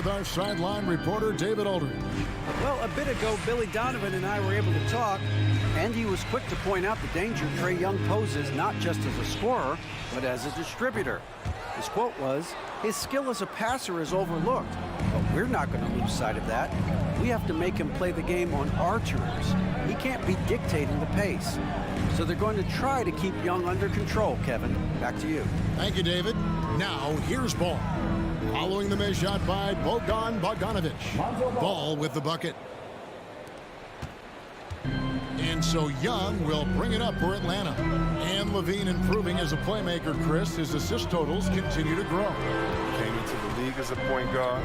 with our sideline reporter, David Aldridge. Well, a bit ago, Billy Donovan and I were able to talk, and he was quick to point out the danger Trae Young poses not just as a scorer, but as a distributor. His quote was, "His skill as a passer is overlooked, but we're not going to lose sight of that. We have to make him play the game on our terms. He can't be dictating the pace." So they're going to try to keep Young under control, Kevin. Back to you. Thank you, David. Now, here's Ball. Following the missed shot by Bogdanovic. Ball with the bucket. And so Young will bring it up for Atlanta. And Levine improving as a playmaker, Chris. His assist totals continue to grow. Came into the league as a point guard.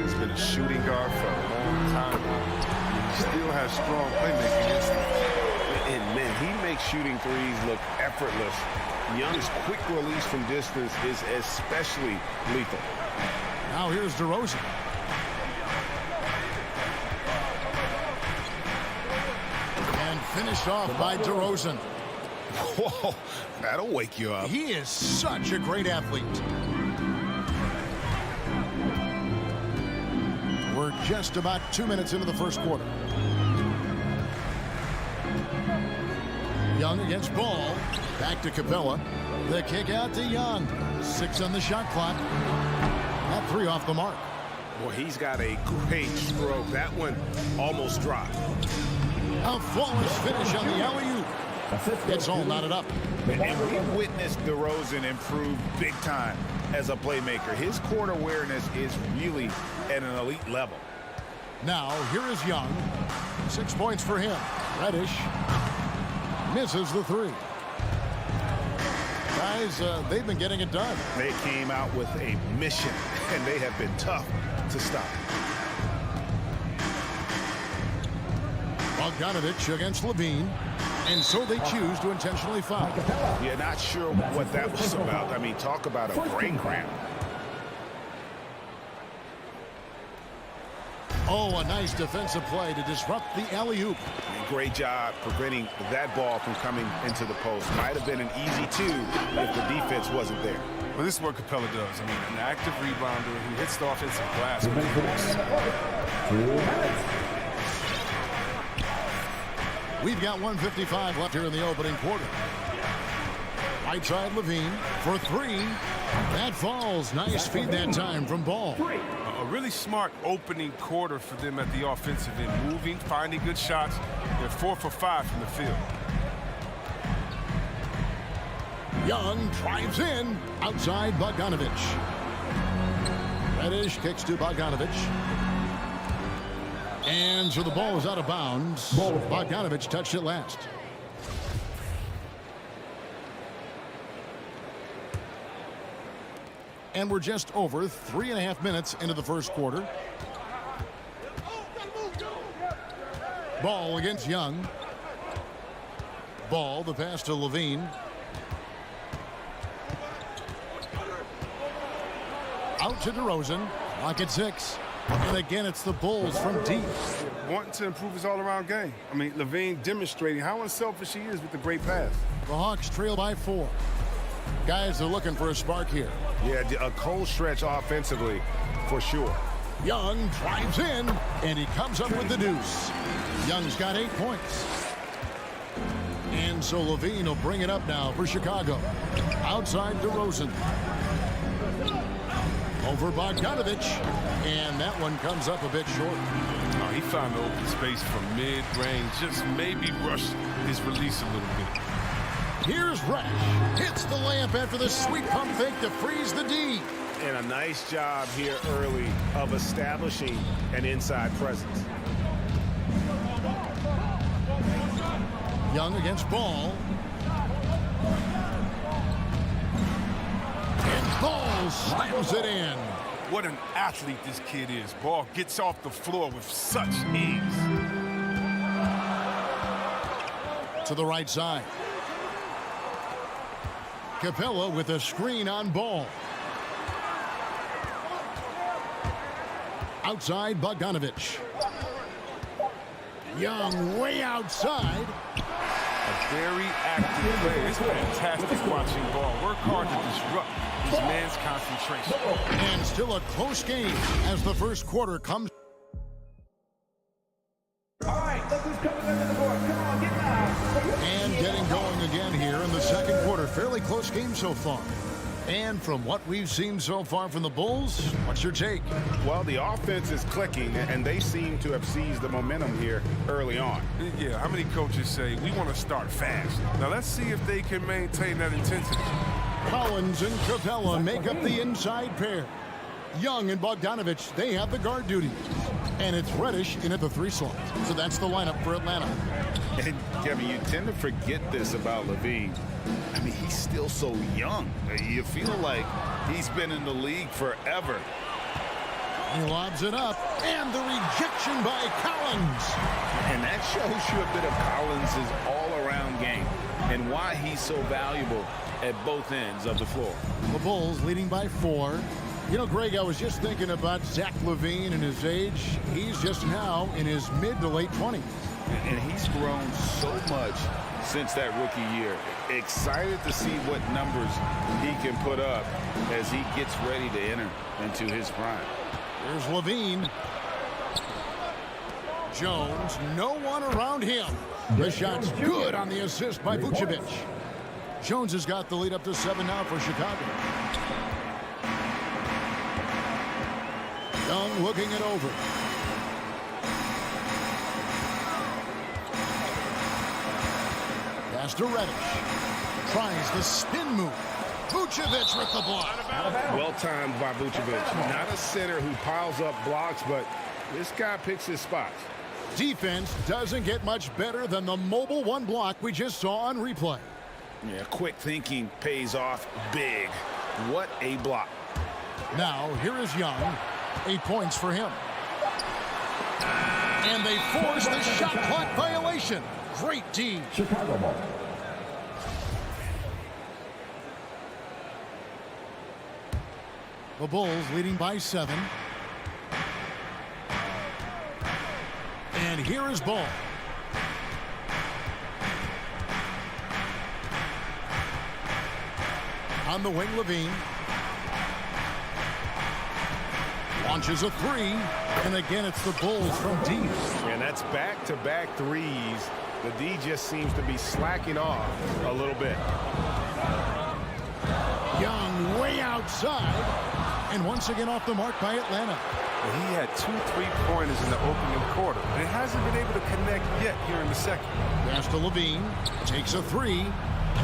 He's been a shooting guard for a long time. He still has strong playmaking instincts. And, man, he makes shooting threes look effortless. Young's quick release from distance is especially lethal. Now here's DeRozan. And finished off by DeRozan. Whoa, that'll wake you up. He is such a great athlete. We're just about 2 minutes into the first quarter. Young against Ball. Back to Capella. The kick out to Young. 6 on the shot clock. That 3 off the mark. Boy, he's got a great stroke. That one almost dropped. A flawless finish on the alley-oop. It's all knotted up. And we witnessed DeRozan improve big time as a playmaker. His court awareness is really at an elite level. Now, here is Young. 6 points for him. Reddish misses the 3. Guys, they've been getting it done. They came out with a mission, and they have been tough to stop. Bogdanovic against Levine, and so they choose to intentionally foul. Yeah, not sure what that was about. I mean, talk about a brain cramp. Oh, a nice defensive play to disrupt the alley-oop. Great job preventing that ball from coming into the post. Might have been an easy 2 if the defense wasn't there. Well, this is what Capella does. I mean, an active rebounder who hits the offensive glass. We've got 1:55 left here in the opening quarter. Right side Levine for 3. That falls. Nice feed that time from Ball. A really smart opening quarter for them at the offensive end. Moving, finding good shots. They're 4 for 5 from the field. Young drives in. Outside Bogdanovic. Reddish kicks to Bogdanovic. And so the ball is out of bounds. Bogdanovic touched it last. And we're just over 3.5 minutes into the first quarter. Ball against Young. Ball, the pass to Levine. Out to DeRozan. Lock at 6. And again, it's the Bulls from deep. Wanting to improve his all-around game. I mean, Levine demonstrating how unselfish he is with the great pass. The Hawks trail by 4. Guys are looking for a spark here. Yeah, a cold stretch offensively for sure. Young drives in, and he comes up with the deuce. Young's got 8 points. And so Levine will bring it up now for Chicago. Outside DeRozan. Over Bogdanovic. And that one comes up a bit short. Oh, he found the open space from mid-range. Just maybe rushed his release a little bit. Here's Rash. Hits the layup after the sweet pump fake to freeze the D. And a nice job here early of establishing an inside presence. Young against Ball. And Ball slams it in. What an athlete this kid is. Ball gets off the floor with such ease. To the right side. Capella with a screen on Ball. Outside Bogdanovic. Young way outside. A very active player. It's fantastic watching Ball work hard to disrupt his man's concentration. And still a close game as the first quarter comes. And getting going again here in the second quarter. Fairly close game so far. And from what we've seen so far from the Bulls, what's your take? Well, the offense is clicking, and they seem to have seized the momentum here early on. Yeah, how many coaches say, we want to start fast? Now, let's see if they can maintain that intensity. Collins and Capella make up the inside pair. Young and Bogdanovich, they have the guard duties. And it's Reddish in at the 3 slot. So that's the lineup for Atlanta. And, Kevin, you tend to forget this about Levine. I mean, he's still so young. You feel like he's been in the league forever. He lobs it up, and the rejection by Collins. And that shows you a bit of Collins' all-around game and why he's so valuable at both ends of the floor. The Bulls leading by 4. You know, Greg, I was just thinking about Zach LaVine and his age. He's just now in his mid to late 20s. And he's grown so much since that rookie year. Excited to see what numbers he can put up as he gets ready to enter into his prime. There's LaVine. Jones, no one around him. The shot's good on the assist by Vucevic. Jones has got the lead up to 7 now for Chicago. Young looking it over. Pass to Reddish. Tries the spin move. Vucevic with the block. Well timed by Vucevic. Not a center who piles up blocks, but this guy picks his spots. Defense doesn't get much better than the mobile 1 block we just saw on replay. Yeah, quick thinking pays off big. What a block. Now, here is Young. 8 points for him. And they force the shot clock violation. Great D. Chicago ball. The Bulls leading by 7. And here is Ball. On the wing, Levine. Launches a 3. And again, it's the Bulls from deep. And that's back-to-back threes. The D just seems to be slacking off a little bit. Young way outside. And once again off the mark by Atlanta. He had 2 3-pointers in the opening quarter, but he hasn't been able to connect yet here in the second. Pass to Levine. Takes a 3.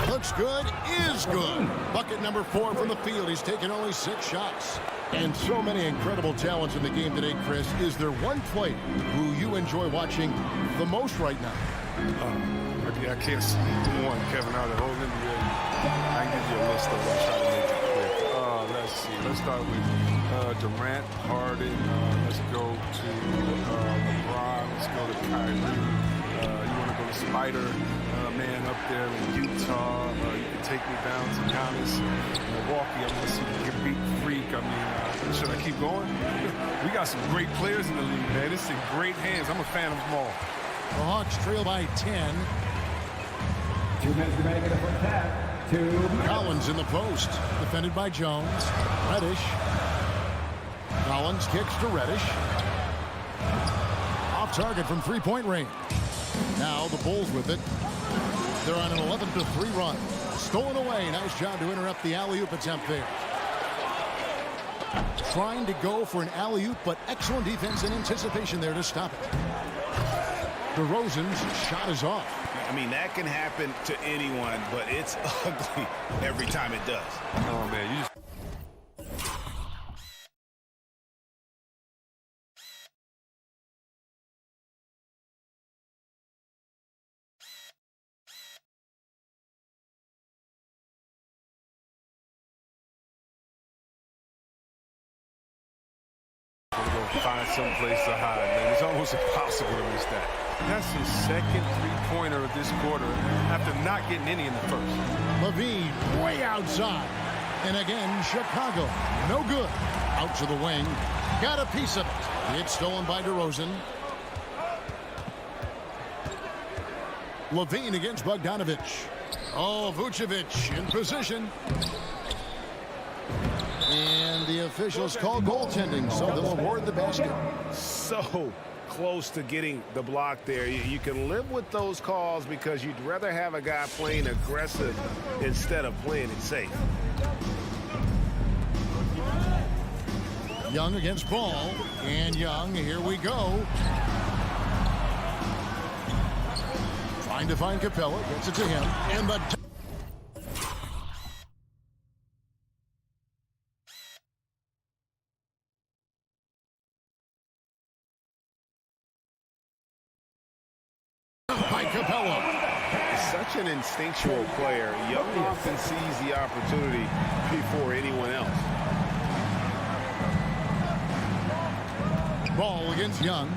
Looks good. Is good. Bucket number 4 from the field. He's taken only 6 shots. And so many incredible talents in the game today, Chris. Is there one player who you enjoy watching the most right now? I can't see one, Kevin, out of the whole NBA. I can give you a list of them. Try to make it quick. Let's see. Let's start with Durant, Harden. Let's go to LeBron. Let's go to Kyrie. You want to go to Spider Man up there in Utah. You can take me down to Giannis. Milwaukee, I want to see the Greek Freak. I mean, should I keep going? We got some great players in the league, man. It's in great hands. I'm a fan of them all. The Hawks trail by 10. 2 minutes remaining in the first half. 2 minutes. Collins in the post. Defended by Jones. Reddish. Collins kicks to Reddish. Off target from 3-point range. Now the Bulls with it. They're on an 11-3 run. Stolen away. Nice job to interrupt the alley-oop attempt there. Trying to go for an alley-oop, but excellent defense and anticipation there to stop it. DeRozan's shot is off. I mean, that can happen to anyone, but it's ugly every time it does. Oh, man, you just... Find some place to hide, man. It's almost impossible to miss that. That's his second 3-pointer of this quarter after not getting any in the first. Levine way outside. And again, Chicago. No good. Out to the wing. Got a piece of it. It's stolen by DeRozan. Levine against Bogdanovich. Oh, Vucevic in position. And the officials call goaltending, so they'll award the basket. So close to getting the block there. You can live with those calls because you'd rather have a guy playing aggressive instead of playing it safe. Young against Ball. And Young, here we go. Trying to find Capella. Gets it to him. And the... by Capella. Such an instinctual player. Young often sees the opportunity before anyone else. Ball against Young.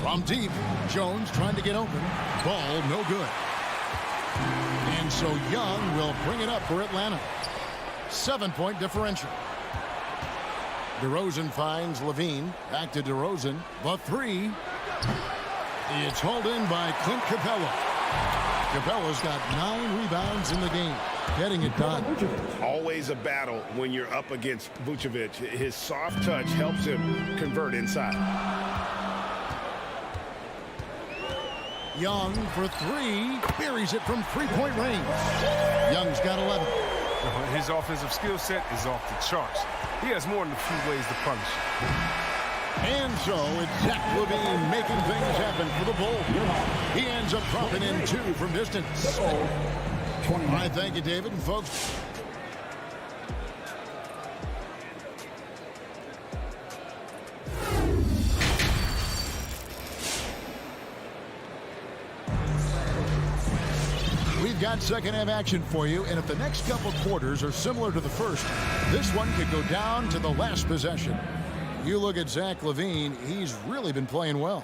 From deep, Jones trying to get open. Ball no good. And so Young will bring it up for Atlanta. 7-point differential. DeRozan finds Levine. Back to DeRozan. The three. It's hauled in by Clint Capella. Capella's got 9 rebounds in the game. Getting it done. Always a battle when you're up against Vucevic. His soft touch helps him convert inside. Young for three. Buries it from three-point range. Young's got 11. His offensive skill set is off the charts. He has more than a few ways to punish. And so it's Zach LaVine making things happen for the Bulls. He ends up dropping in 2 from distance. All right, thank you, David. And folks, we've got second half action for you, and if the next couple quarters are similar to the first, this one could go down to the last possession. You look at Zach LaVine, he's really been playing well.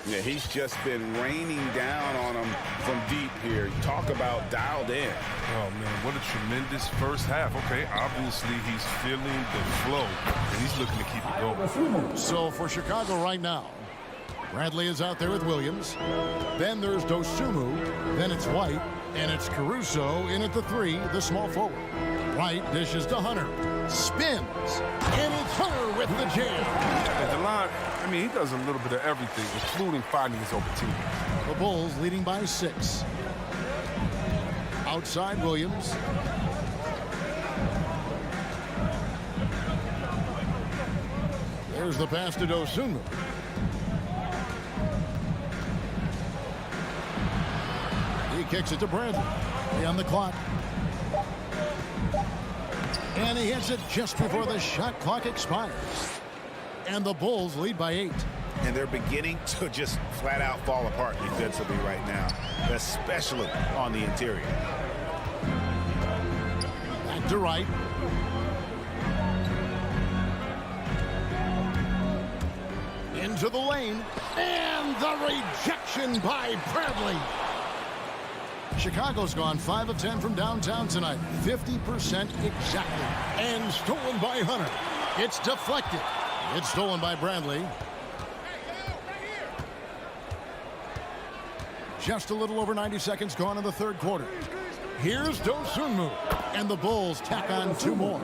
Yeah, he's just been raining down on him from deep here. Talk about dialed in. Oh, man, what a tremendous first half. Okay, obviously he's feeling the flow, and he's looking to keep it going. So for Chicago right now, Bradley is out there with Williams. Then there's Dosunmu. Then it's White. And it's Caruso in at the 3, the small forward. White dishes to Hunter. Spins. And it's Hunter with the jam. At the line, I mean, he does a little bit of everything, including finding his open team. The Bulls leading by 6. Outside Williams. There's the pass to Dosunmu. He kicks it to Bradley. On the clock. And he hits it just before the shot clock expires. And the Bulls lead by 8. And they're beginning to just flat out fall apart defensively right now, especially on the interior. Back to Wright. Into the lane. And the rejection by Bradley. Chicago's gone 5 of 10 from downtown tonight. 50% exactly. And stolen by Hunter. It's deflected. It's stolen by Bradley. Just a little over 90 seconds gone in the third quarter. Here's Dosunmu. And the Bulls tack on 2 more.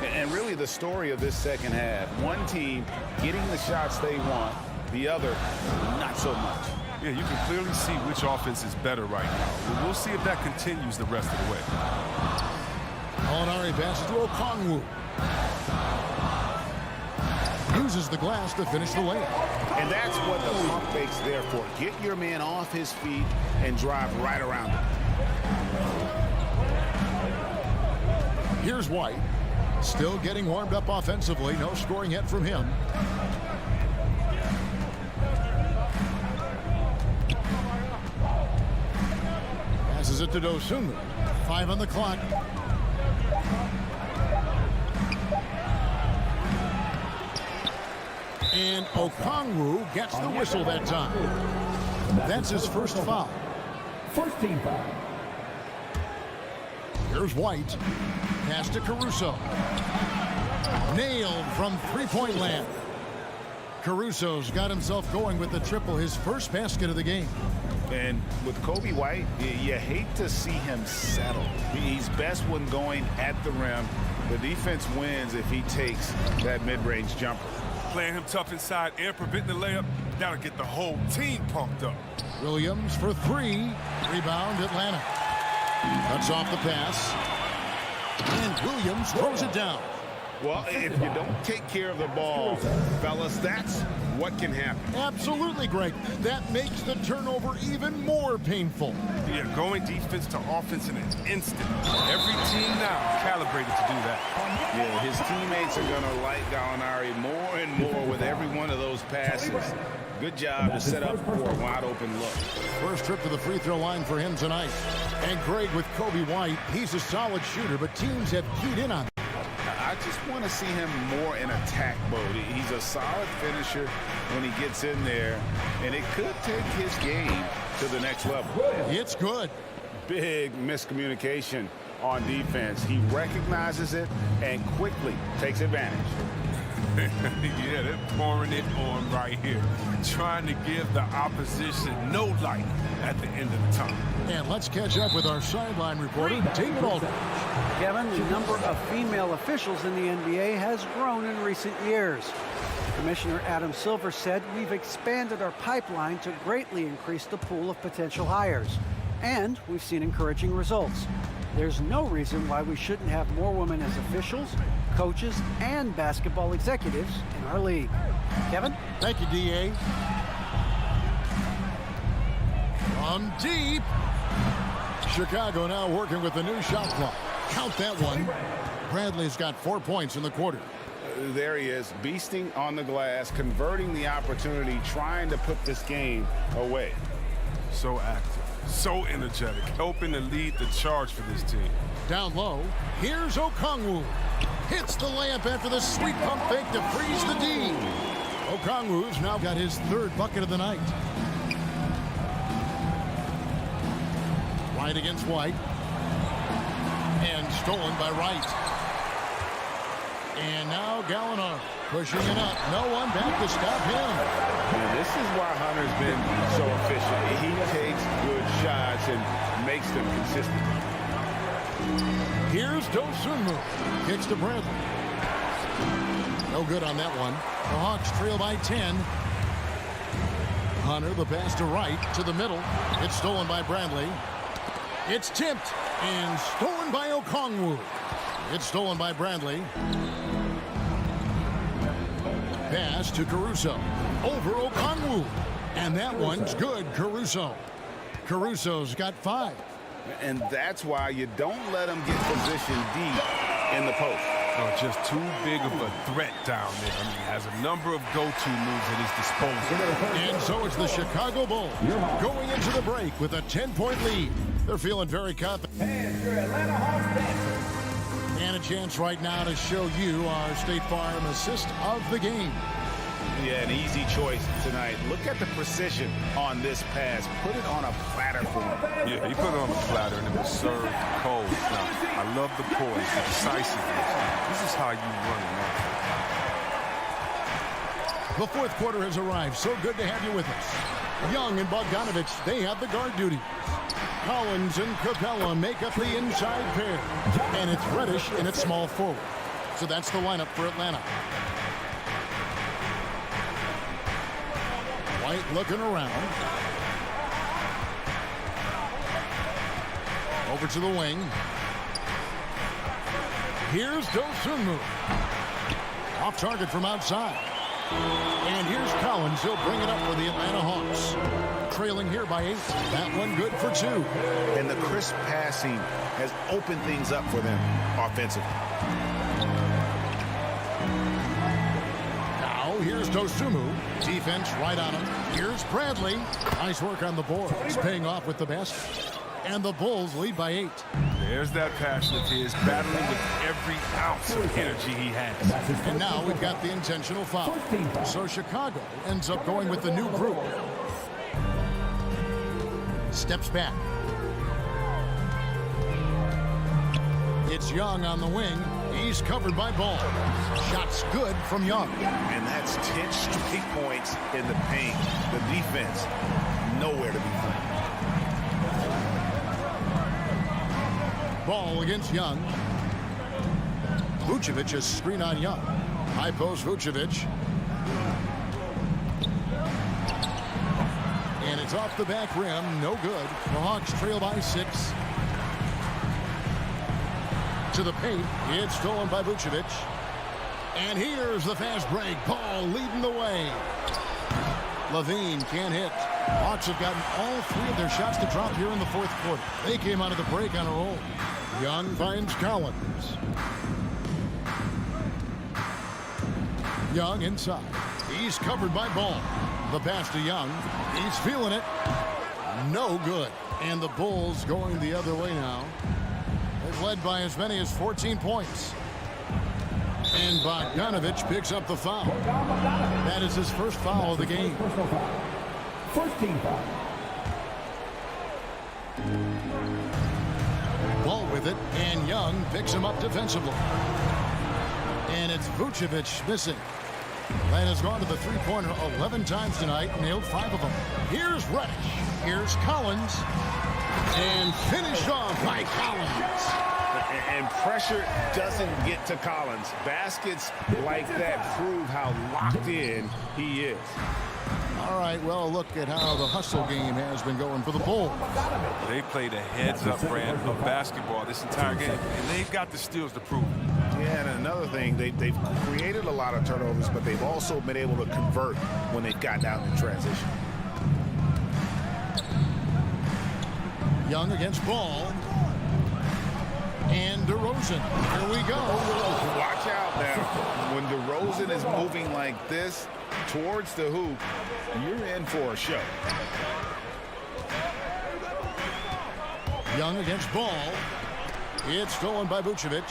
And really the story of this second half. One team getting the shots they want. The other, not so much. Yeah, you can clearly see which offense is better right now. We'll see if that continues the rest of the way. Molinari passes to Okongwu. Uses the glass to finish the layup. And that's what the pump fake's there for. Get your man off his feet and drive right around him. Here's White. Still getting warmed up offensively. No scoring yet from him. Passes it to Dosunmu. 5 on the clock. And Okongwu gets the whistle that time. That's his first foul. First team foul. Here's White. Pass to Caruso. Nailed from three-point land. Caruso's got himself going with the triple, his first basket of the game. And with Kobe White, you hate to see him settle. He's best when going at the rim. The defense wins if he takes that mid-range jumper. Playing him tough inside and preventing the layup, that'll get the whole team pumped up. Williams for three. Rebound, Atlanta. Cuts off the pass. And Williams throws it down. Well, if you don't take care of the ball, fellas, that's what can happen. Absolutely, Greg. That makes the turnover even more painful. Yeah, going defense to offense in an instant. Every team now is calibrated to do that. Yeah, his teammates are going to like Gallinari more and more with every one of those passes. Good job to set up for a wide-open look. First trip to the free throw line for him tonight. And Greg, with Kobe White, he's a solid shooter, but teams have keyed in on him. I just want to see him more in attack mode. He's a solid finisher when he gets in there, and it could take his game to the next level. It's good. Big miscommunication on defense. He recognizes it and quickly takes advantage. Yeah, they're pouring it on right here, trying to give the opposition no light at the end of the tunnel. And let's catch up with our sideline reporter, David Aldridge. Kevin, the number of female officials in the NBA has grown in recent years. Commissioner Adam Silver said we've expanded our pipeline to greatly increase the pool of potential hires. And we've seen encouraging results. There's no reason why we shouldn't have more women as officials, coaches, and basketball executives in our league. Kevin? Thank you, D.A. From deep. Chicago now working with the new shot clock. Count that one. Bradley's got 4 points in the quarter. There he is, beasting on the glass, converting the opportunity, trying to put this game away. So active, so energetic, helping to lead the charge for this team. Down low, here's Okongwu. Hits the layup after the sweet pump fake to freeze the D. Okongwu's now got his third bucket of the night. White against White. And stolen by Wright. And now Gallinari pushing it up. No one back to stop him. And this is why Hunter's been so efficient. He takes good shots and makes them consistent. Here's Dosunmu. Kicks to Bradley. No good on that one. The Hawks trail by 10. Hunter, the pass to Wright, to the middle. It's stolen by Bradley. It's tipped and stolen by Okongwu. It's stolen by Bradley. Pass to Caruso. Over Okongwu. And that one's good, Caruso. Caruso's got 5. And that's why you don't let him get positioned deep in the post. Oh, just too big of a threat down there. I mean, he has a number of go-to moves at his disposal. And so it's the Chicago Bulls going into the break with a 10-point lead. They're feeling very confident. And a chance right now to show you our State Farm assist of the game. Yeah, an easy choice tonight. Look at the precision on this pass. Put it on a platter for him. Yeah, he put it on the platter and it was served cold. Now, I love the poise, the decisiveness. This is how you run it. The fourth quarter has arrived. So good to have you with us. Young and Bogdanovich, they have the guard duties. Collins and Capella make up the inside pair. And it's Reddish in its small forward. So that's the lineup for Atlanta. White looking around. Over to the wing. Here's Dosunmu. Off target from outside. And here's Collins. He'll bring it up for the Atlanta Hawks. Trailing here by 8. That one good for 2. And the crisp passing has opened things up for them offensively. Now here's Dosunmu. Defense right on him. Here's Bradley. Nice work on the boards. Paying off with the basket. And the Bulls lead by 8. There's that passion of his, battling with every ounce of energy he has. And now we've got the intentional foul. So Chicago ends up going with the new group. Steps back. It's Young on the wing. He's covered by Ball. Shot's good from Young. And that's 10 straight points in the paint. The defense, nowhere to be found. Ball against Young. Vucevic is screen on Young. High post Vucevic. And it's off the back rim. No good. The Hawks trail by 6. To the paint. It's stolen by Vucevic. And here's the fast break. Ball leading the way. Levine can't hit. Hawks have gotten all 3 of their shots to drop here in the 4th quarter. They came out of the break on a roll. Young finds Collins. Young inside. He's covered by Ball. The pass to Young. He's feeling it. No good. And the Bulls going the other way now. They've led by as many as 14 points. And Bogdanovic picks up the foul. That is his first foul of the game. Personal foul. First team foul. Ball with it, and Young picks him up defensively. And it's Vucevic missing. That has gone to the three-pointer 11 times tonight, nailed 5 of them. Here's Reddish. Here's Collins. And finished off by Collins. And pressure doesn't get to Collins. Baskets like that prove how locked in he is. All right, well, look at how the hustle game has been going for the Bulls. They played a heads-up brand of basketball this entire game, and they've got the steals to prove it. Yeah, and another thing, they've created a lot of turnovers, but they've also been able to convert when they've gotten out in transition. Young against Ball. And DeRozan. Here we go. Watch out now. When DeRozan is moving like this towards the hoop, you're in for a show. Young against Ball. It's stolen by Vucevic.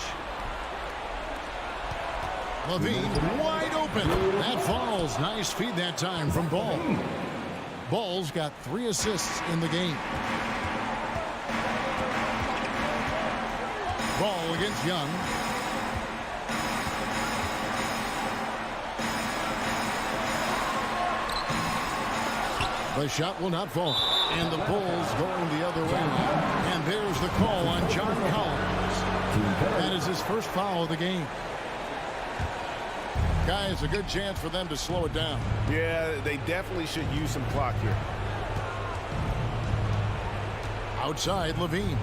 Levine wide open. That falls. Nice feed that time from Ball. Ball's got 3 assists in the game. Ball against Young. The shot will not fall. And the Bulls going the other way now. And there's the call on John Collins. That is his first foul of the game. Guys, a good chance for them to slow it down. Yeah, they definitely should use some clock here. Outside, Levine.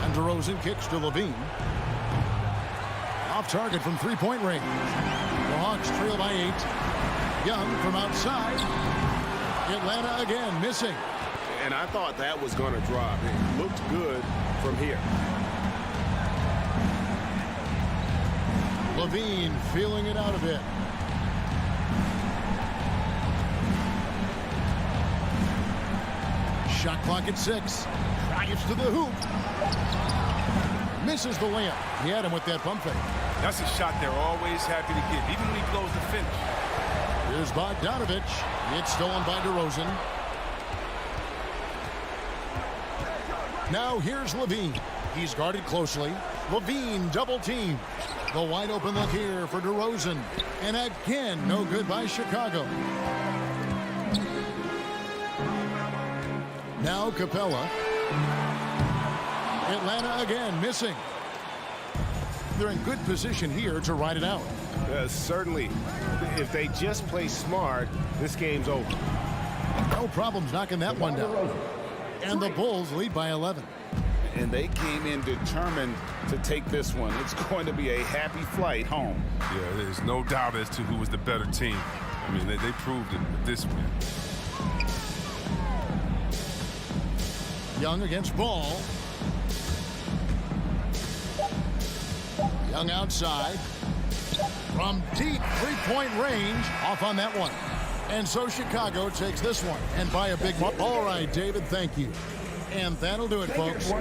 And DeRozan kicks to Levine. Off target from three-point range. The Hawks trail by 8. Young from outside. Atlanta again missing. And I thought that was going to drop. It looked good from here. Levine feeling it out a bit. Shot clock at 6. Drives to the hoop. Misses the layup. He had him with that pump fake. That's a shot they're always happy to get, even when he blows the finish. Here's Bogdanovic. It's stolen by DeRozan. Now here's Levine. He's guarded closely. Levine double team. The wide open look here for DeRozan. And again, no good by Chicago. Now Capella. Atlanta again missing. They're in good position here to ride it out. Certainly. If they just play smart, this game's over. No problems knocking that one down. And the Bulls lead by 11. And they came in determined to take this one. It's going to be a happy flight home. Yeah, there's no doubt as to who was the better team. I mean, they proved it with this win. Young against Ball. Young outside. From deep three-point range. Off on that one. And so Chicago takes this one. And by a big one. All right, David, thank you. And that'll do it, folks.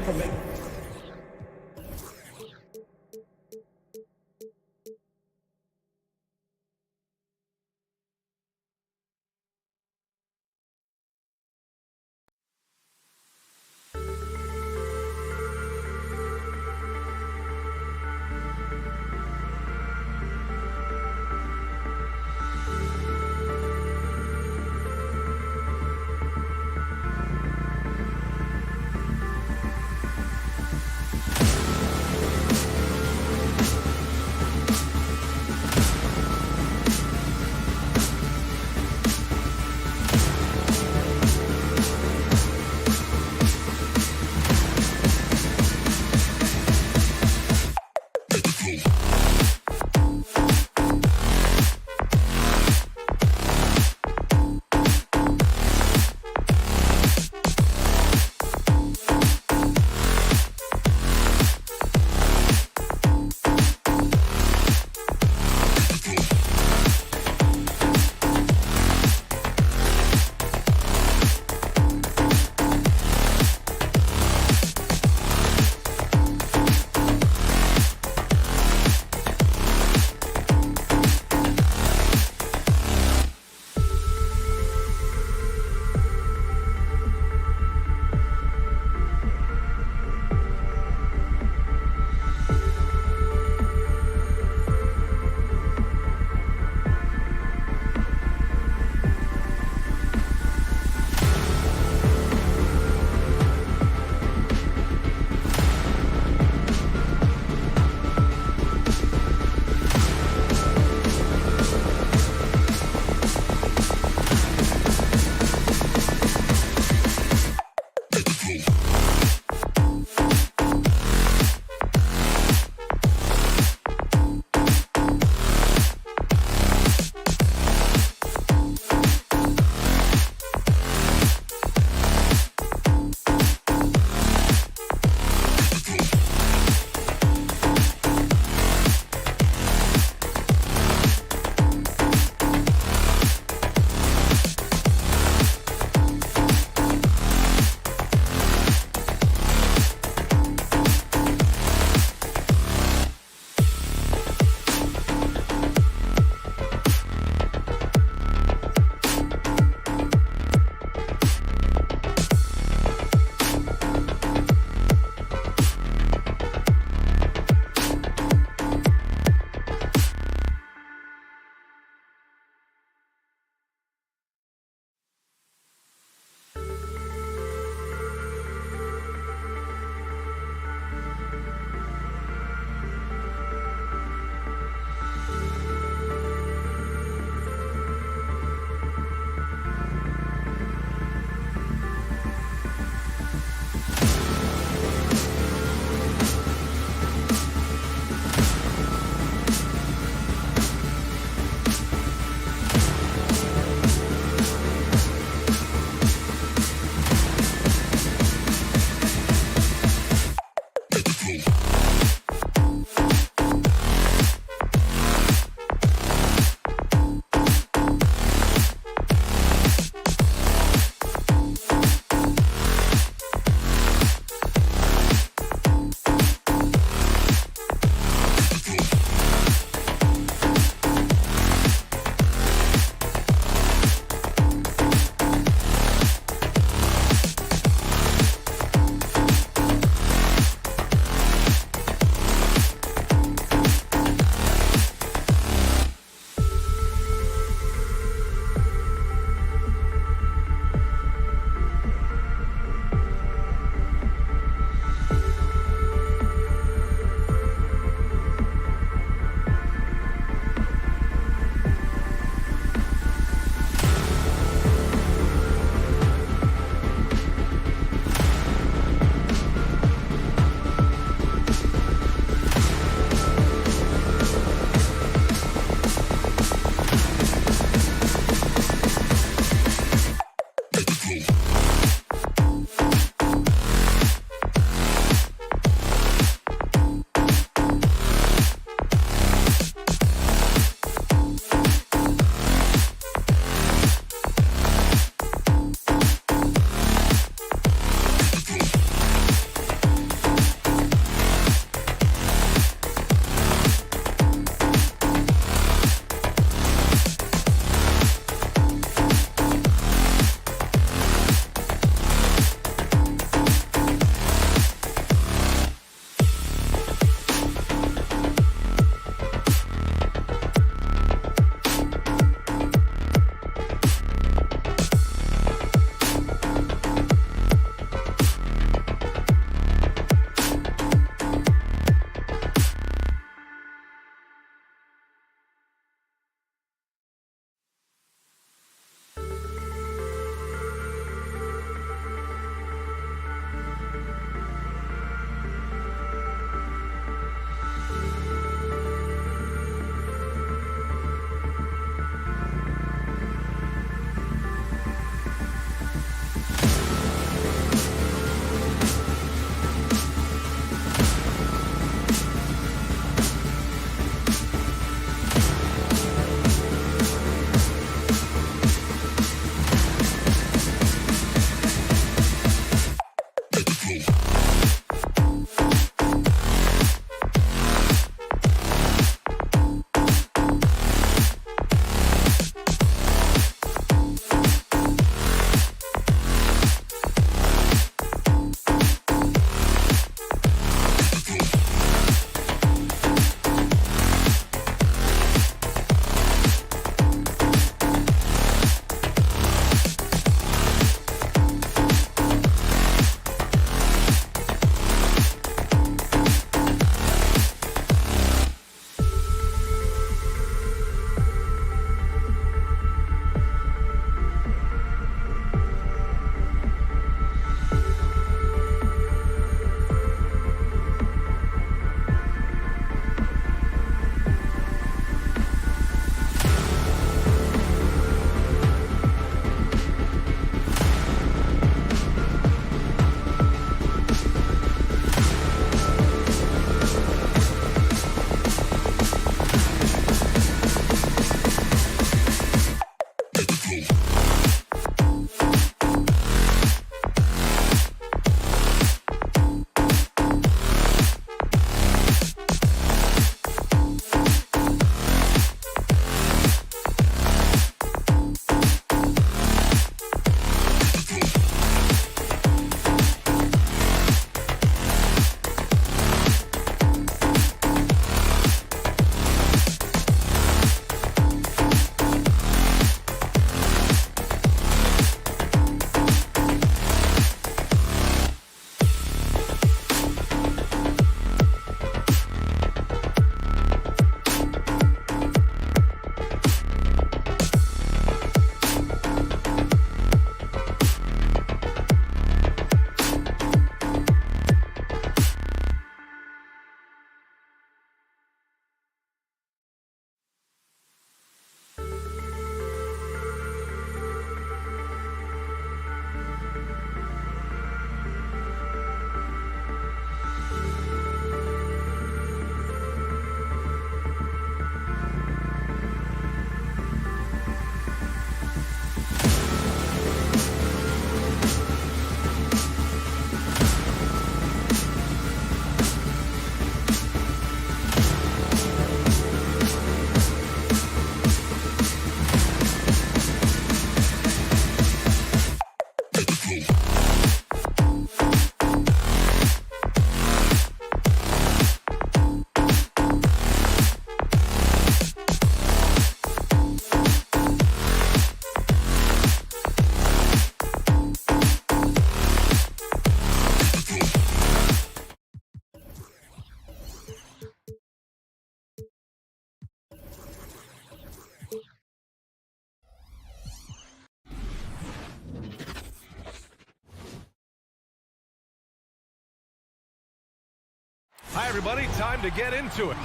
right, everybody, time to get into it.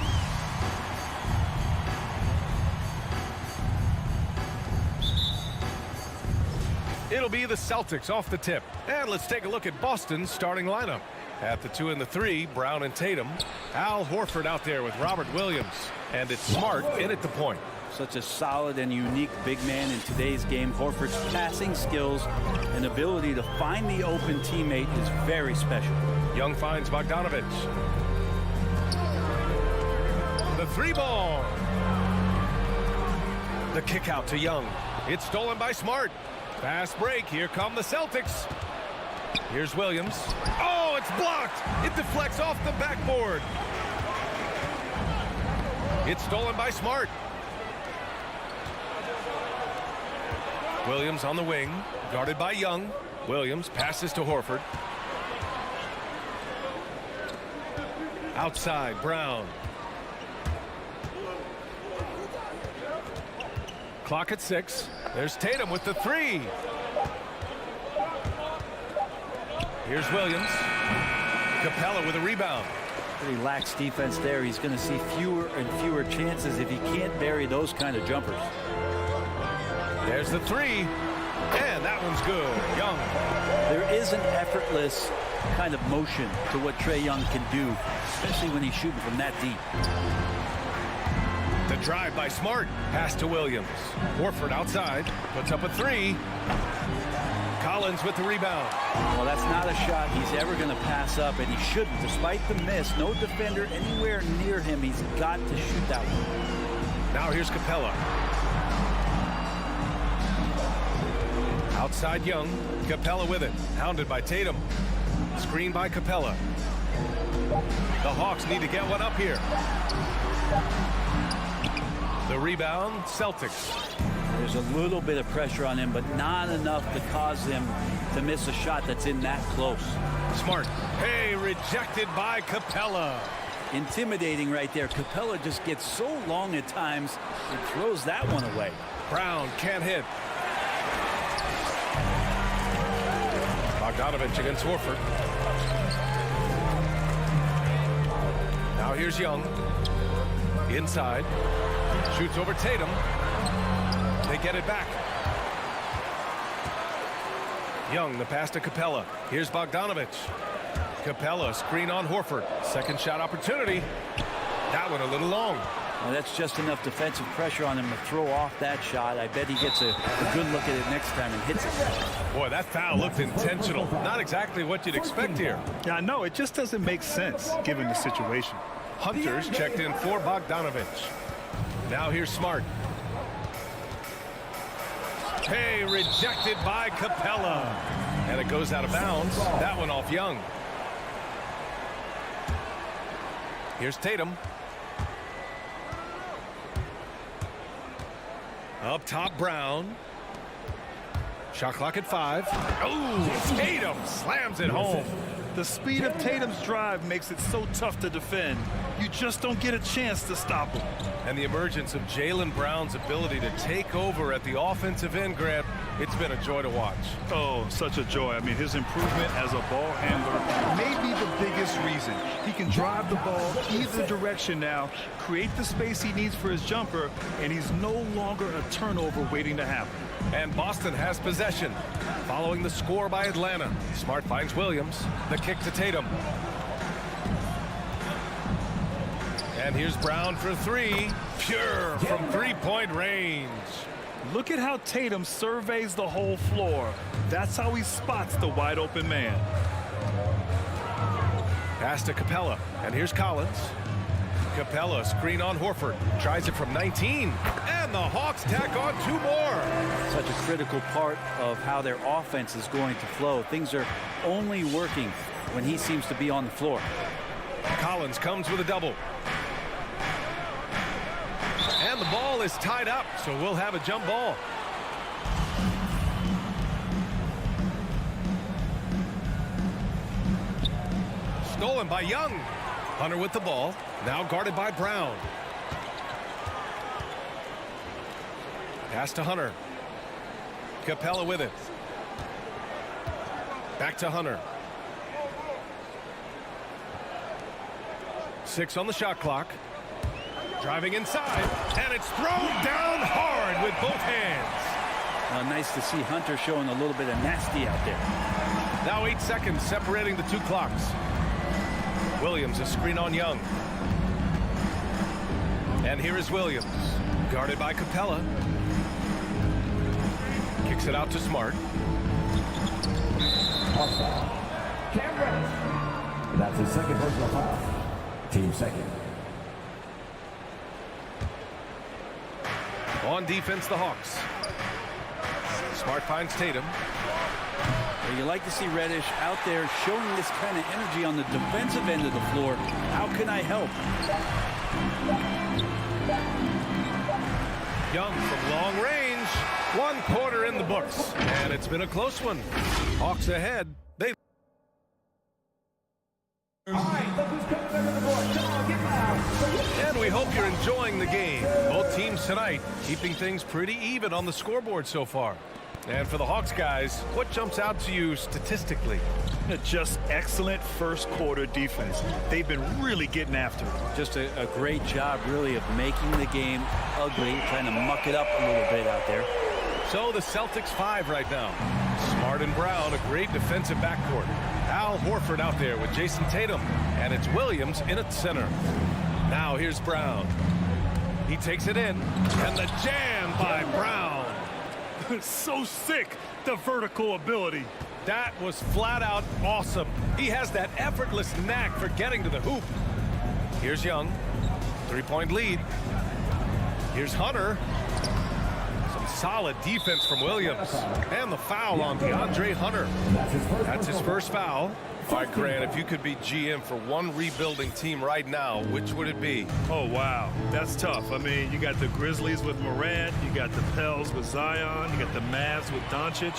It'll be the Celtics off the tip. And let's take a look at Boston's starting lineup. At the 2 and the 3, Brown and Tatum. Al Horford out there with Robert Williams. And it's Smart in at the point. Such a solid and unique big man in today's game. Horford's passing skills and ability to find the open teammate is very special. Young finds Bogdanovich. The 3-ball. The kick out to Young. It's stolen by Smart. Fast break. Here come the Celtics. Here's Williams. Oh, it's blocked. It deflects off the backboard. It's stolen by Smart. Williams on the wing, guarded by Young. Williams passes to Horford. Outside, Brown. Clock at 6. There's Tatum with the 3. Here's Williams. Capella with a rebound. Pretty lax defense there. He's going to see fewer and fewer chances if he can't bury those kind of jumpers. There's the 3. And that one's good. Young. There is an effortless kind of motion to what Trae Young can do, especially when he's shooting from that deep. The drive by Smart. Pass to Williams. Horford outside. Puts up a 3. Collins with the rebound. Well, that's not a shot he's ever going to pass up, and he shouldn't. Despite the miss, no defender anywhere near him. He's got to shoot that one. Now here's Capella. Outside Young. Capella with it. Hounded by Tatum. Screen by Capella. The Hawks need to get one up here. The rebound, Celtics. There's a little bit of pressure on him, but not enough to cause him to miss a shot that's in that close. Smart. Hey, rejected by Capella. Intimidating right there. Capella just gets so long at times, it throws that one away. Brown can't hit. Bogdanovich against Horford. Now here's Young. Inside. Shoots over Tatum. They get it back. Young, the pass to Capella. Here's Bogdanovich. Capella, screen on Horford. Second shot opportunity. That one a little long. Well, that's just enough defensive pressure on him to throw off that shot. I bet he gets a good look at it next time and hits it. Boy, that foul looked intentional. Not exactly what you'd expect here. Yeah, I know. It just doesn't make sense given the situation. Hunter's checked in for Bogdanovich. Now here's Smart. Hey, rejected by Capella. And it goes out of bounds. That one off Young. Here's Tatum. Up top, Brown. Shot clock at 5. Oh, Tatum slams it home. The speed of Tatum's drive makes it so tough to defend. You just don't get a chance to stop him. And the emergence of Jaylen Brown's ability to take over at the offensive end, Grant, it's been a joy to watch. Oh, such a joy. I mean, his improvement as a ball handler may be the biggest reason. He can drive the ball either direction now, create the space he needs for his jumper, and he's no longer a turnover waiting to happen. And Boston has possession. Following the score by Atlanta. Smart finds Williams. The kick to Tatum. And here's Brown for 3. Pure from three-point range. Look at how Tatum surveys the whole floor. That's how he spots the wide open man. Pass to Capella. And here's Collins. Capella, screen on Horford. Tries it from 19. And the Hawks tack on 2 more. Such a critical part of how their offense is going to flow. Things are only working when he seems to be on the floor. Collins comes with a double. And the ball is tied up, so we'll have a jump ball. Stolen by Young. Hunter with the ball. Now guarded by Brown. Pass to Hunter. Capella with it. Back to Hunter. 6 on the shot clock. Driving inside, and it's thrown down hard with both hands. Nice to see Hunter showing a little bit of nasty out there. Now 8 seconds separating the two clocks. Williams, a screen on Young. And here is Williams, guarded by Capella. Kicks it out to Smart. That's his second personal foul. Team second. On defense, the Hawks. Smart finds Tatum. Well, you like to see Reddish out there showing this kind of energy on the defensive end of the floor. How can I help? Young from long range. 1 quarter in the books. And it's been a close one. Hawks ahead. They. And we hope you're enjoying the game. Both teams tonight keeping things pretty even on the scoreboard so far. And for the Hawks guys, what jumps out to you statistically? Just excellent first quarter defense. They've been really getting after it. Just a great job, really, of making the game ugly, trying to muck it up a little bit out there. So the Celtics 5 right now. Smart and Brown, a great defensive backcourt. Al Horford out there with Jason Tatum. And it's Williams in at center. Now here's Brown. He takes it in. And the jam by Brown. So sick, the vertical ability. That was flat out awesome. He has that effortless knack for getting to the hoop. Here's Young. 3-point lead. Here's Hunter. Some solid defense from Williams. And the foul on DeAndre Hunter. That's his first foul. All right, Grant, if you could be GM for one rebuilding team right now, which would it be? Oh, wow. That's tough. I mean, you got the Grizzlies with Morant. You got the Pels with Zion. You got the Mavs with Doncic.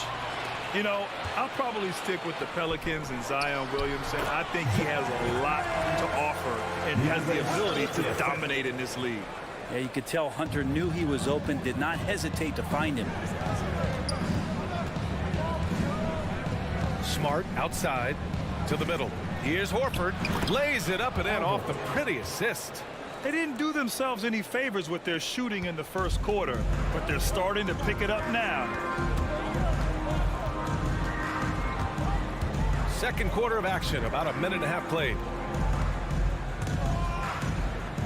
You know, I'll probably stick with the Pelicans and Zion Williamson. I think he has a lot to offer and has the ability to dominate in this league. Yeah, you could tell Hunter knew he was open, did not hesitate to find him. Smart outside to the middle. Here's Horford. Lays it up and in off the pretty assist. They didn't do themselves any favors with their shooting in the first quarter, but they're starting to pick it up now. Second quarter of action, about a minute and a half played.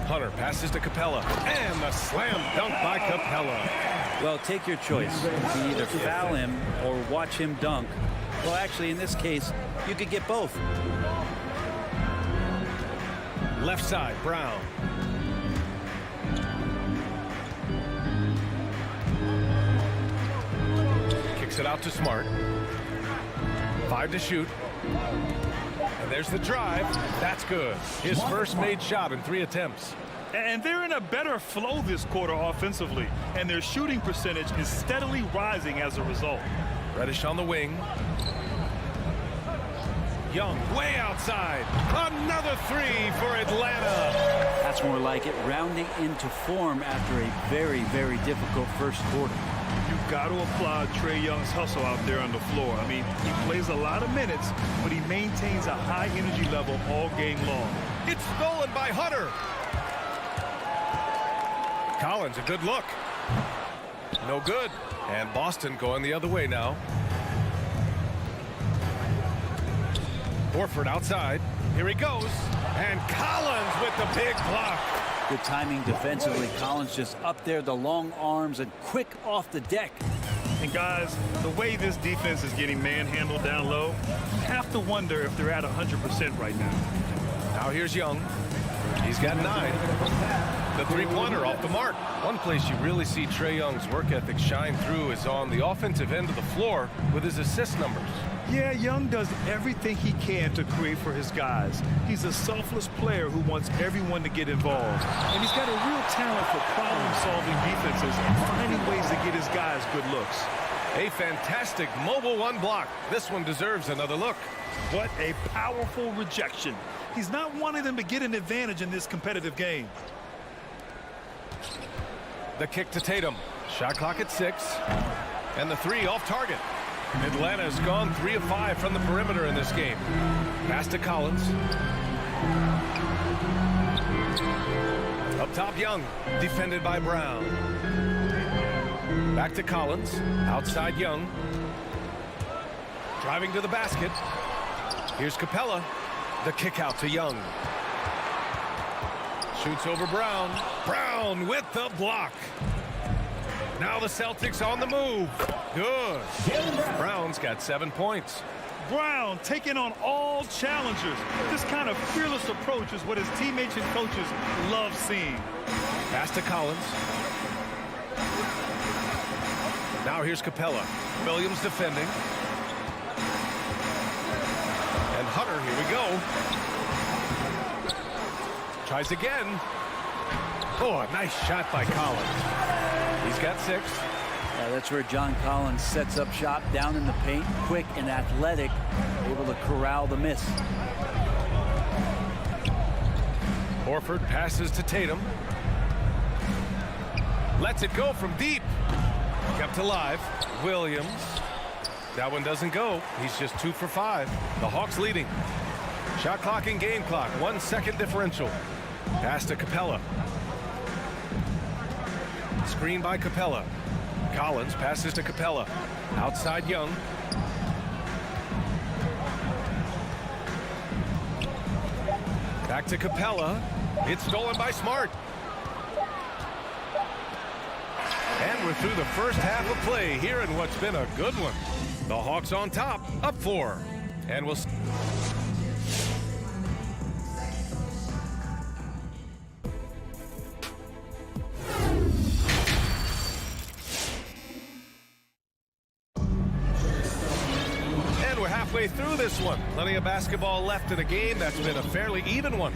Hunter passes to Capella, and the slam dunk by Capella. Well, take your choice. You can either foul him or watch him dunk. Well, actually, in this case, you could get both. Left side, Brown. Kicks it out to Smart. 5 to shoot. And there's the drive. That's good. His first made shot in 3 attempts. And they're in a better flow this quarter offensively, and their shooting percentage is steadily rising as a result. Reddish on the wing. Young way outside. Another 3 for Atlanta. That's more like it, rounding into form after a very, very difficult first quarter. You've got to applaud Trae Young's hustle out there on the floor. I mean, he plays a lot of minutes, but he maintains a high energy level all game long. It's stolen by Hunter. Collins, a good look. No good. And Boston going the other way now. Horford outside. Here he goes. And Collins with the big block. Good timing defensively. Collins just up there, the long arms, and quick off the deck. And guys, the way this defense is getting manhandled down low, you have to wonder if they're at 100% right now. Now here's Young. He's got 9. The three-pointer off the mark. One place you really see Trae Young's work ethic shine through is on the offensive end of the floor with his assist numbers. Yeah, Young does everything he can to create for his guys. He's a selfless player who wants everyone to get involved. And he's got a real talent for problem-solving defenses and finding ways to get his guys good looks. A fantastic mobile 1 block. This one deserves another look. What a powerful rejection. He's not wanting them to get an advantage in this competitive game. The kick to Tatum. Shot clock at 6. And the 3 off target. Atlanta's gone 3 of 5 from the perimeter in this game. Pass to Collins. Up top, Young, defended by Brown. Back to Collins, outside Young. Driving to the basket. Here's Capella. The kick out to Young. Shoots over Brown. Brown with the block. Now the Celtics on the move. Good. Brown's got 7 points. Brown taking on all challengers. This kind of fearless approach is what his teammates and coaches love seeing. Pass to Collins. Now here's Capella. Williams defending. And Hunter, here we go. Tries again. Oh, a nice shot by Collins. He's got 6. That's where John Collins sets up shop down in the paint, quick and athletic, able to corral the miss. Horford passes to Tatum. Lets it go from deep. Kept alive. Williams. That one doesn't go. He's just 2 for 5. The Hawks leading. Shot clock and game clock. 1 second differential. Pass to Capella. Screen by Capella. Collins passes to Capella. Outside Young. Back to Capella. It's stolen by Smart. And we're through the first half of play here in what's been a good one. The Hawks on top, up 4. And we'll... halfway through this one. Plenty of basketball left in a game that's been a fairly even one.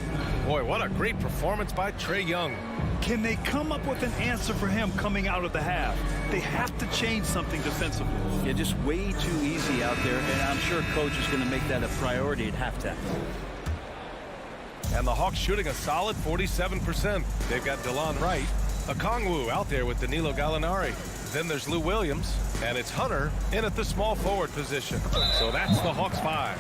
Boy, what a great performance by Trae Young. Can they come up with an answer for him coming out of the half? They have to change something defensively. Yeah, just way too easy out there, and I'm sure coach is going to make that a priority at halftime. And the Hawks shooting a solid 47%. They've got DeLon Wright, Okongwu out there with Danilo Gallinari. Then there's Lou Williams, and it's Hunter in at the small forward position. So that's the Hawks 5.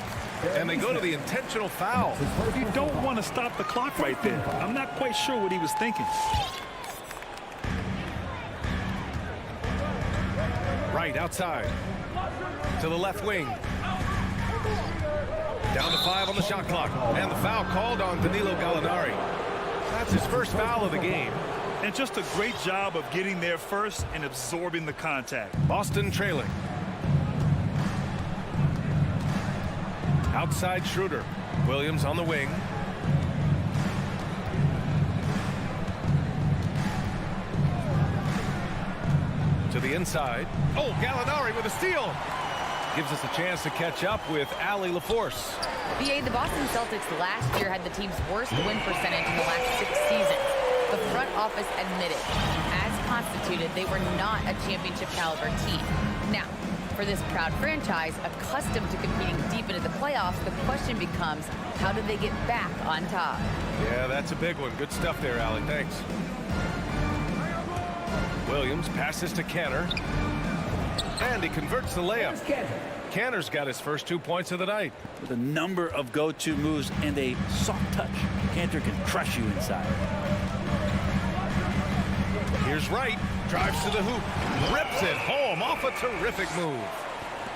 And they go to the intentional foul. You don't want to stop the clock right there. I'm not quite sure what he was thinking. Right outside. To the left wing. Down to 5 on the shot clock. And the foul called on Danilo Gallinari. That's his first foul of the game. And just a great job of getting there first and absorbing the contact. Boston trailing. Outside Schroeder. Williams on the wing. To the inside. Oh, Gallinari with a steal. Gives us a chance to catch up with Allie LaForce. BA, the Boston Celtics last year had the team's worst win percentage in the last 6 seasons. The front office admitted, as constituted, they were not a championship caliber team. Now, for this proud franchise, accustomed to competing deep into the playoffs, the question becomes, how do they get back on top? Yeah, that's a big one. Good stuff there, Allie. Thanks. Williams passes to Canner. And he converts the layup. Canner's got his first 2 points of the night. With a number of go-to moves and a soft touch, Cantor can crush you inside. Here's Wright. Drives to the hoop. Rips it home off a terrific move.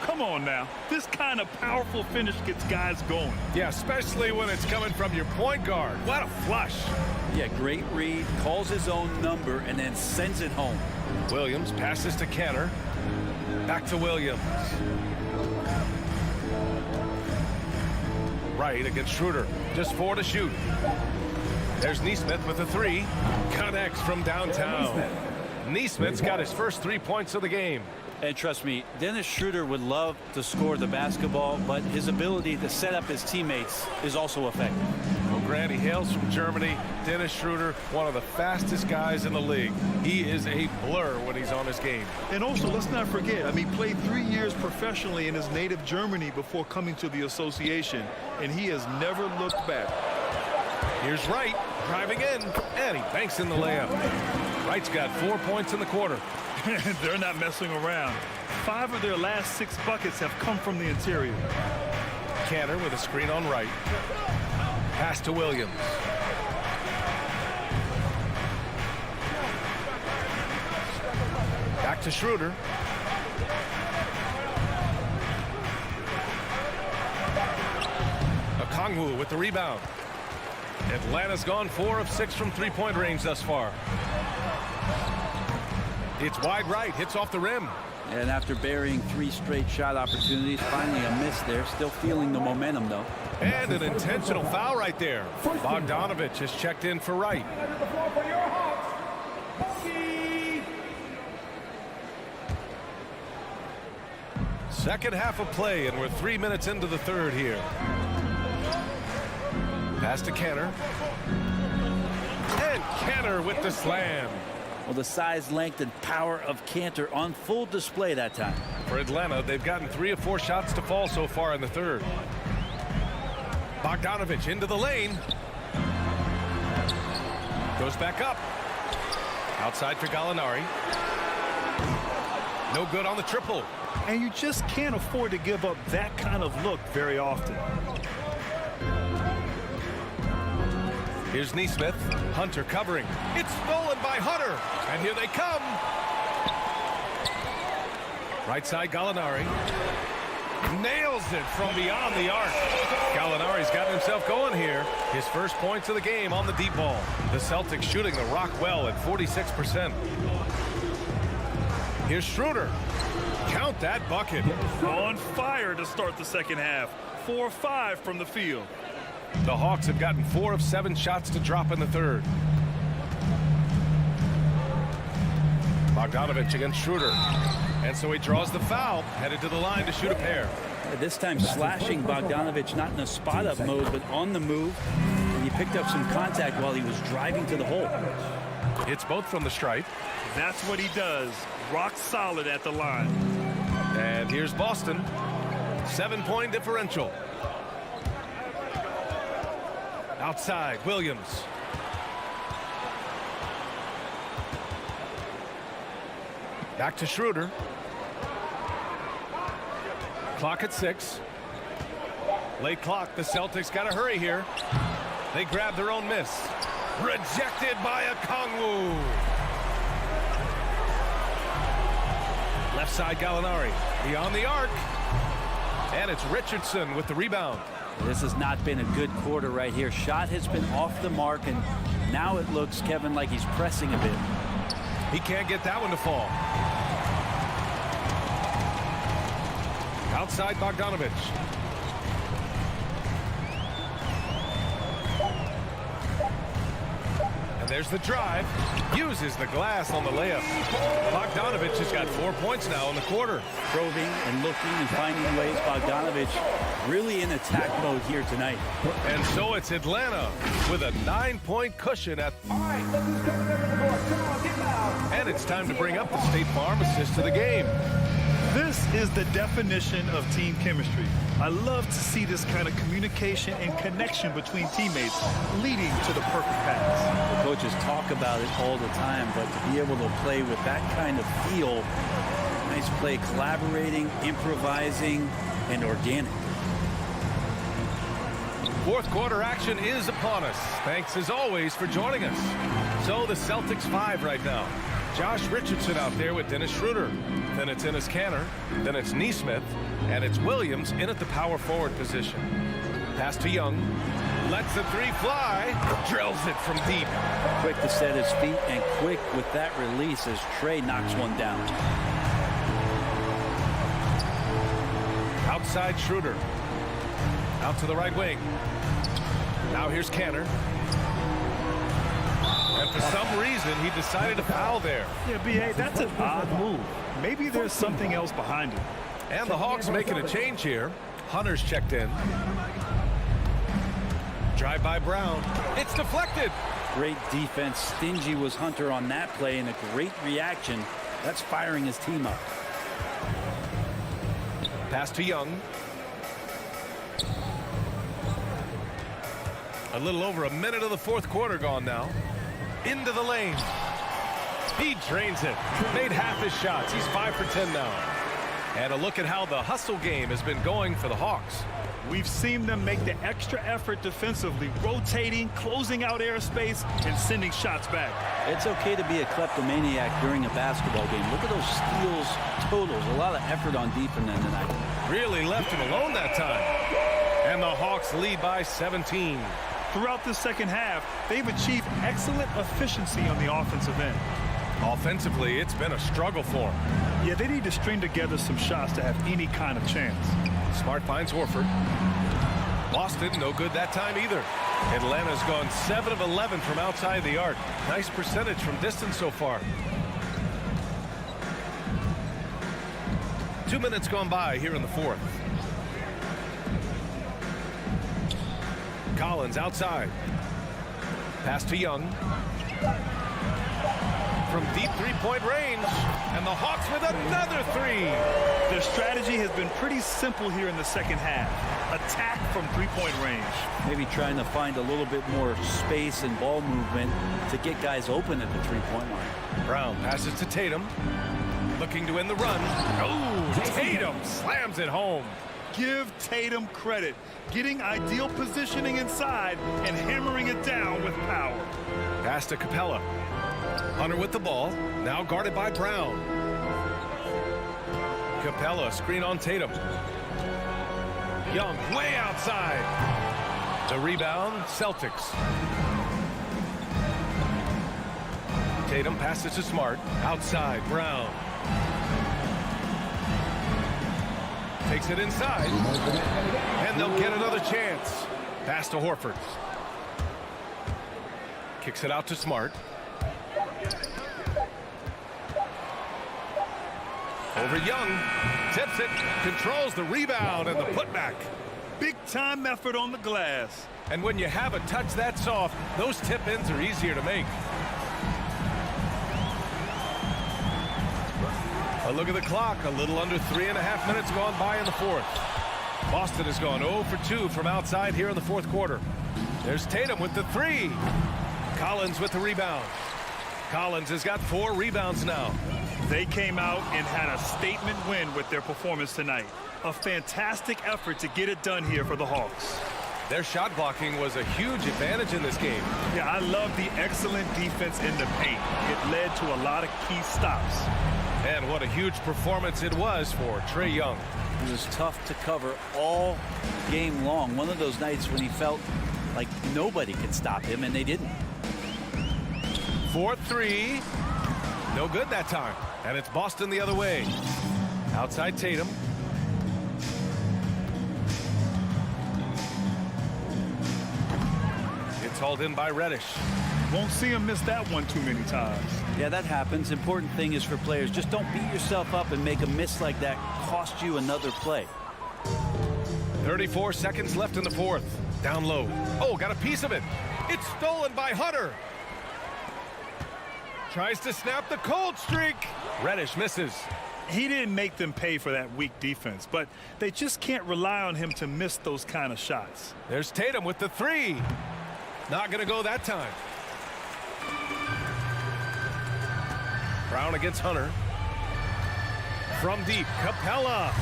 Come on now. This kind of powerful finish gets guys going. Yeah, especially when it's coming from your point guard. What a flush. Yeah, great read. Calls his own number and then sends it home. Williams passes to Canner. Back to Williams. Wright against Schroeder. Just 4 to shoot. There's Nesmith with a 3. Connects from downtown. Nesmith's got his first 3 points of the game. And trust me, Dennis Schroeder would love to score the basketball, but his ability to set up his teammates is also effective. Well, Grant, he hails from Germany. Dennis Schroeder, one of the fastest guys in the league. He is a blur when he's on his game. And also, let's not forget, I mean, he played 3 years professionally in his native Germany before coming to the association, and he has never looked back. Here's Wright driving in, and he banks in the layup. Wright's got 4 points in the quarter. They're not messing around. 5 of their last 6 buckets have come from the interior. Canner with a screen on Wright. Pass to Williams. to Schroeder. Okongwu with the rebound. Atlanta's gone 4 of 6 from three-point range thus far. It's wide right, hits off the rim. And after burying 3 straight shot opportunities, finally a miss there. Still feeling the momentum, though. And an intentional foul right there. Bogdanovich has checked in for Wright. Second half of play, and we're 3 minutes into the third here. Pass to Kenner. And Kenner with the slam. Well, the size, length, and power of Cantor on full display that time. For Atlanta, they've gotten 3 of 4 shots to fall so far in the third. Bogdanovich into the lane. Goes back up. Outside for Gallinari. No good on the triple. And you just can't afford to give up that kind of look very often. Here's Neesmith. Hunter covering. It's stolen by Hunter. And here they come. Right side, Gallinari. Nails it from beyond the arc. Gallinari's gotten himself going here. His first points of the game on the deep ball. The Celtics shooting the rock well at 46%. Here's Schroeder. Count that bucket. On fire to start the second half. 4-5 from the field. The Hawks have gotten 4 of 7 shots to drop in the third. Bogdanovich against Schroeder. And so he draws the foul, headed to the line to shoot a pair. This time slashing Bogdanovich, not in a spot-up mode, but on the move. And he picked up some contact while he was driving to the hole. It's both from the stripe. That's what he does. Rock solid at the line. And here's Boston. 7-point differential. Outside, Williams. Back to Schroeder. Clock at 6. Late clock. The Celtics got to hurry here. They grab their own miss. Rejected by Okongwu. Left side, Gallinari. Beyond the arc. And it's Richardson with the rebound. This has not been a good quarter right here. Shot has been off the mark, and now it looks, Kevin, like he's pressing a bit. He can't get that one to fall. Outside Bogdanovich. And there's the drive. Uses the glass on the layup. Bogdanovich has got 4 points now in the quarter. Probing and looking and finding ways. Bogdanovich really in attack mode here tonight. And so it's Atlanta with a 9-point cushion at... And it's time to bring up the State Farm assist to the game. This is the definition of team chemistry. I love to see this kind of communication and connection between teammates leading to the perfect pass. The coaches talk about it all the time, but to be able to play with that kind of feel, nice play, collaborating, improvising, and organic. Fourth quarter action is upon us. Thanks as always for joining us. So the Celtics 5 right now. Josh Richardson out there with Dennis Schroeder. Then it's Enes Kanter. Then it's Neesmith. And it's Williams in at the power forward position. Pass to Young. Lets the 3 fly. Drills it from deep. Quick to set his feet and quick with that release as Trey knocks one down. Outside Schroeder. Out to the right wing. Now here's Kanter. And for some reason, he decided to foul there. Yeah, B.A., that's an odd move. Maybe there's something else behind it. And the Hawks making a change here. Hunter's checked in. Drive by Brown. It's deflected. Great defense. Stingy was Hunter on that play, and a great reaction. That's firing his team up. Pass to Young. A little over a minute of the fourth quarter gone now. Into the lane. He drains it. Made half his shots. He's 5 for 10 now. And a look at how the hustle game has been going for the Hawks. We've seen them make the extra effort defensively, rotating, closing out airspace, and sending shots back. It's okay to be a kleptomaniac during a basketball game. Look at those steals totals. A lot of effort on defense tonight. Really left him alone that time. And the Hawks lead by 17. Throughout the second half, they've achieved excellent efficiency on the offensive end. Offensively, it's been a struggle for them. Yeah, they need to string together some shots to have any kind of chance. Smart finds Horford. Boston, no good that time either. Atlanta's gone 7 of 11 from outside the arc. Nice percentage from distance so far. 2 minutes gone by here in the fourth. Collins outside. Pass to Young. From deep three-point range. And the Hawks with another three. Their strategy has been pretty simple here in the second half. Attack from three-point range. Maybe trying to find a little bit more space and ball movement to get guys open at the three-point line. Brown passes to Tatum. Looking to win the run. Oh, Tatum slams it home. Give Tatum credit. Getting ideal positioning inside and hammering it down with power. Pass to Capella. Hunter with the ball. Now guarded by Brown. Capella screen on Tatum. Young way outside. The rebound, Celtics. Tatum passes to Smart. Outside, Brown. Takes it inside. And they'll get another chance. Pass to Horford. Kicks it out to Smart. Over Young. Tips it. Controls the rebound and the putback. Big time effort on the glass. And when you have a touch that soft, those tip-ins are easier to make. A look at the clock. A little under 3.5 minutes gone by in the fourth. Boston has gone 0 for 2 from outside here in the fourth quarter. There's Tatum with the three. Collins with the rebound. Collins has got 4 rebounds now. They came out and had a statement win with their performance tonight. A fantastic effort to get it done here for the Hawks. Their shot blocking was a huge advantage in this game. Yeah, I love the excellent defense in the paint. It led to a lot of key stops. And what a huge performance it was for Trae Young. It was tough to cover all game long. One of those nights when he felt like nobody could stop him, and they didn't. 4-3. No good that time. And it's Boston the other way. Outside Tatum. It's hauled in by Reddish. Won't see him miss that one too many times. Yeah, that happens. Important thing is for players, just don't beat yourself up and make a miss like that cost you another play. 34 seconds left in the fourth. Down low. Oh, got a piece of it. It's stolen by Hunter. Tries to snap the cold streak. Reddish misses. He didn't make them pay for that weak defense, but they just can't rely on him to miss those kind of shots. There's Tatum with the three. Not going to go that time. Brown against Hunter. From deep, Capella.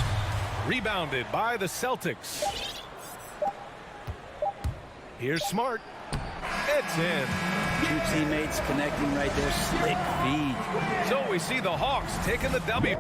Rebounded by the Celtics. Here's Smart. It's in. Two teammates connecting right there. Slick feed. So we see the Hawks taking the W.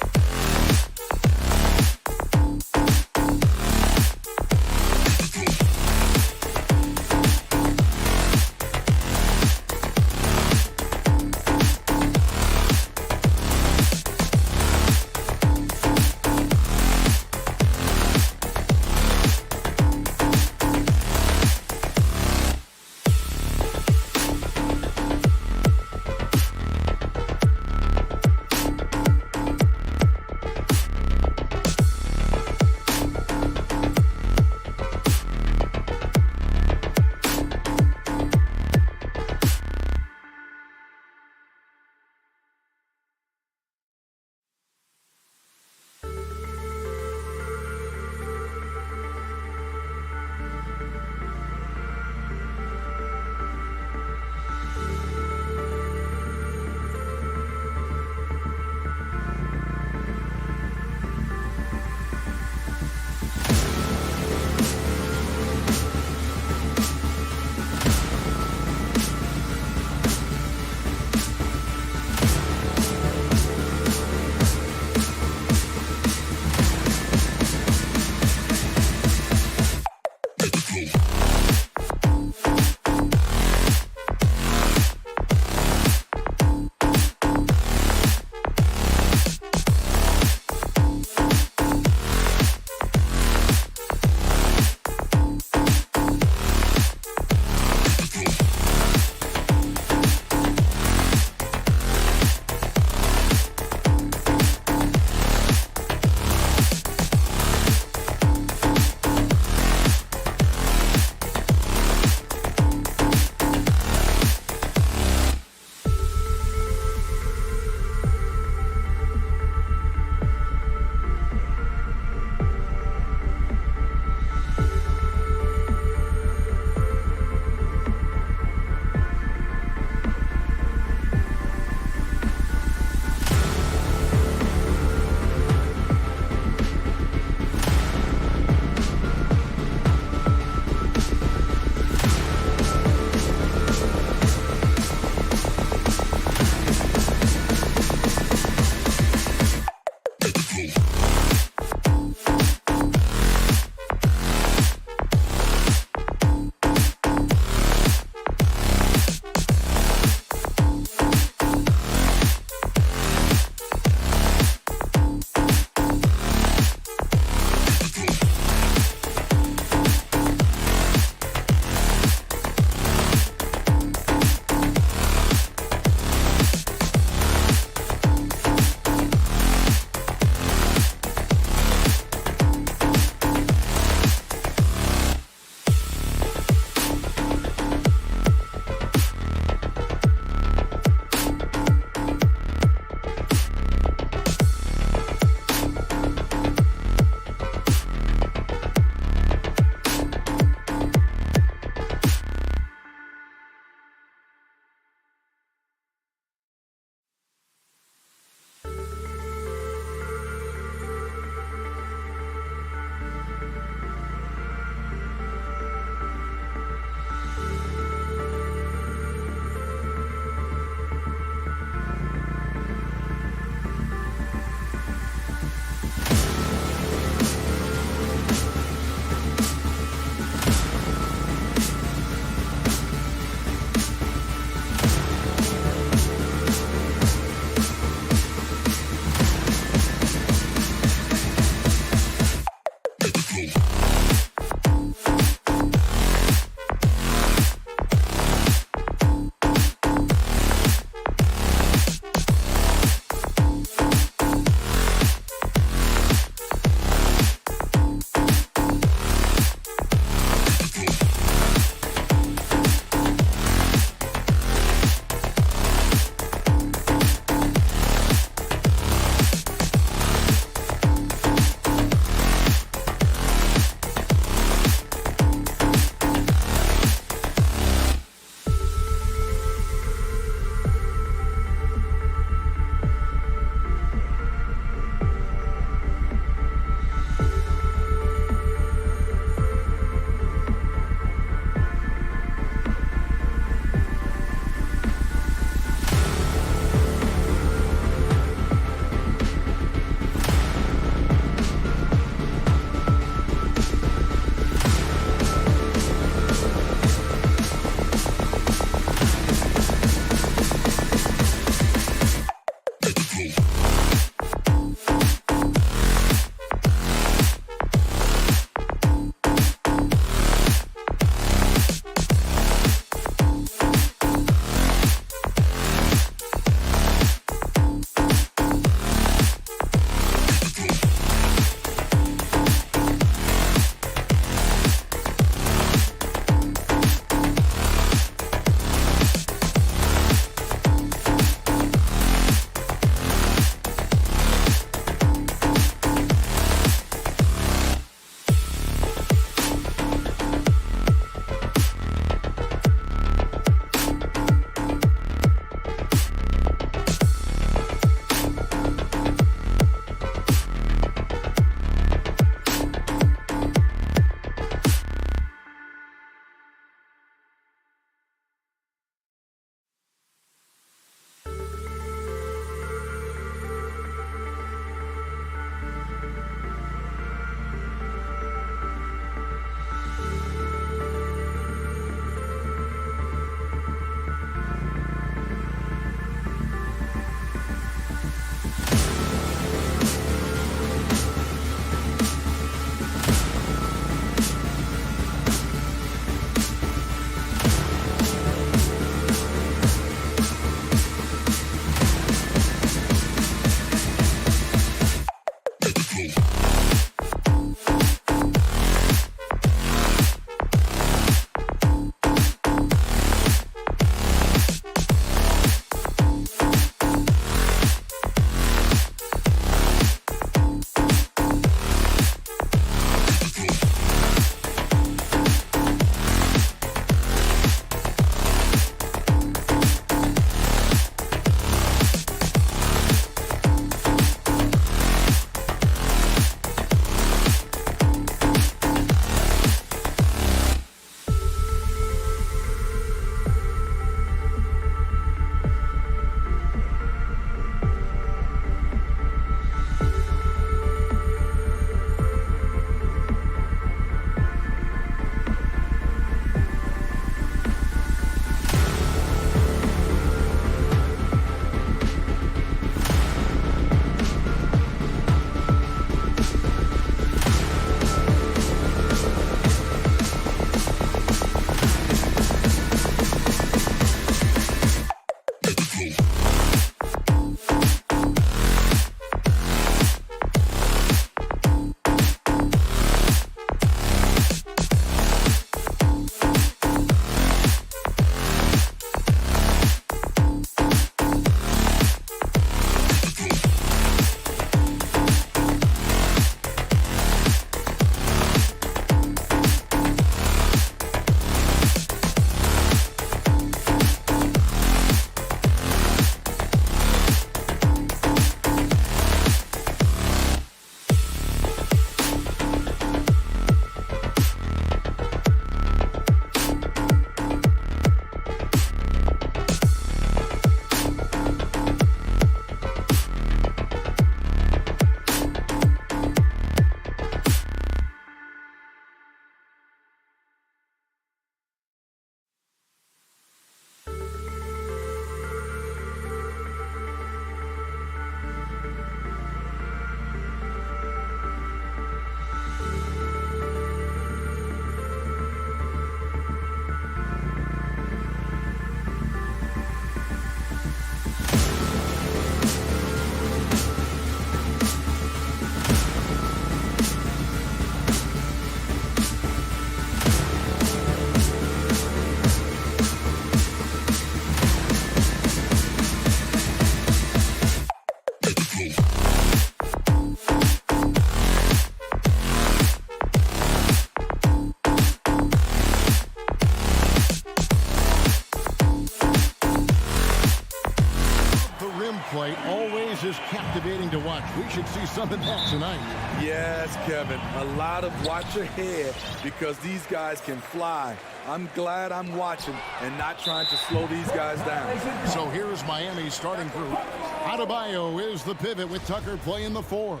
captivating to watch. We should see some of that tonight. Yes, Kevin. A lot of watch ahead because these guys can fly. I'm glad I'm watching and not trying to slow these guys down. So here is Miami's starting group. Adebayo is the pivot with Tucker playing the 4.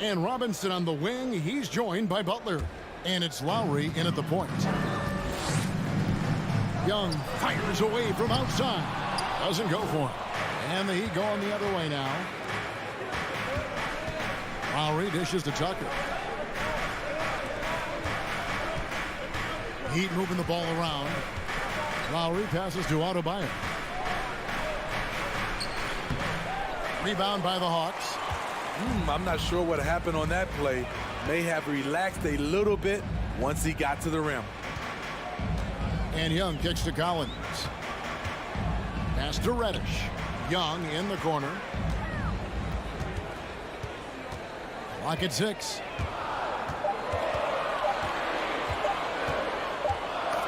And Robinson on the wing. He's joined by Butler. And it's Lowry in at the point. Young fires away from outside. Doesn't go for it. And the Heat going the other way now. Lowry dishes to Tucker. Heat moving the ball around. Lowry passes to Adebayo. Rebound by the Hawks. I'm not sure what happened on that play. May have relaxed a little bit once he got to the rim. And Young kicks to Collins. Pass to Reddish. Young in the corner. Clock at 6.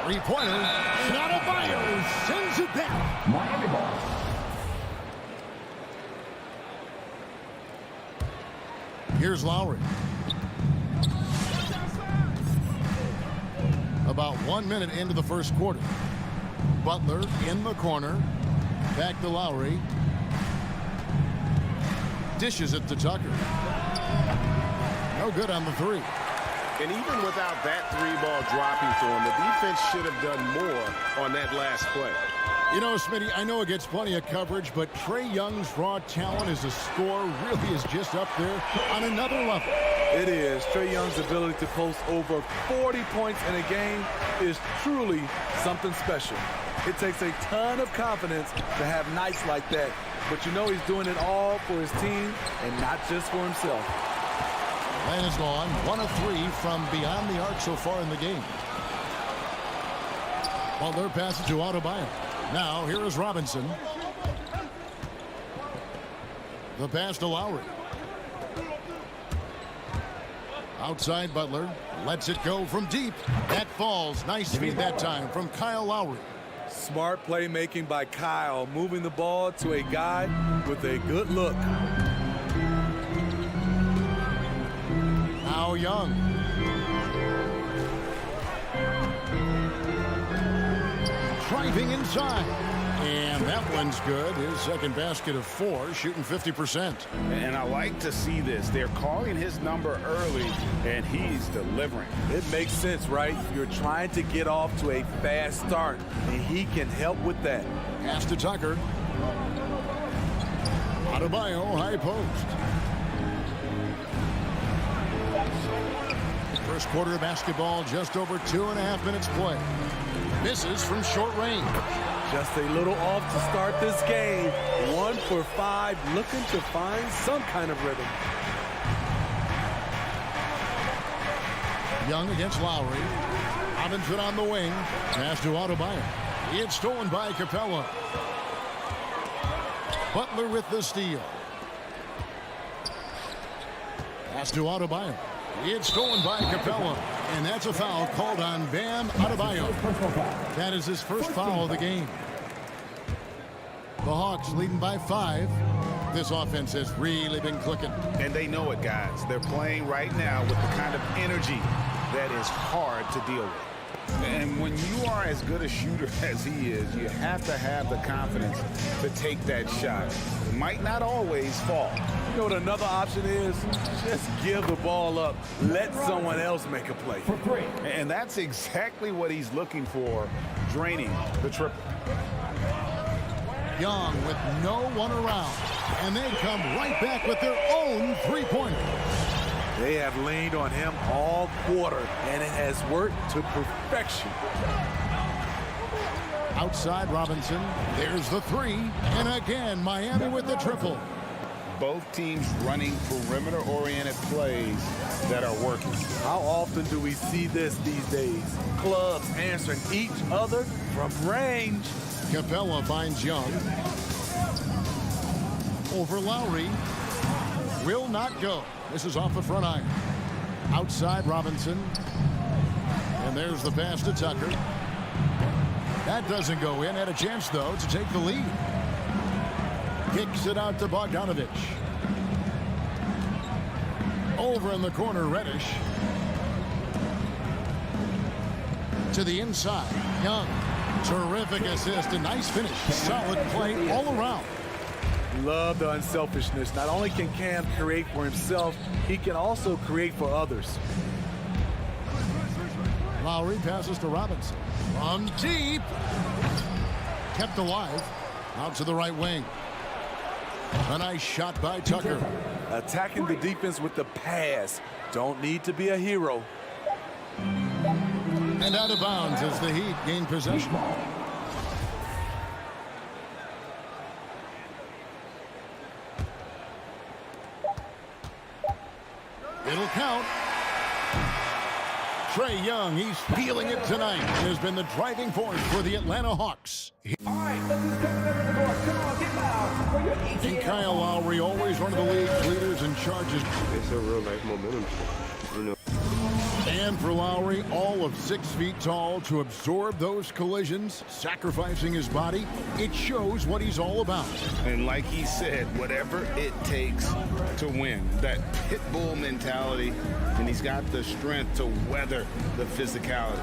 Three-pointer. And Adebayo sends it back. Miami ball. Here's Lowry. About 1 minute into the first quarter. Butler in the corner. Back to Lowry. Dishes it to Tucker. No good on the 3. And even without that 3-ball dropping for him, the defense should have done more on that last play. You know, Smitty, I know it gets plenty of coverage, but Trae Young's raw talent as a scorer really is just up there on another level. It is. Trae Young's ability to post over 40 points in a game is truly something special. It takes a ton of confidence to have nights like that, but you know he's doing it all for his team and not just for himself. Man is gone. 1 of 3 from beyond the arc so far in the game. Butler passes to Adebayo. Now, here is Robinson. The pass to Lowry. Outside Butler. Lets it go from deep. That falls. Nice feed that time from Kyle Lowry. Smart playmaking by Kyle, moving the ball to a guy with a good look. Now Young. Driving inside. And that one's good. His second basket of 4, shooting 50%. And I like to see this. They're calling his number early, and he's delivering. It makes sense, right? You're trying to get off to a fast start, and he can help with that. Pass to Tucker. Adebayo, high post. First quarter of basketball, just over 2.5 minutes play. Misses from short range. Just a little off to start this game. 1 for 5, looking to find some kind of rhythm. Young against Lowry. Robinson on the wing. Pass to Adebayo. It's stolen by Capella. Butler with the steal. Pass to Adebayo. It's stolen by Capella. And that's a foul called on Bam Adebayo. That is his first foul of the game. The Hawks leading by 5. This offense has really been clicking. And they know it, guys. They're playing right now with the kind of energy that is hard to deal with. And when you are as good a shooter as he is, you have to have the confidence to take that shot. It might not always fall. You know what another option is? Just give the ball up. Let someone else make a play. And that's exactly what he's looking for, draining the triple. Young with no one around. And they come right back with their own three-pointer. They have leaned on him all quarter, and it has worked to perfection. Outside Robinson. There's the 3. And again, Miami with the triple. Both teams running perimeter-oriented plays that are working. How often do we see this these days? Clubs answering each other from range. Capella finds Young. Over Lowry. Will not go. This is off the front iron. Outside Robinson. And there's the pass to Tucker. That doesn't go in. Had a chance, though, to take the lead. Kicks it out to Bogdanovich. Over in the corner, Reddish. To the inside, Young. Terrific assist, a nice finish. Solid play all around. Love the unselfishness. Not only can Cam create for himself, he can also create for others. Lowry passes to Robinson. From deep. Kept alive. Out to the right wing. A nice shot by Tucker. Attacking the defense with the pass. Don't need to be a hero. And out of bounds as the Heat gain possession. It'll count. Trae Young, he's feeling it tonight. Has been the driving force for the Atlanta Hawks. And Kyle Lowry, always one of the league's leaders in charges. It's a real life momentum, you know. And for Lowry, all of 6 feet tall, to absorb those collisions, sacrificing his body, it shows what he's all about. And like he said, whatever it takes to win, that pit bull mentality, and he's got the strength to weather the physicality.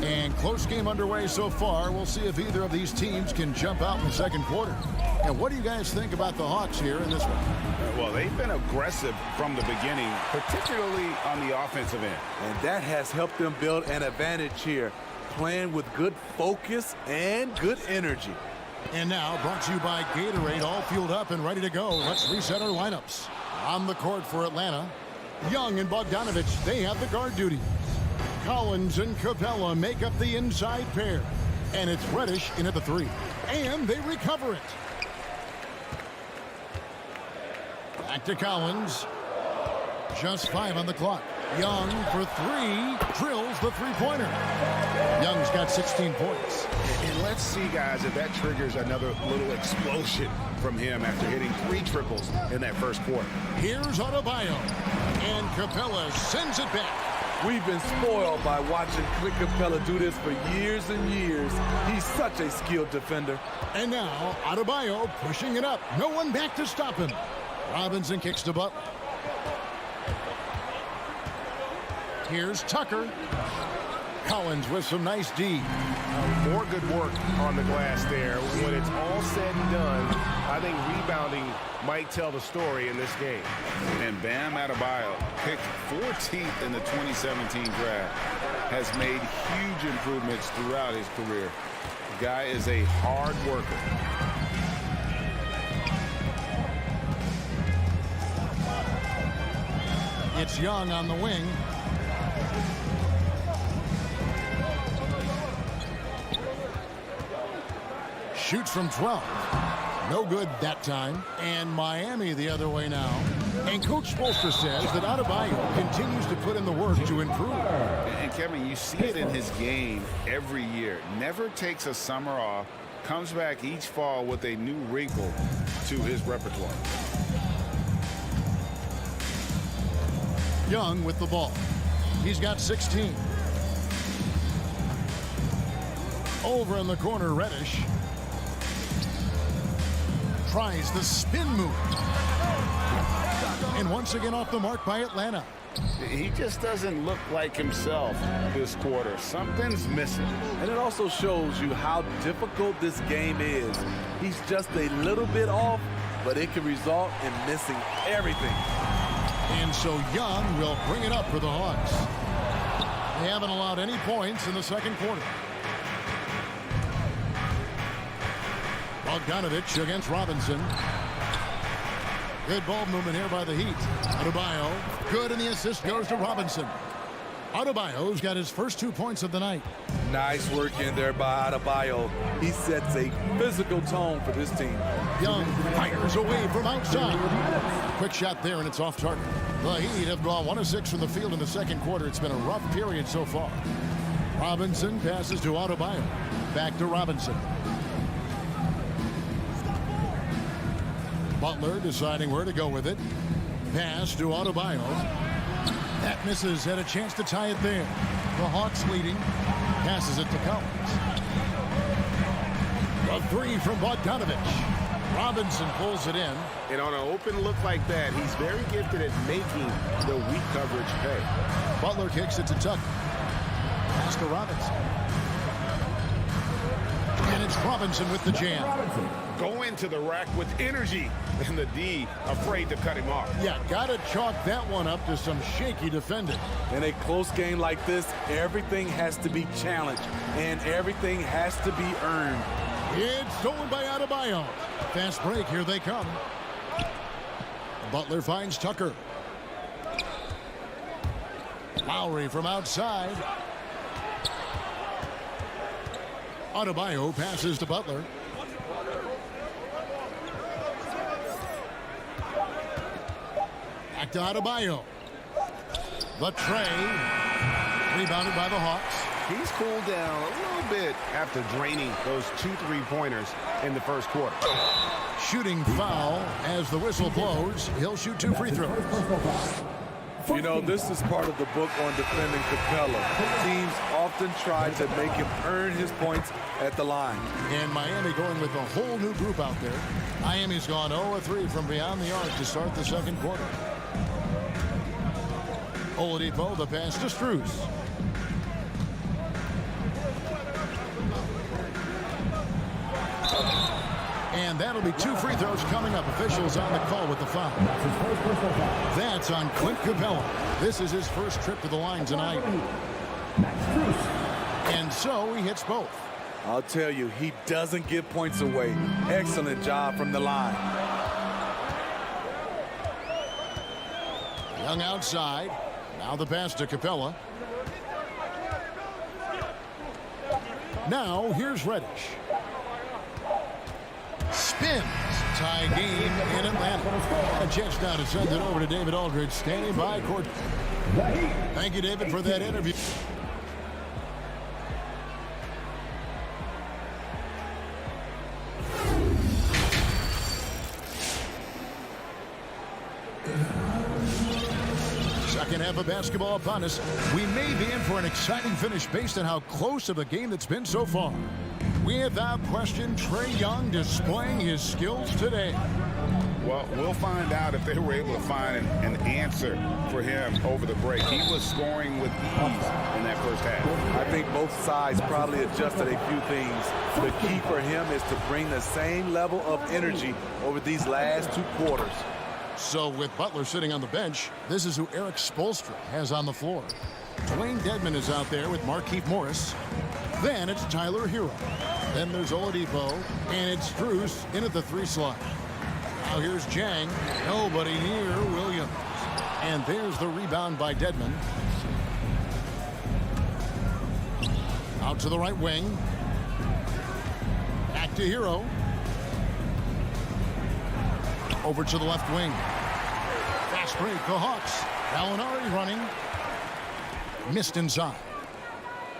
And close game underway so far. We'll see if either of these teams can jump out in the second quarter. And what do you guys think about the Hawks here in this one? Well, they've been aggressive from the beginning, particularly on the offensive end. And that has helped them build an advantage here, playing with good focus and good energy. And now, brought to you by Gatorade, all fueled up and ready to go. Let's reset our lineups. On the court for Atlanta, Young and Bogdanovich, they have the guard duty. Collins and Capella make up the inside pair. And it's Reddish in at the 3. And they recover it. Back to Collins. Just 5 on the clock. Young for 3. Drills the three-pointer. Young's got 16 points. And let's see, guys, if that triggers another little explosion from him after hitting 3 triples in that first quarter. Here's Adebayo. And Capella sends it back. We've been spoiled by watching Clint Capella do this for years and years. He's such a skilled defender. And now, Adebayo pushing it up. No one back to stop him. Robinson kicks to Butler. Here's Tucker. Collins with some nice D. More good work on the glass there. When it's all said and done, I think rebounding might tell the story in this game. And Bam Adebayo, picked 14th in the 2017 draft, has made huge improvements throughout his career. The guy is a hard worker. It's Young on the wing. Shoots from 12. No good that time. And Miami the other way now. And Coach Spoelstra says that Adebayo continues to put in the work to improve. And Kevin, you see it in his game every year. Never takes a summer off. Comes back each fall with a new wrinkle to his repertoire. Young with the ball. He's got 16. Over in the corner, Reddish. Tries the spin move. And once again off the mark by Atlanta. He just doesn't look like himself this quarter. Something's missing. And it also shows you how difficult this game is. He's just a little bit off, but it can result in missing everything. And so Young will bring it up for the Hawks. They haven't allowed any points in the second quarter. Bogdanovich against Robinson. Good ball movement here by the Heat. Adebayo, good, and the assist goes to Robinson. Adebayo's got his first 2 points of the night. Nice work in there by Adebayo. He sets a physical tone for this team. Young fires away from outside. Quick shot there, and it's off target. The Heat have gone 1 of 6 from the field in the second quarter. It's been a rough period so far. Robinson passes to Adebayo. Back to Robinson. Butler deciding where to go with it. Pass to Adebayo. That misses. Had a chance to tie it there. The Hawks leading. Passes it to Collins. A 3 from Bogdanovich. Robinson pulls it in. And on an open look like that, he's very gifted at making the weak coverage pay. Butler kicks it to Tucker. Pass to Robinson. And it's Robinson with the jam. Go into the rack with energy. And the D afraid to cut him off. Yeah, got to chalk that one up to some shaky defending. In a close game like this, everything has to be challenged, and everything has to be earned. It's stolen by Adebayo. Fast break, here they come. Butler finds Tucker. Lowry from outside. Adebayo passes to Butler. Back to Adebayo. The tray. Rebounded by the Hawks. He's cooled down a little bit after draining those 2 3-pointers in the first quarter. Shooting foul as the whistle blows. He'll shoot 2 free throws. You know, this is part of the book on defending Capella. Teams often try to make him earn his points at the line. And Miami going with a whole new group out there. Miami's gone 0-3 from beyond the arc to start the second quarter. Oladipo, the pass to Strus. And that'll be 2 free throws coming up. Officials on the call with the foul. That's on Clint Capella. This is his first trip to the line tonight. And so he hits both. I'll tell you, he doesn't give points away. Excellent job from the line. Young outside. Now the pass to Capella. Now here's Reddish. Spins. Tie game in Atlanta. A chance now to send it over to David Aldridge, standing by court. Thank you, David, for that interview. Second half of basketball upon us. We may be in for an exciting finish based on how close of a game that's been so far. Without question, Trae Young displaying his skills today. Well, we'll find out if they were able to find an answer for him over the break. He was scoring with ease in that first half. I think both sides probably adjusted a few things. The key for him is to bring the same level of energy over these last 2 quarters. So with Butler sitting on the bench, this is who Eric Spoelstra has on the floor. Dwayne Dedmon is out there with Markieff Morris. Then it's Tyler Hero. Then there's Oladipo, and it's Strus in at the 3 slot. Now here's Jang. Nobody near Williams. And there's the rebound by Dedmon. Out to the right wing. Back to Hero. Over to the left wing. Fast break, the Hawks. Gallinari running. Missed inside.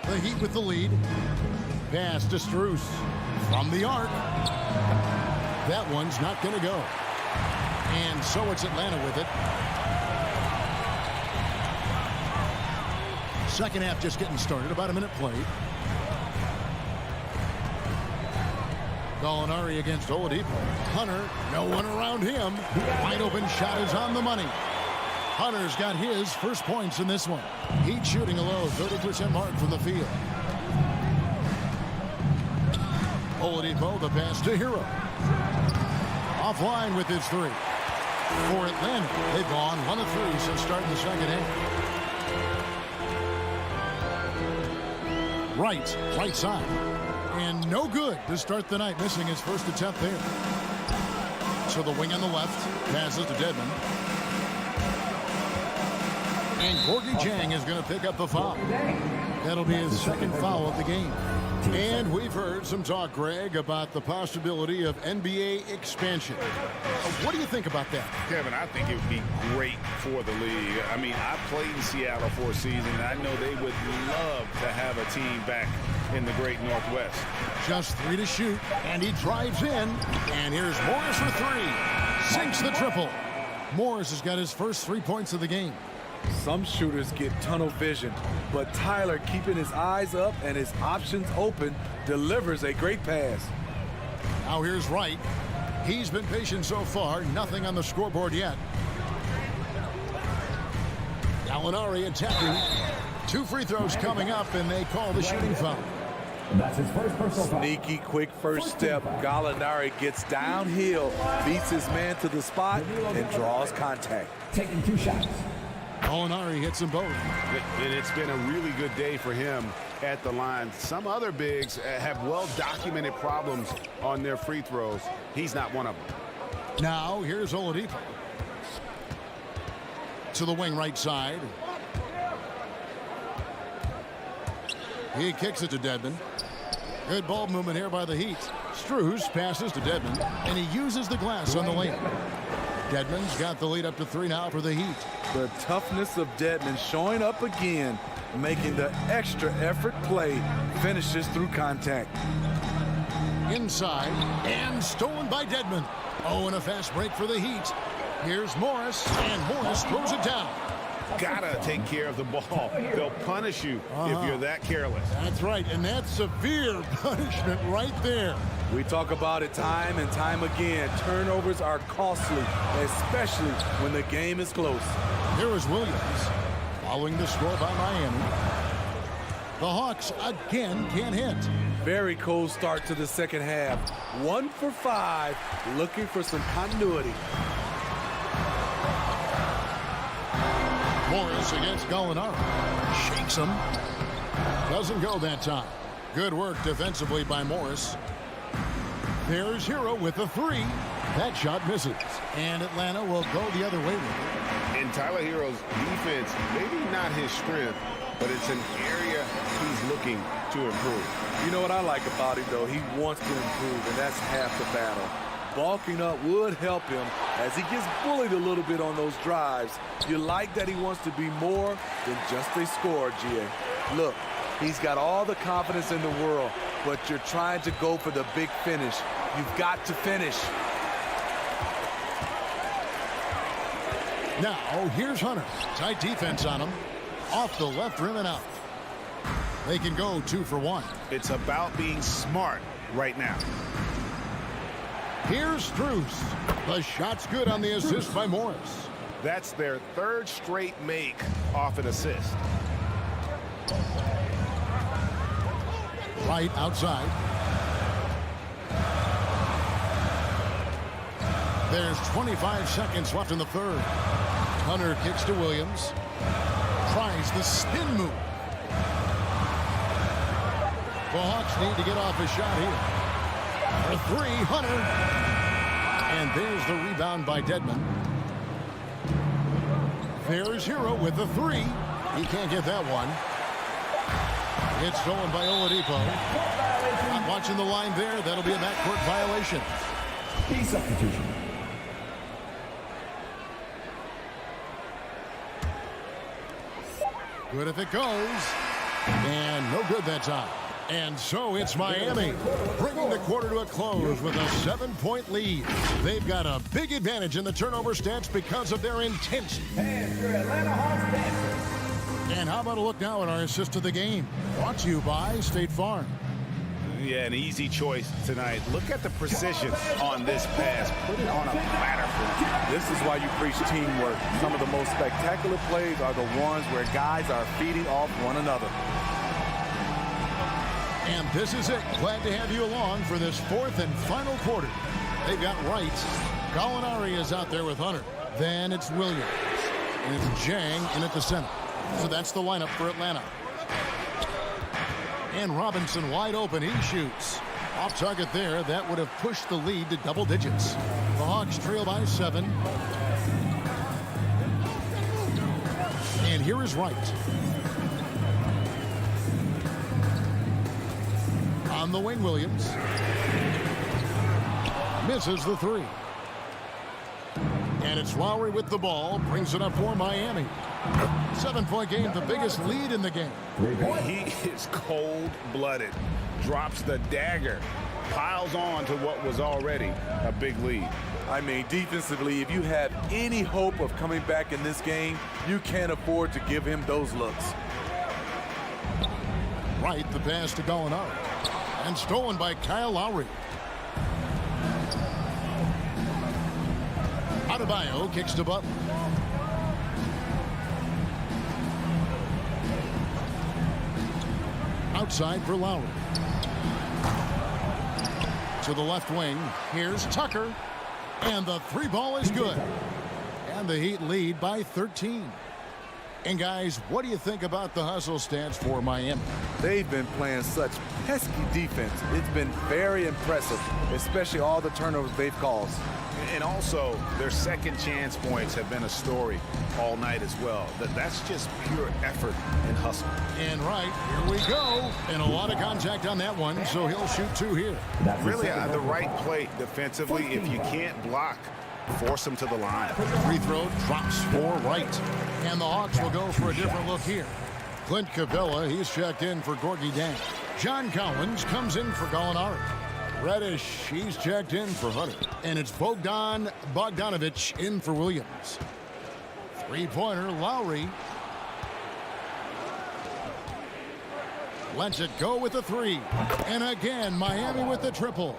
The Heat with the lead. Pass to Strus. From the arc. That one's not going to go. And so it's Atlanta with it. Second half just getting started. About a minute played. Gallinari against Oladipo. Hunter, no one around him. Wide open shot is on the money. Hunter's got his first points in this one. Heat shooting a low 30% mark from the field. Oladipo, the pass to Hero. Offline with his 3. For Atlanta, they've gone 1 of 3 since starting the second half. Right side. And no good to start the night, missing his first attempt there. So the wing on the left, passes to Dedmon. And Gorgie Jang is going to pick up the foul. That'll be his second foul of the game. And we've heard some talk, Greg, about the possibility of NBA expansion. What do you think about that? Kevin, I think it would be great for the league. I mean, I played in Seattle for a season, and I know they would love to have a team back in the great Northwest. Just 3 to shoot, and he drives in. And here's Morris for 3. Sinks the triple. Morris has got his first 3 points of the game. Some shooters get tunnel vision, but Tyler, keeping his eyes up and his options open, delivers a great pass. Now here's Wright. He's been patient so far. Nothing on the scoreboard yet. Gallinari attacking. 2 free throws coming up, and they call the shooting foul. That's his first personal foul. Sneaky, quick first step. Gallinari gets downhill, beats his man to the spot, and draws contact. Taking 2 shots. Gallinari hits them both. And it's been a really good day for him at the line. Some other bigs have well-documented problems on their free throws. He's not one of them. Now, here's Oladipo. To the wing right side. He kicks it to Dedmon. Good ball movement here by the Heat. Strus passes to Dedmon, and he uses the glass on the lane. Dedmon's got the lead up to 3 now for the Heat. The toughness of Dedmon showing up again, making the extra effort play, finishes through contact. Inside, and stolen by Dedmon. Oh, and a fast break for the Heat. Here's Morris, and Morris throws it down. Gotta take care of the ball. They'll punish you if you're that careless. That's right, and that's severe punishment right there. We talk about it time and time again. Turnovers are costly, especially when the game is close. Here is Williams, following the score by Miami. The Hawks again can't hit. Very cold start to the second half. 1 for 5, looking for some continuity. Morris against Gallinari. Shakes him. Doesn't go that time. Good work defensively by Morris. There's Hero with the 3. That shot misses. And Atlanta will go the other way with it. And Tyler Hero's defense, maybe not his strength, but it's an area he's looking to improve. You know what I like about him, though? He wants to improve, and that's half the battle. Bulking up would help him as he gets bullied a little bit on those drives. You like that he wants to be more than just a scorer, GA. Look, he's got all the confidence in the world, but you're trying to go for the big finish. You've got to finish. Now, here's Hunter. Tight defense on him. Off the left rim and out. They can go 2 for 1. It's about being smart right now. Here's Strus. The shot's good on the assist by Morris. That's their 3rd straight make off an assist. Right outside. There's 25 seconds left in the 3rd. Hunter kicks to Williams. Tries the spin move. The Hawks need to get off a shot here. For 3, Hunter. And there's the rebound by Dedmon. There's Hero with the 3. He can't get that one. It's stolen by Oladipo. Not watching the line there. That'll be a backcourt violation. Substitution. Good if it goes. And no good that time. And so it's Miami bringing the quarter to a close with a 7-point lead. They've got a big advantage in the turnover stats because of their intensity. And your Atlanta Hawks Dancers. And how about a look now at our assist to the game? Brought to you by State Farm. Yeah, an easy choice tonight. Look at the precision on this pass. Put it on a platter for him. This is why you preach teamwork. Some of the most spectacular plays are the ones where guys are feeding off one another. And this is it. Glad to have you along for this 4th and final quarter. They've got Wright. Gallinari is out there with Hunter. Then it's Williams. And it's Jang in at the center. So that's the lineup for Atlanta. And Robinson wide open. He shoots. Off target there. That would have pushed the lead to double digits. The Hawks trail by 7. And here is Wright. On the wing, Williams. Misses the 3. And it's Lowry with the ball. Brings it up for Miami. 7-point game, the biggest lead in the game. He is cold-blooded. Drops the dagger. Piles on to what was already a big lead. I mean, defensively, if you have any hope of coming back in this game, you can't afford to give him those looks. Right, the pass to Gallinari. And stolen by Kyle Lowry. Adebayo kicks to Butler. Outside for Lowry. To the left wing. Here's Tucker. And the three ball is good. And the Heat lead by 13. And guys, what do you think about the hustle stance for Miami? They've been playing such pesky defense. It's been very impressive, especially all the turnovers they've caused. And also, their second chance points have been a story all night as well. That's just pure effort and hustle. And right, here we go. And a lot of contact on that one, so he'll shoot two here. Really, the right play defensively. If you can't block, force him to the line. Free throw drops for right. And the Hawks will go for a different look here. Clint Capella, he's checked in for Gorgie Dang. John Collins comes in for Gallinari. Reddish, he's checked in for Hunter. And it's Bogdan Bogdanovic in for Williams. Three-pointer, Lowry. Lets it go with the three. And again, Miami with the triple.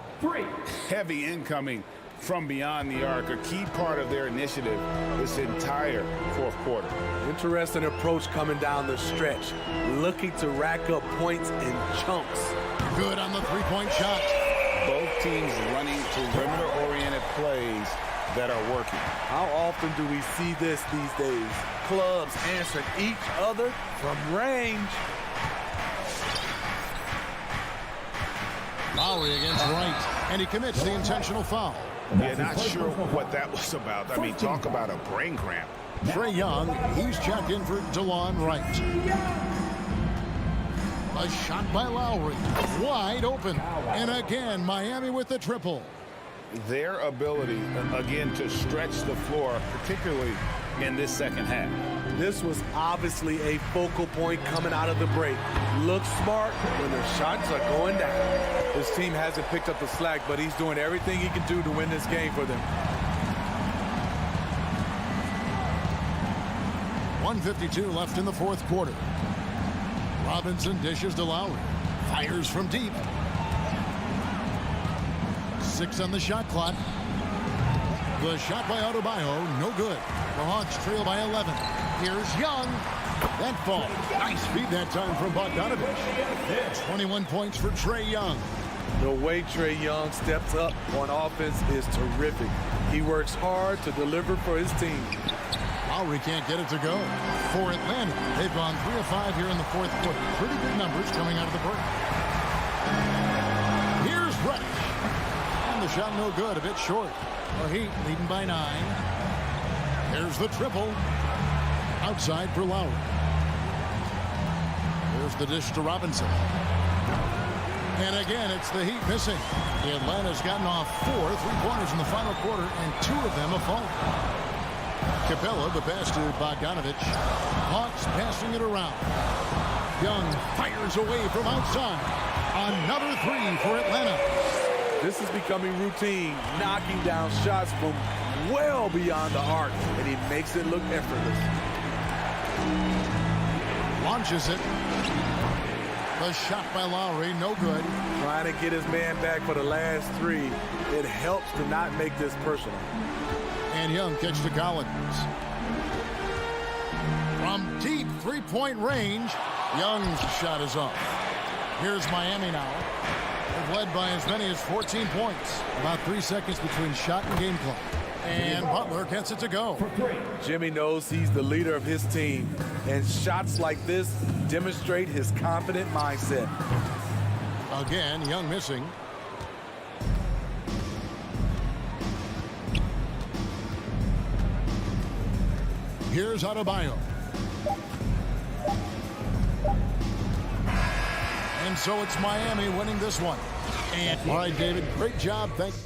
Heavy incoming from beyond the arc, a key part of their initiative this entire fourth quarter. Interesting approach coming down the stretch, looking to rack up points in chunks. Good on the three-point shot. Both teams running perimeter-oriented plays that are working. How often do we see this these days? Clubs answering each other from range. Lowry against Wright, and he commits the intentional foul. Yeah, not sure what that was about. I mean, talk about a brain cramp. Trae Young, he's checked in for DeLon Wright. A shot by Lowry, wide open. And again, Miami with the triple. Their ability, again, to stretch the floor, particularly in this second half. This was obviously a focal point coming out of the break. Looks smart when the shots are going down. His team hasn't picked up the slack, but he's doing everything he can do to win this game for them. 1:52 left in the fourth quarter. Robinson dishes to Lowry. Fires from deep. 6 on the shot clock. The shot by Adebayo, no good. The Hawks trail by 11. Here's Young. That fall. Nice feed that time from Bogdanovic. 21 points for Trae Young. The way Trae Young steps up on offense is terrific. He works hard to deliver for his team. Lowry can't get it to go. For Atlanta, they've gone 3 of 5 here in the fourth quarter. Pretty good numbers coming out of the break. Here's Reddish. And the shot no good, a bit short. The Heat leading by 9. There's the triple. Outside for Lowry. There's the dish to Robinson. And again, it's the Heat missing. The Atlanta's gotten off 4 3-pointers in the final quarter, and 2 of them a fault. Capella, the pass to Bogdanovic. Hawks passing it around. Young fires away from outside. Another 3 for Atlanta. This is becoming routine, knocking down shots from well beyond the arc, and he makes it look effortless. Launches it. The shot by Lowry, no good. Trying to get his man back for the last 3. It helps to not make this personal. And Young kicks to Collins. From deep three-point range, Young's shot is off. Here's Miami now. They've led by as many as 14 points. About 3 seconds between shot and game clock. And Butler gets it to go. Jimmy knows he's the leader of his team, and shots like this demonstrate his confident mindset. Again, Young missing. Here's Adebayo. And so it's Miami winning this one. And all right, David, great job. Thank you.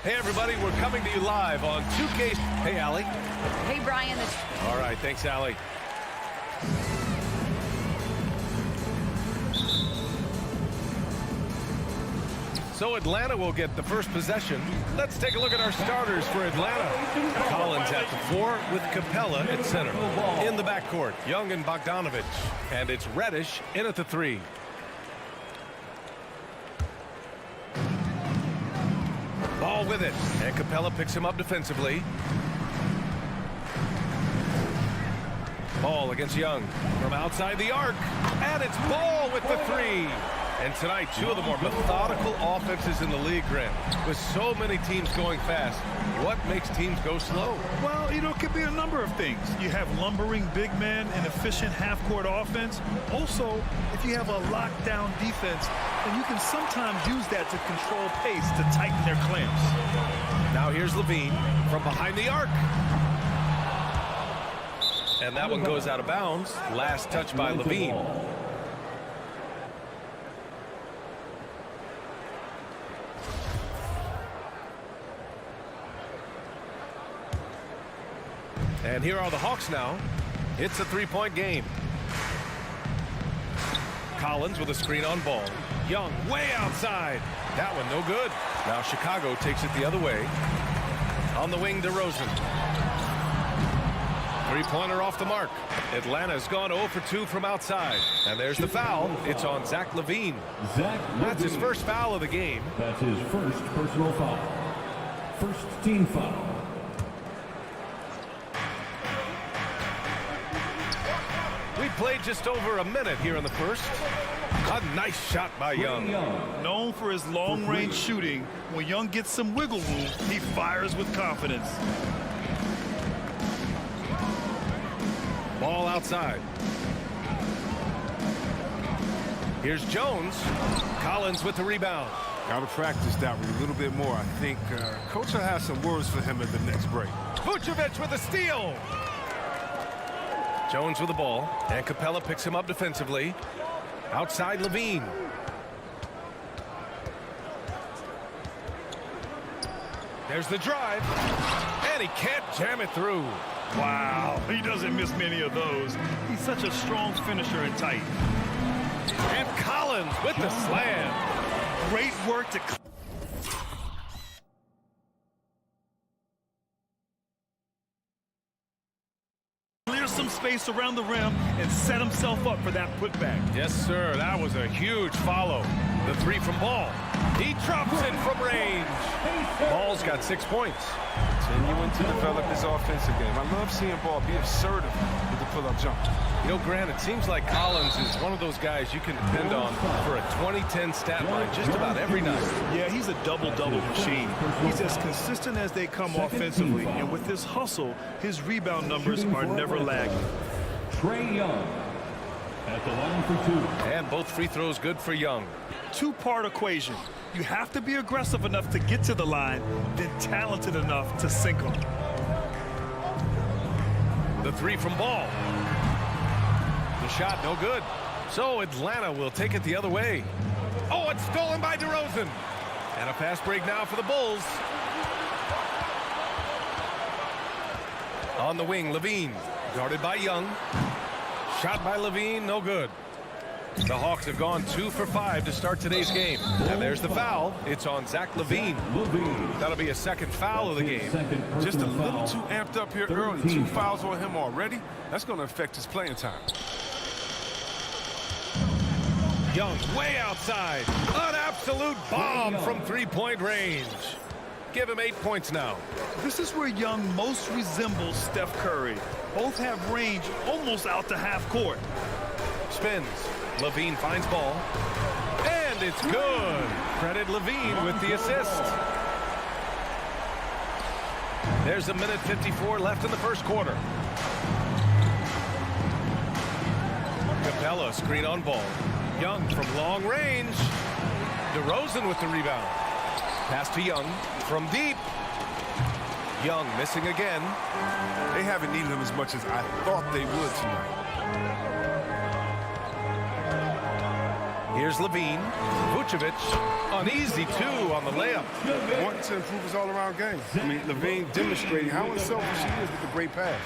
Hey, everybody, we're coming to you live on 2K. Hey, Allie. Hey, Brian. All right, thanks, Allie. So Atlanta will get the first possession. Let's take a look at our starters for Atlanta. Collins at the 4 with Capella at center. In the backcourt, Young and Bogdanovich. And it's Reddish in at the 3. Ball with it. And Capella picks him up defensively. Ball against Young from outside the arc. And it's Ball with the 3. And tonight, 2 of the more methodical offenses in the league, Grant. With so many teams going fast, what makes teams go slow? Well, it could be a number of things. You have lumbering big men and efficient half-court offense. Also, if you have a lockdown defense, then you can sometimes use that to control pace to tighten their clamps. Now here's Levine from behind the arc. And that one goes out of bounds. Last touch by Levine. And here are the Hawks now. It's a 3-point game. Collins with a screen on Ball. Young way outside. That one no good. Now Chicago takes it the other way. On the wing, DeRozan. 3-pointer off the mark. Atlanta's gone 0 for 2 from outside. And there's the foul. It's on Zach LaVine. That's his first foul of the game. That's his first personal foul. First team foul. We played just over a minute here in the first. A nice shot by Young. Known for his long-range shooting, when Young gets some wiggle room, he fires with confidence. Ball outside. Here's Jones. Collins with the rebound. Got to practice that one a little bit more. I think Coach will have some words for him at the next break. Vucevic with a steal. Jones with the ball, and Capella picks him up defensively. Outside Levine. There's the drive, and he can't jam it through. Wow, he doesn't miss many of those. He's such a strong finisher and tight. And Collins with the slam. Great work to clear some space around the rim and set himself up for that putback. Yes, sir. That was a huge follow. The 3 from Ball. He drops it from range. Ball's got 6 points. Continuing to develop his offensive game. I love seeing Ball be assertive with the pull-up jump. You know, Grant, it seems like Collins is one of those guys you can depend on for a 2010 stat line just about every night. Yeah, he's a double-double machine. He's as consistent as they come offensively, and with his hustle, his rebound numbers are never lagging. Trae Young at the line for 2. And both free throws good for Young. Two-part equation. You have to be aggressive enough to get to the line, then talented enough to sink them. The 3 from Ball. The shot no good. So Atlanta will take it the other way. Oh, it's stolen by DeRozan. And a fast break now for the Bulls. On the wing, Levine. Guarded by Young. Shot by Levine, no good. The Hawks have gone 2 for 5 to start today's game. And there's the foul. It's on Zach LaVine. That'll be a second foul of the game. Just a little too amped up here early. 2 fouls on him already. That's going to affect his playing time. Young way outside. An absolute bomb from 3-point range. Give him 8 points now. This is where Young most resembles Steph Curry. Both have range almost out to half court. Spins. Levine finds Ball. And it's good. Credit Levine with the assist. There's a minute 54 left in the first quarter. Capella screen on Ball. Young from long range. DeRozan with the rebound. Pass to Young from deep. Young missing again. They haven't needed him as much as I thought they would tonight. Here's Levine. Vucevic, an easy 2 on the layup. Want to improve his all-around game. I mean, Levine demonstrating how unselfish he is with the great pass.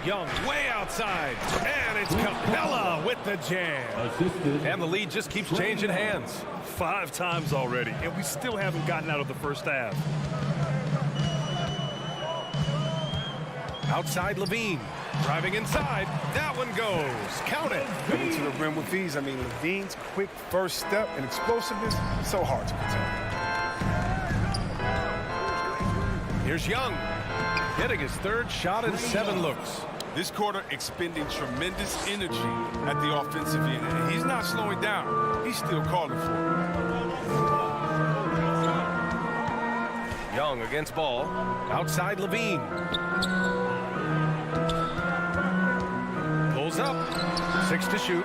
Young way outside, and it's Capella with the jam. And the lead just keeps changing hands. 5 times already, and we still haven't gotten out of the first half. Outside Levine, driving inside, that one goes, count it. Coming to the rim with these, I mean, Levine's quick first step and explosiveness, so hard to contain. Here's Young, hitting his 3rd shot in 7 looks. This quarter expending tremendous energy at the offensive end. And he's not slowing down. He's still calling for it. Young against ball. Outside Levine. Pulls up. 6 to shoot.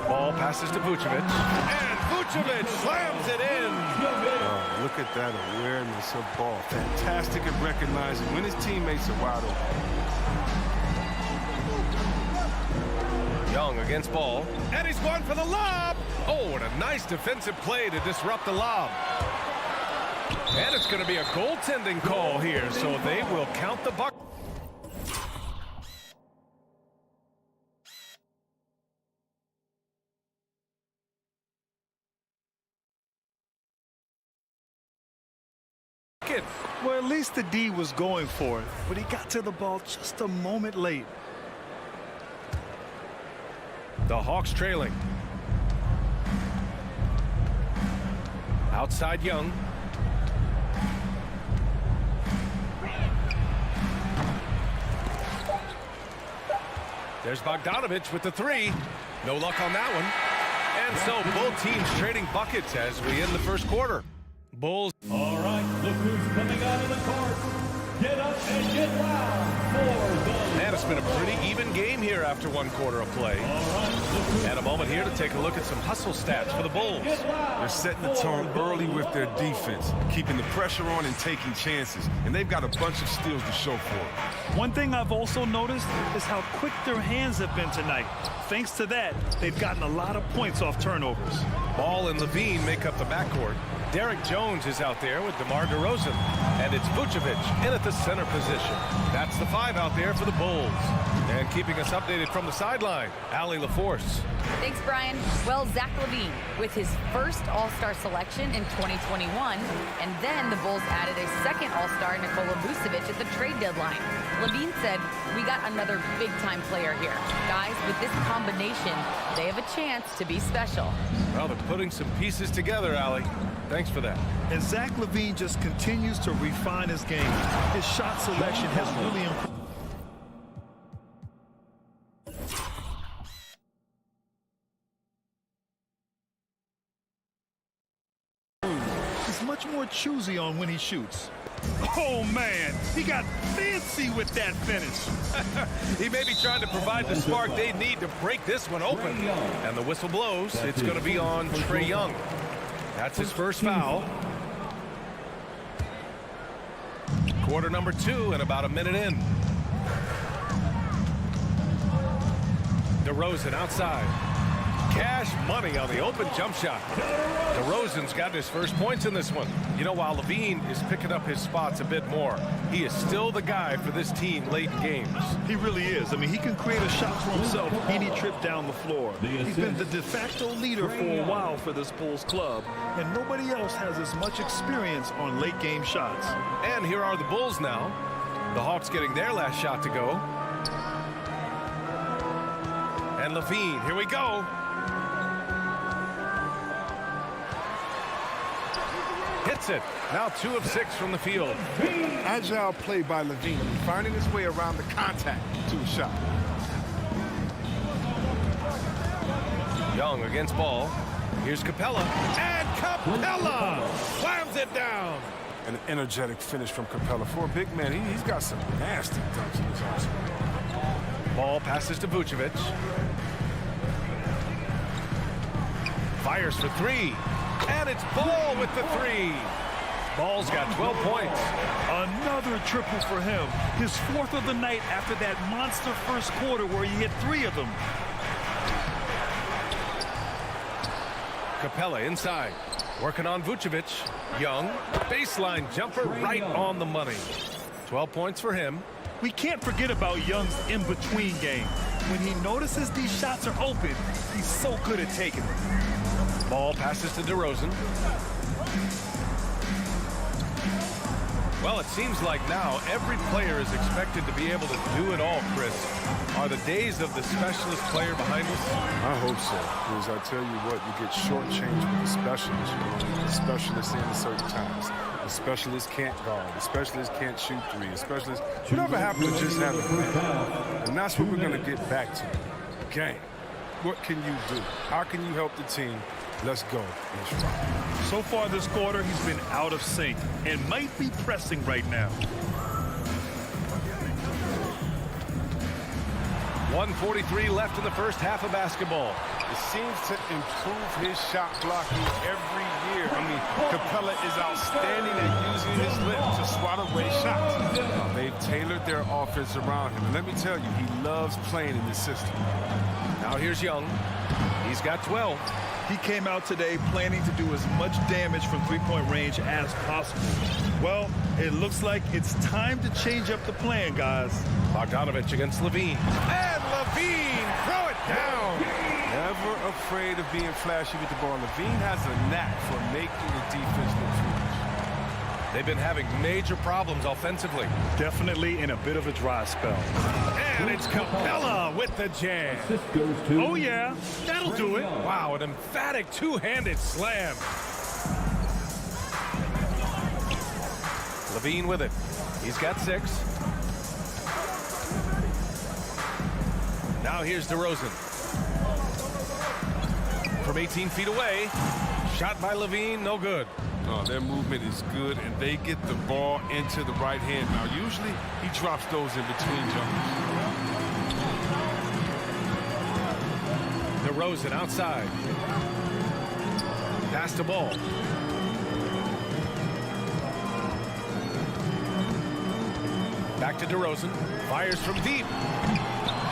Ball passes to Vucevic. And Vucevic slams it in. Oh, look at that awareness of ball. Fantastic at recognizing when his teammates are wide open. Young against ball. And he's going for the lob. Oh, and a nice defensive play to disrupt the lob. And it's going to be a goaltending call here, so they will count the bucket. Well, at least the D was going for it, but he got to the ball just a moment late. The Hawks trailing. Outside Young. There's Bogdanovich with the 3. No luck on that one. And so both teams trading buckets as we end the first quarter. Bulls. All right, look who's coming out of the court. Get up and get loud for the... And it's been a pretty even game here after 1 quarter of play. And a moment here to take a look at some hustle stats for the Bulls. They're setting the tone early with their defense, keeping the pressure on and taking chances. And they've got a bunch of steals to show for it. One thing I've also noticed is how quick their hands have been tonight. Thanks to that, they've gotten a lot of points off turnovers. Ball and Levine make up the backcourt. Derek Jones is out there with DeMar DeRozan. And it's Vucevic in at the center position. That's the 5 out there for the Bulls. And keeping us updated from the sideline, Allie LaForce. Thanks, Brian. Well, Zach LaVine with his first All-Star selection in 2021, and then the Bulls added a second All-Star, Nikola Vucevic, at the trade deadline. LaVine said, "We got another big-time player here. Guys, with this combination, they have a chance to be special." Well, they're putting some pieces together, Allie. Thanks for that. And Zach LaVine just continues to refine his game. His shot selection has really improved. He's much more choosy on when he shoots. Oh, man, he got fancy with that finish. He may be trying to provide the spark they need to break this one open. And the whistle blows. It's going to be on Trae Young. That's his first foul. Quarter number 2 and about a minute in. DeRozan outside. Cash money on the open jump shot. DeRozan's got his first points in this one. You know, while Levine is picking up his spots a bit more, he is still the guy for this team late in games. He really is. I mean, he can create a shot for himself any trip down the floor. He's been the de facto leader for a while for this Bulls club, and nobody else has as much experience on late game shots. And here are the Bulls now. The Hawks getting their last shot to go. And Levine, here we go. Hits it. Now 2 of 6 from the field. Agile play by Levine, finding his way around the contact to a shot. Young against ball. Here's Capella. And Capella slams it down. An energetic finish from Capella. For a big man, he's got some nasty dunks in his arsenal. Ball passes to Vucevic. Fires for 3. And it's Ball with the 3. Ball's got 12 points. Another triple for him. His 4th of the night after that monster first quarter where he hit 3 of them. Capella inside. Working on Vucevic. Young. Baseline jumper right on the money. 12 points for him. We can't forget about Young's in-between game. When he notices these shots are open, he's so good at taking them. Ball passes to DeRozan. Well, it seems like now every player is expected to be able to do it all, Chris. Are the days of the specialist player behind us? I hope so, because I tell you what, you get shortchanged with the specialists. You know, the specialists in at certain times. The specialist can't guard. The specialist can't shoot 3. The specialist, whatever happened to just having a man? And that's what we're going to get back to. Game. What can you do? How can you help the team? Let's go. Let's rock. So far this quarter, he's been out of sync and might be pressing right now. 1:43 left in the first half of basketball. It seems to improve his shot blocking every year. I mean, Capella is outstanding at using his lip to swat away shots. They've tailored their offense around him. And let me tell you, he loves playing in this system. Now here's Young. He's got 12. He came out today planning to do as much damage from three-point range as possible. Well, it looks like it's time to change up the plan, guys. Bogdanovich against Levine. And Levine, throw it down. Never afraid of being flashy with the ball. Levine has a knack for making the defense look foolish. They've been having major problems offensively. Definitely in a bit of a dry spell. And it's Capella with the jam. Oh, yeah, that'll do it. Wow, an emphatic two-handed slam. Levine with it. He's got 6. Now here's DeRozan. From 18 feet away. Shot by Levine, no good. Oh, their movement is good, and they get the ball into the right hand. Now, usually he drops those in between jumpers. DeRozan outside. Pass the ball. Back to DeRozan. Fires from deep.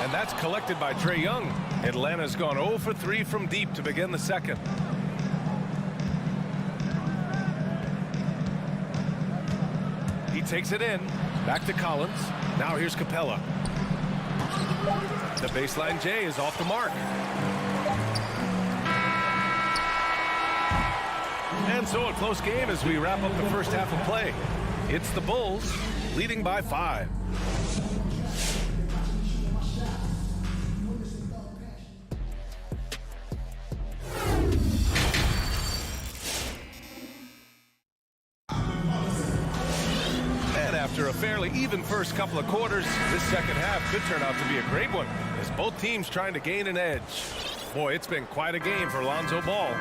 And that's collected by Trae Young. Atlanta's gone 0 for 3 from deep to begin the second. He takes it in. Back to Collins. Now here's Capella. The baseline J is off the mark. And so a close game as we wrap up the first half of play. It's the Bulls leading by 5. After a fairly even first couple of quarters, this second half could turn out to be a great one as both teams trying to gain an edge. Boy, it's been quite a game for Lonzo Ball.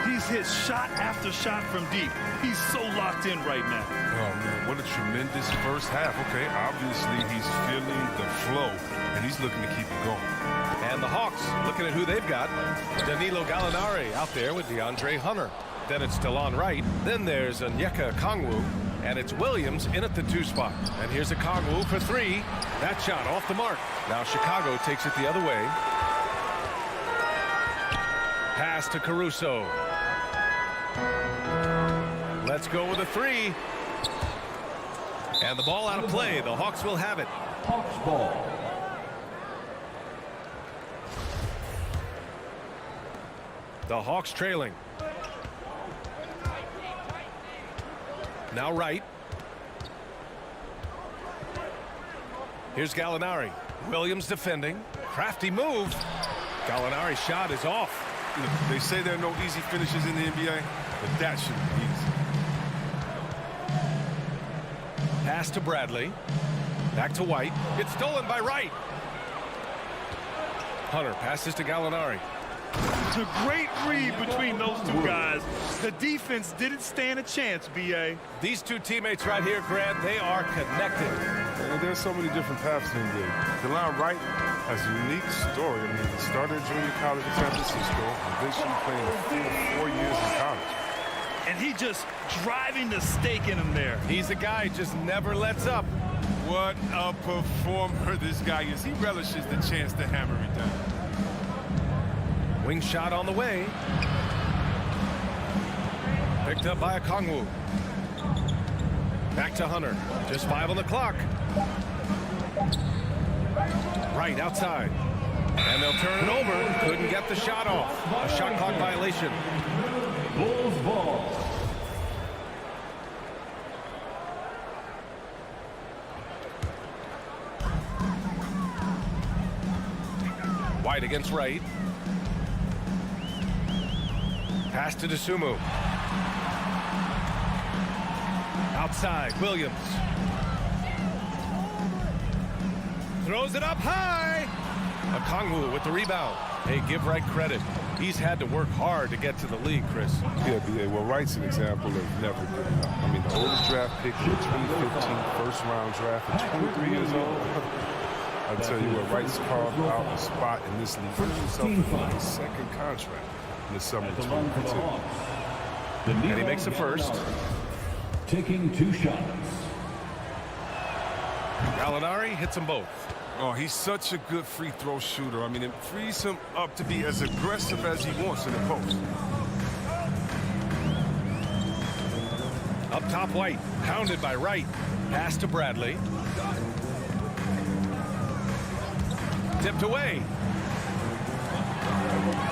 He's hit shot after shot from deep. He's so locked in right now. Oh, man, what a tremendous first half. Okay, obviously he's feeling the flow, and he's looking to keep it going. And the Hawks, looking at who they've got. Danilo Gallinari out there with DeAndre Hunter. Then it's Delon Wright. Then there's Onyeka Okongwu. And it's Williams in at the 2 spot. And here's a Okongwu for 3. That shot off the mark. Now Chicago takes it the other way. Pass to Caruso. Let's go with a 3. And the ball out of play. The Hawks will have it. Hawks ball. The Hawks trailing. Now Wright. Here's Gallinari. Williams defending. Crafty move. Gallinari's shot is off. They say there are no easy finishes in the NBA, but that should be easy. Pass to Bradley. Back to White. It's stolen by Wright. Hunter passes to Gallinari. It's a great read between those two guys. The defense didn't stand a chance, B.A. These two teammates right here, Grant, they are connected. And there's so many different paths in there. Delon Wright has a unique story. I mean, he started junior college in San Francisco, eventually playing 4 years in college. and he just driving the stake in him there. He's a guy who just never lets up. What a performer this guy is. He relishes the chance to hammer it down. Wing shot on the way. Picked up by Okongwu. Back to Hunter. Just 5 on the clock. Right outside. And they'll turn it over. Couldn't get the shot off. A shot clock violation. Bulls ball. White against Wright. Pass to Dosunmu. Outside, Williams. Throws it up high. Okongwu with the rebound. Hey, give Wright credit. He's had to work hard to get to the league, Chris. Yeah, well, Wright's an example of never giving up. I mean, the oldest draft pick in the 2015 first-round draft at 23 years old. I'll tell you what, Wright's carved out a spot in this league for himself in his second contract in the summer of 2022. And he makes the first. Taking 2 shots. Gallinari hits them both. Oh, he's such a good free throw shooter. I mean, it frees him up to be as aggressive as he wants in the post. Up top, White. Pounded by Wright. Pass to Bradley. Tipped away.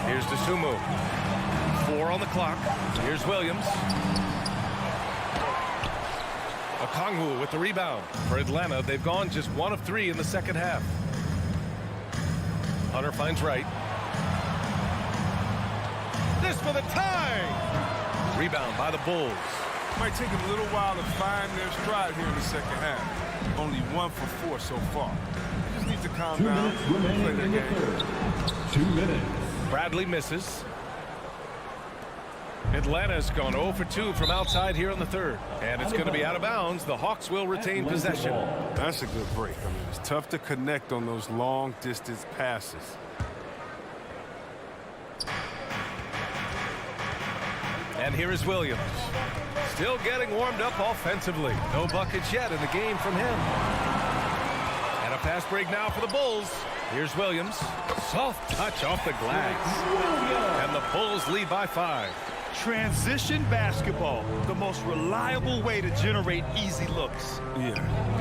Here's Dosunmu. 4 on the clock. Here's Williams. Okongwu with the rebound. For Atlanta, they've gone just 1 of 3 in the second half. Hunter finds Wright. This for the tie! Rebound by the Bulls. Might take him a little while to find their stride here in the second half. Only 1 for 4 so far. They just need to calm 2 down minutes and play remaining their in the game. third. 2 minutes. Bradley misses. Atlanta's gone 0 for 2 from outside here in the third. And it's going to be out of bounds. The Hawks will retain possession. That's a good break. I mean, it's tough to connect on those long distance passes. And here is Williams. Still getting warmed up offensively. No buckets yet in the game from him. And a fast break now for the Bulls. Here's Williams. Soft touch off the glass. And the Bulls lead by 5. Transition basketball, the most reliable way to generate easy looks. Yeah,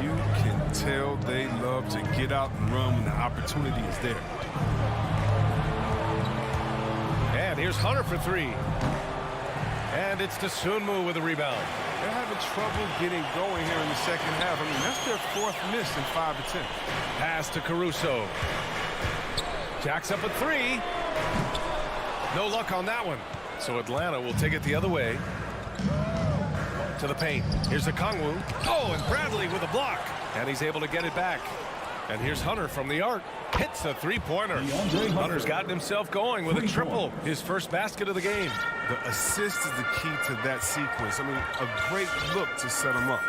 you can tell they love to get out and run when the opportunity is there. And here's Hunter for 3. And it's Dosunmu with a rebound. They're having trouble getting going here in the second half. I mean, that's their 4th miss in 5 attempts. Pass to Caruso. Jacks up at 3. No luck on that one. So Atlanta will take it the other way. To the paint. Here's Okongwu. Oh, and Bradley with a block. And he's able to get it back. And here's Hunter from the arc. Hits a 3-pointer. Hunter's gotten himself going with a triple. His first basket of the game. The assist is the key to that sequence. I mean, a great look to set him up.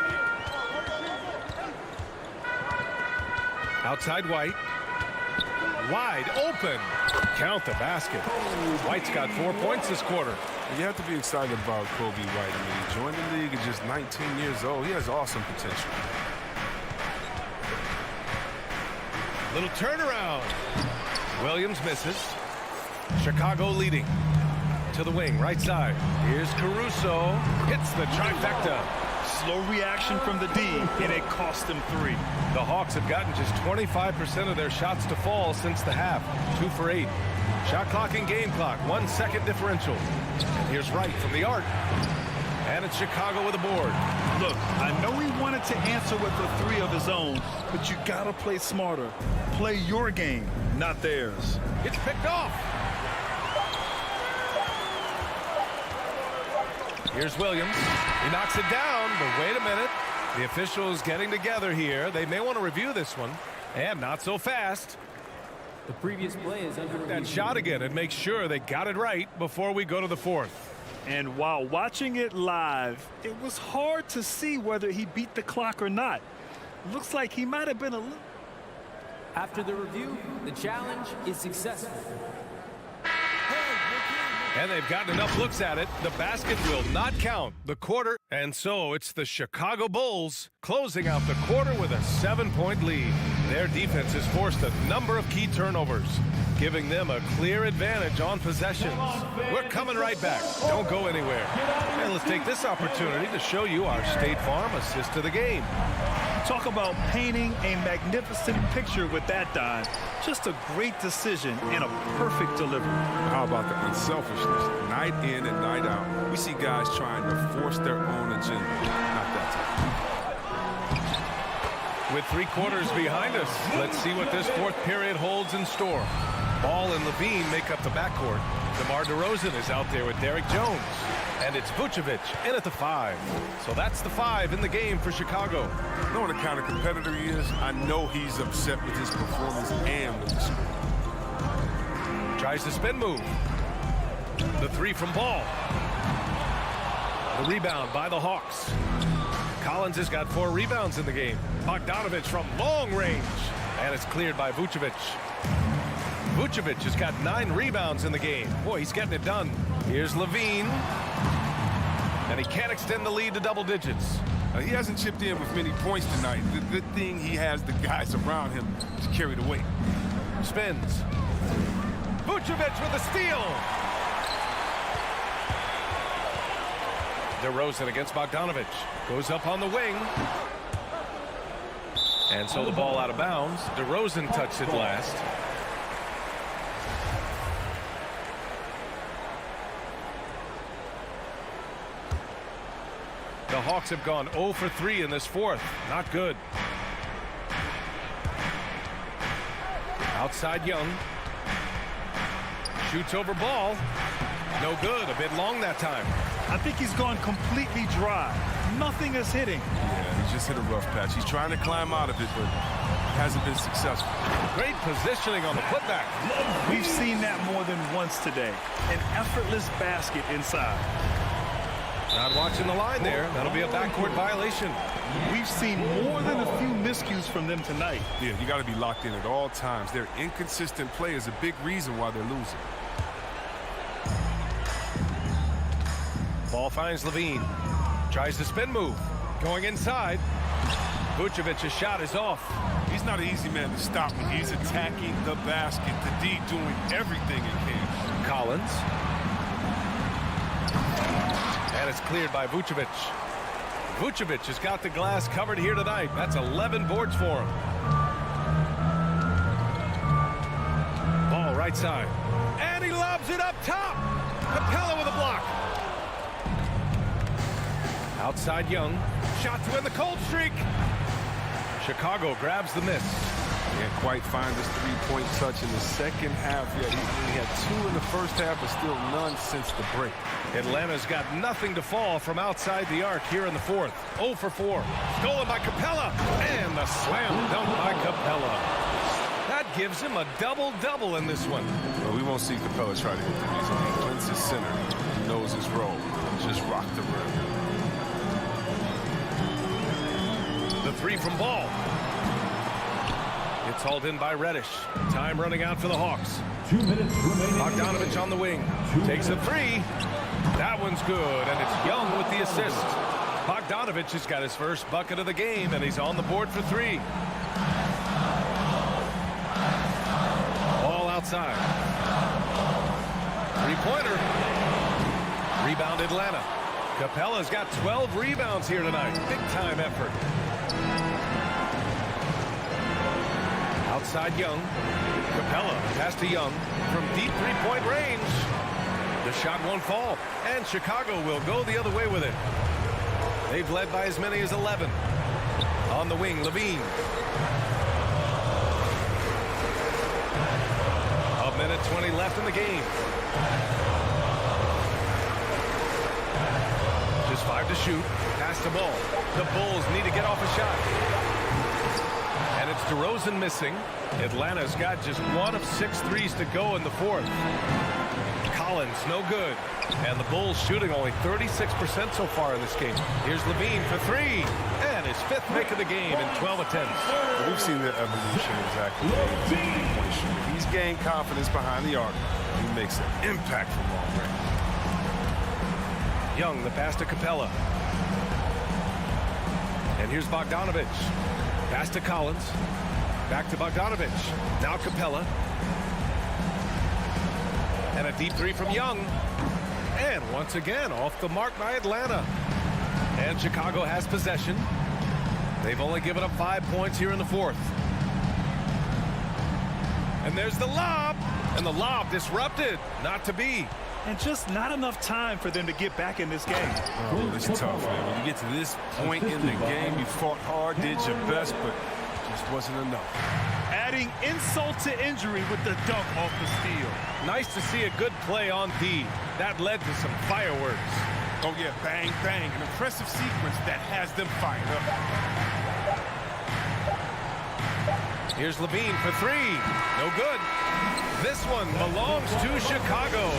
Outside White. Wide open. Count the basket. White's got 4 points this quarter. You have to be excited about Kobe White. I mean, he joined the league at just 19 years old. He has awesome potential. Little turnaround. Williams misses. Chicago leading. To the wing, right side. Here's Caruso. Hits the trifecta. Slow reaction from the D, and it cost them 3. The Hawks have gotten just 25% of their shots to fall since the half. 2 for 8. Shot clock and game clock. 1 second differential. And here's Wright from the arc. And it's Chicago with a board. Look, I know he wanted to answer with a 3 of his own, but you gotta play smarter. Play your game, not theirs. It's picked off. Here's Williams. He knocks it down, but wait a minute. The officials getting together here. They may want to review this one. And not so fast. The previous play is under that shot again and make sure they got it right before we go to the 4th. And while watching it live, it was hard to see whether he beat the clock or not. Looks like he might have been a little... After the review, the challenge is successful. And they've gotten enough looks at it. The basket will not count. The quarter. And so it's the Chicago Bulls closing out the quarter with a 7-point lead. Their defense has forced a number of key turnovers, giving them a clear advantage on possessions. We're coming right back. Don't go anywhere. And let's take this opportunity to show you our State Farm assist to the game. Talk about painting a magnificent picture with that dive. Just a great decision and a perfect delivery. How about the unselfishness? Night in and night out. We see guys trying to force their own agenda. Not that time. With 3 quarters behind us, let's see what this fourth period holds in store. Ball and Levine make up the backcourt. DeMar DeRozan is out there with Derek Jones. And it's Vucevic in at the 5. So that's the 5 in the game for Chicago. Knowing the kind of competitor he is, I know he's upset with his performance and with the score. Tries the spin move. The 3 from Ball. The rebound by the Hawks. Collins has got 4 rebounds in the game. Bogdanovich from long range. And it's cleared by Vucevic. Vucevic has got 9 rebounds in the game. Boy, he's getting it done. Here's Levine. And he can't extend the lead to double digits. He hasn't chipped in with many points tonight. The good thing, he has the guys around him to carry the weight. Spins. Vucevic with a steal. DeRozan against Bogdanovich. Goes up on the wing. And so the ball out of bounds. DeRozan touched it last. The Hawks have gone 0 for 3 in this fourth. Not good. Outside Young. Shoots over Ball. No good. A bit long that time. I think he's gone completely dry. Nothing is hitting. Yeah, he just hit a rough patch. He's trying to climb out of it, but hasn't been successful. Great positioning on the putback. We've seen that more than once today. An effortless basket inside. Not watching the line there. That'll be a backcourt violation. We've seen more than a few miscues from them tonight. Yeah, you got to be locked in at all times. Their inconsistent play is a big reason why they're losing. Ball finds Levine. Tries the spin move. Going inside. Vucevic's shot is off. He's not an easy man to stop when he's attacking the basket. The D doing everything it can. Collins. And it's cleared by Vucevic. Vucevic has got the glass covered here tonight. That's 11 boards for him. Ball right side. And he lobs it up top. Capella with a block. Outside Young. Shot to end the cold streak. Chicago grabs the miss. Can't quite find this three-point touch in the second half yet. He had 2 in the first half, but still none since the break. Atlanta's got nothing to fall from outside the arc here in the fourth. 0 for 4. Stolen by Capella. And the slam dunk by Capella. That gives him a double-double in this one. Well, we won't see Capella try to hit the reason. He cleans his center. He knows his role. Just rock the rim. The 3 from Ball. It's hauled in by Reddish. Time running out for the Hawks. 2 minutes remaining. Bogdanovich on the wing. Takes a 3. That one's good, and it's Young with the assist. Bogdanovich has got his first bucket of the game, and he's on the board for 3. Ball outside. 3-pointer. Rebound Atlanta. Capella's got 12 rebounds here tonight. Big-time effort. Outside Young. Capella pass to Young from deep 3-point range. The shot won't fall, and Chicago will go the other way with it. They've led by as many as 11. On the wing, Levine. A minute 20 left in the game. Just 5 to shoot. Pass the ball. The Bulls need to get off a shot. And it's DeRozan missing. Atlanta's got just 1 of 6 threes to go in the fourth. Collins, no good. And the Bulls shooting only 36% so far in this game. Here's Levine for 3. And his 5th make of the game in 12 attempts. We've seen the evolution exactly. He's gained confidence behind the arc. He makes an impact from long range. Young, the pass to Capella. And here's Bogdanovich. Pass to Collins. Back to Bogdanovich. Now Capella. And a deep three from Young. And once again, off the mark by Atlanta. And Chicago has possession. They've only given up 5 points here in the fourth. And there's the lob. And the lob disrupted. Not to be. And just not enough time for them to get back in this game. Oh, it's tough, man. When you get to this point in the game, you fought hard, did your best, but just wasn't enough. Adding insult to injury with the dunk off the steal. Nice to see a good play on D. That led to some fireworks. Oh, yeah, bang, bang. An impressive sequence that has them fired up. Here's Levine for three. No good. This one belongs to Chicago.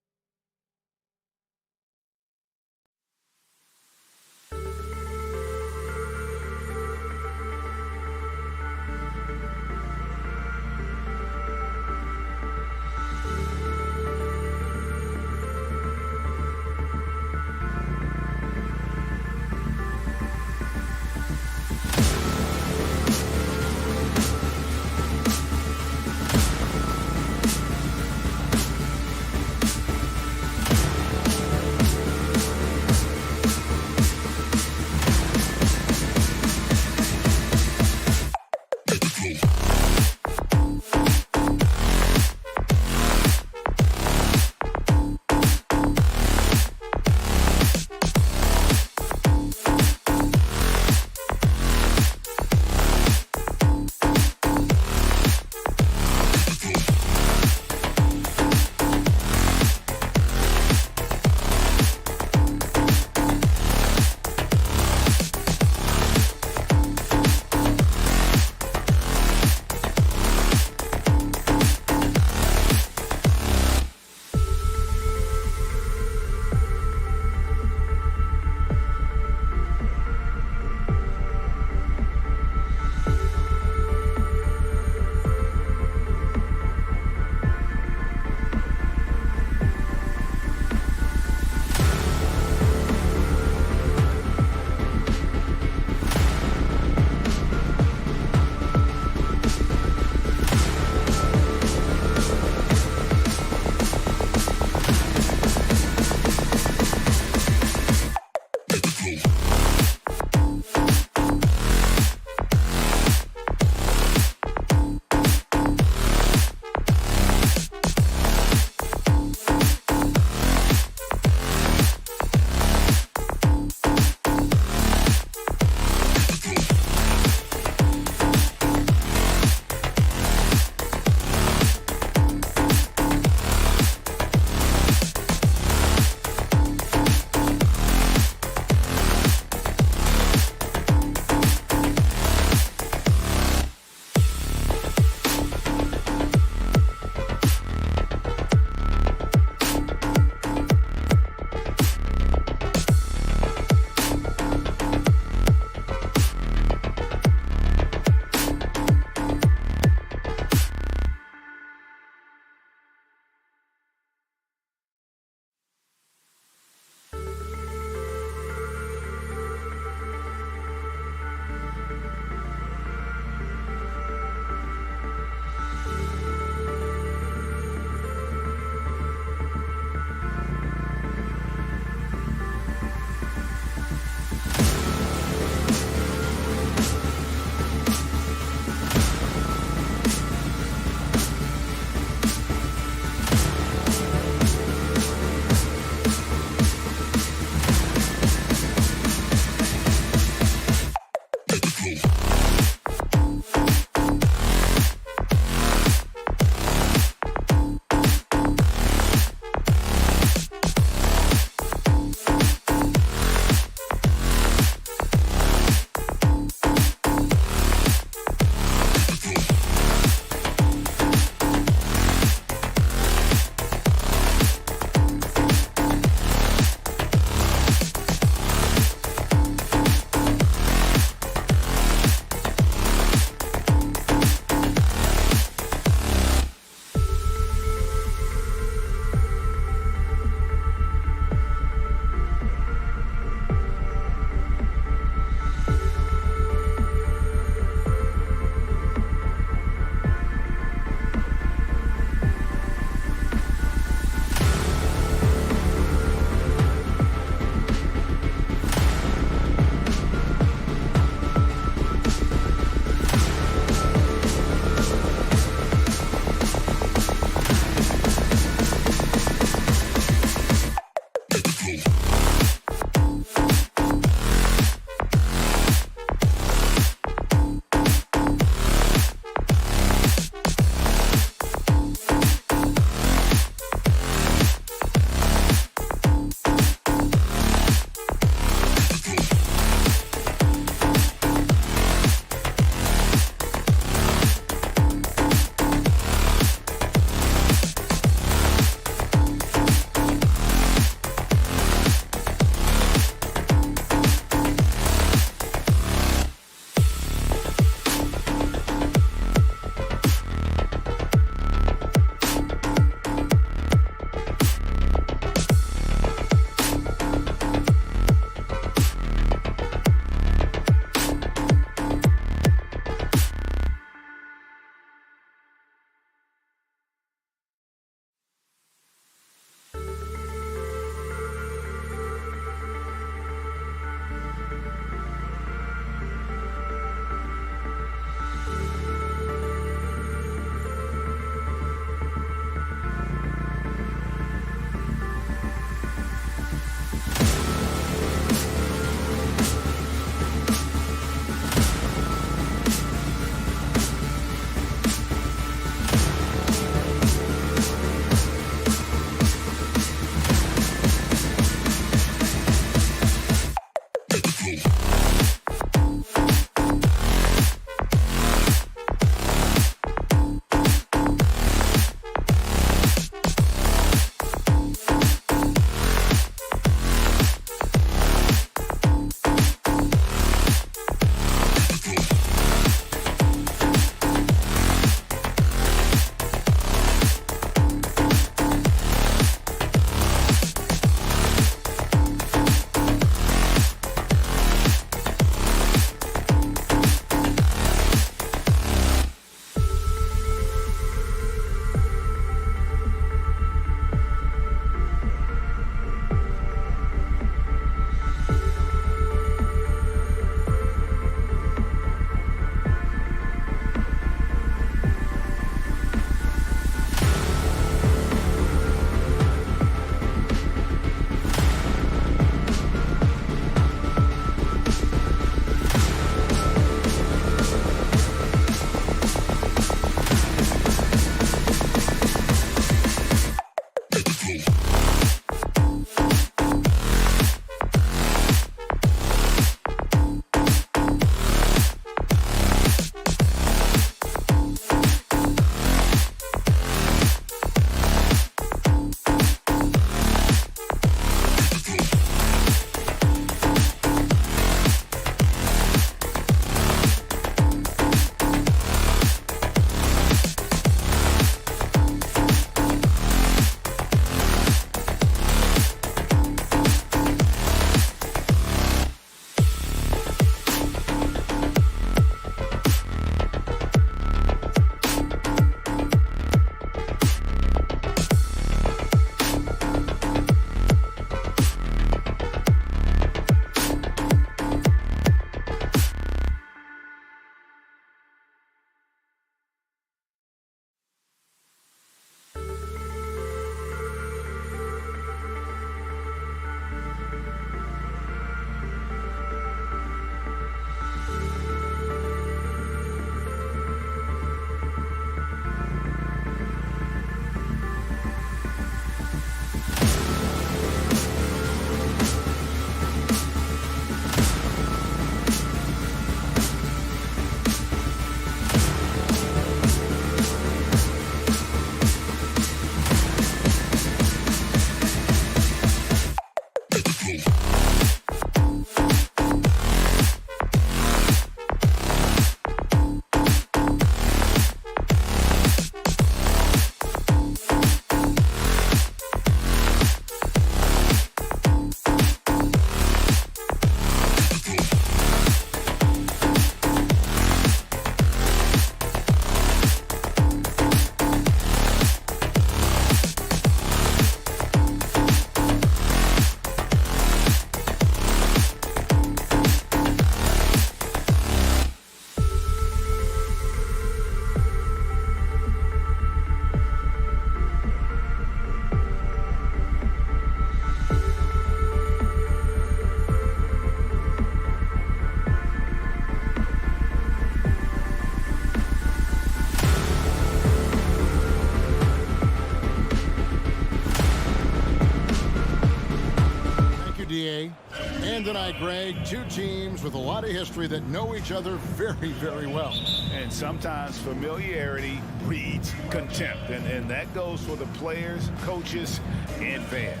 tonight, Greg. Two teams with a lot of history that know each other very, very well. And sometimes familiarity breeds contempt. And that goes for the players, coaches, and fans.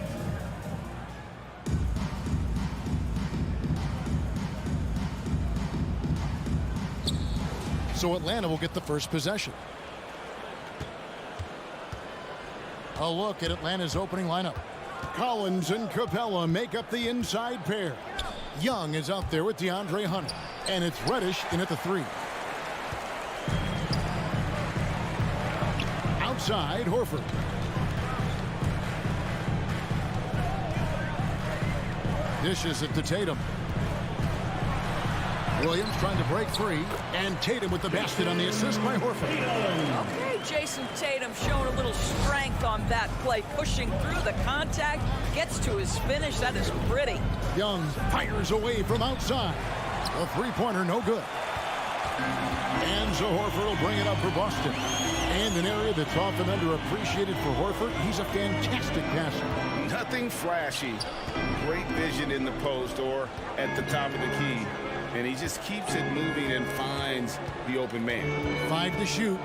So Atlanta will get the first possession. A look at Atlanta's opening lineup. Collins and Capella make up the inside pair. Young is out there with DeAndre Hunter. And it's Reddish in at the 3. Outside, Horford. Dishes it to Tatum. Williams trying to break free, and Tatum with the basket on the assist by Horford. Okay, Jason Tatum showing a little strength on that play, pushing through the contact, gets to his finish. That is pretty. Young fires away from outside. A three-pointer, no good. And so Horford will bring it up for Boston. And an area that's often underappreciated for Horford, he's a fantastic passer. Nothing flashy. Great vision in the post or at the top of the key. And he just keeps it moving and finds the open man. 5 to shoot.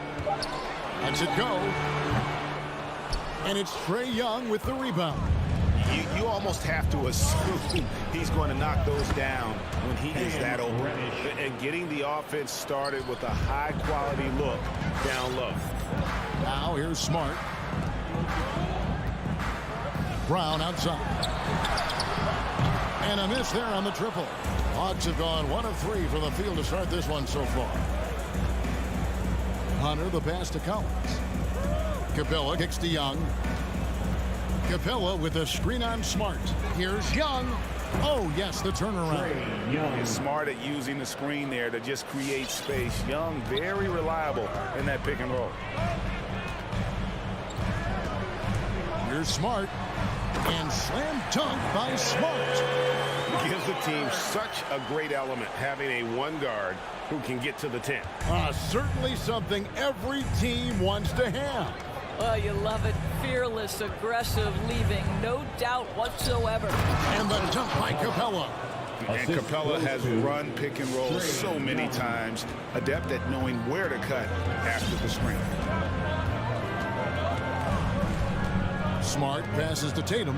Lets it go. And it's Trae Young with the rebound. You almost have to assume he's going to knock those down when he is that open. And getting the offense started with a high-quality look down low. Now here's Smart. Brown outside. And a miss there on the triple. Hawks have gone 1 of 3 from the field to start this one so far. Hunter the pass to Collins. Capella kicks to Young. Capella with a screen on Smart. Here's Young. Oh, yes, the turnaround. He's smart at using the screen there to just create space. Young, very reliable in that pick and roll. Here's Smart. And slam dunk by Smart. Gives the team such a great element having a one guard who can get to the 10. Certainly something every team wants to have. Well, you love it. Fearless, aggressive, leaving no doubt whatsoever. And the dunk by Capella. And Capella has run pick and roll so many times, adept at knowing where to cut after the screen. Smart passes to Tatum.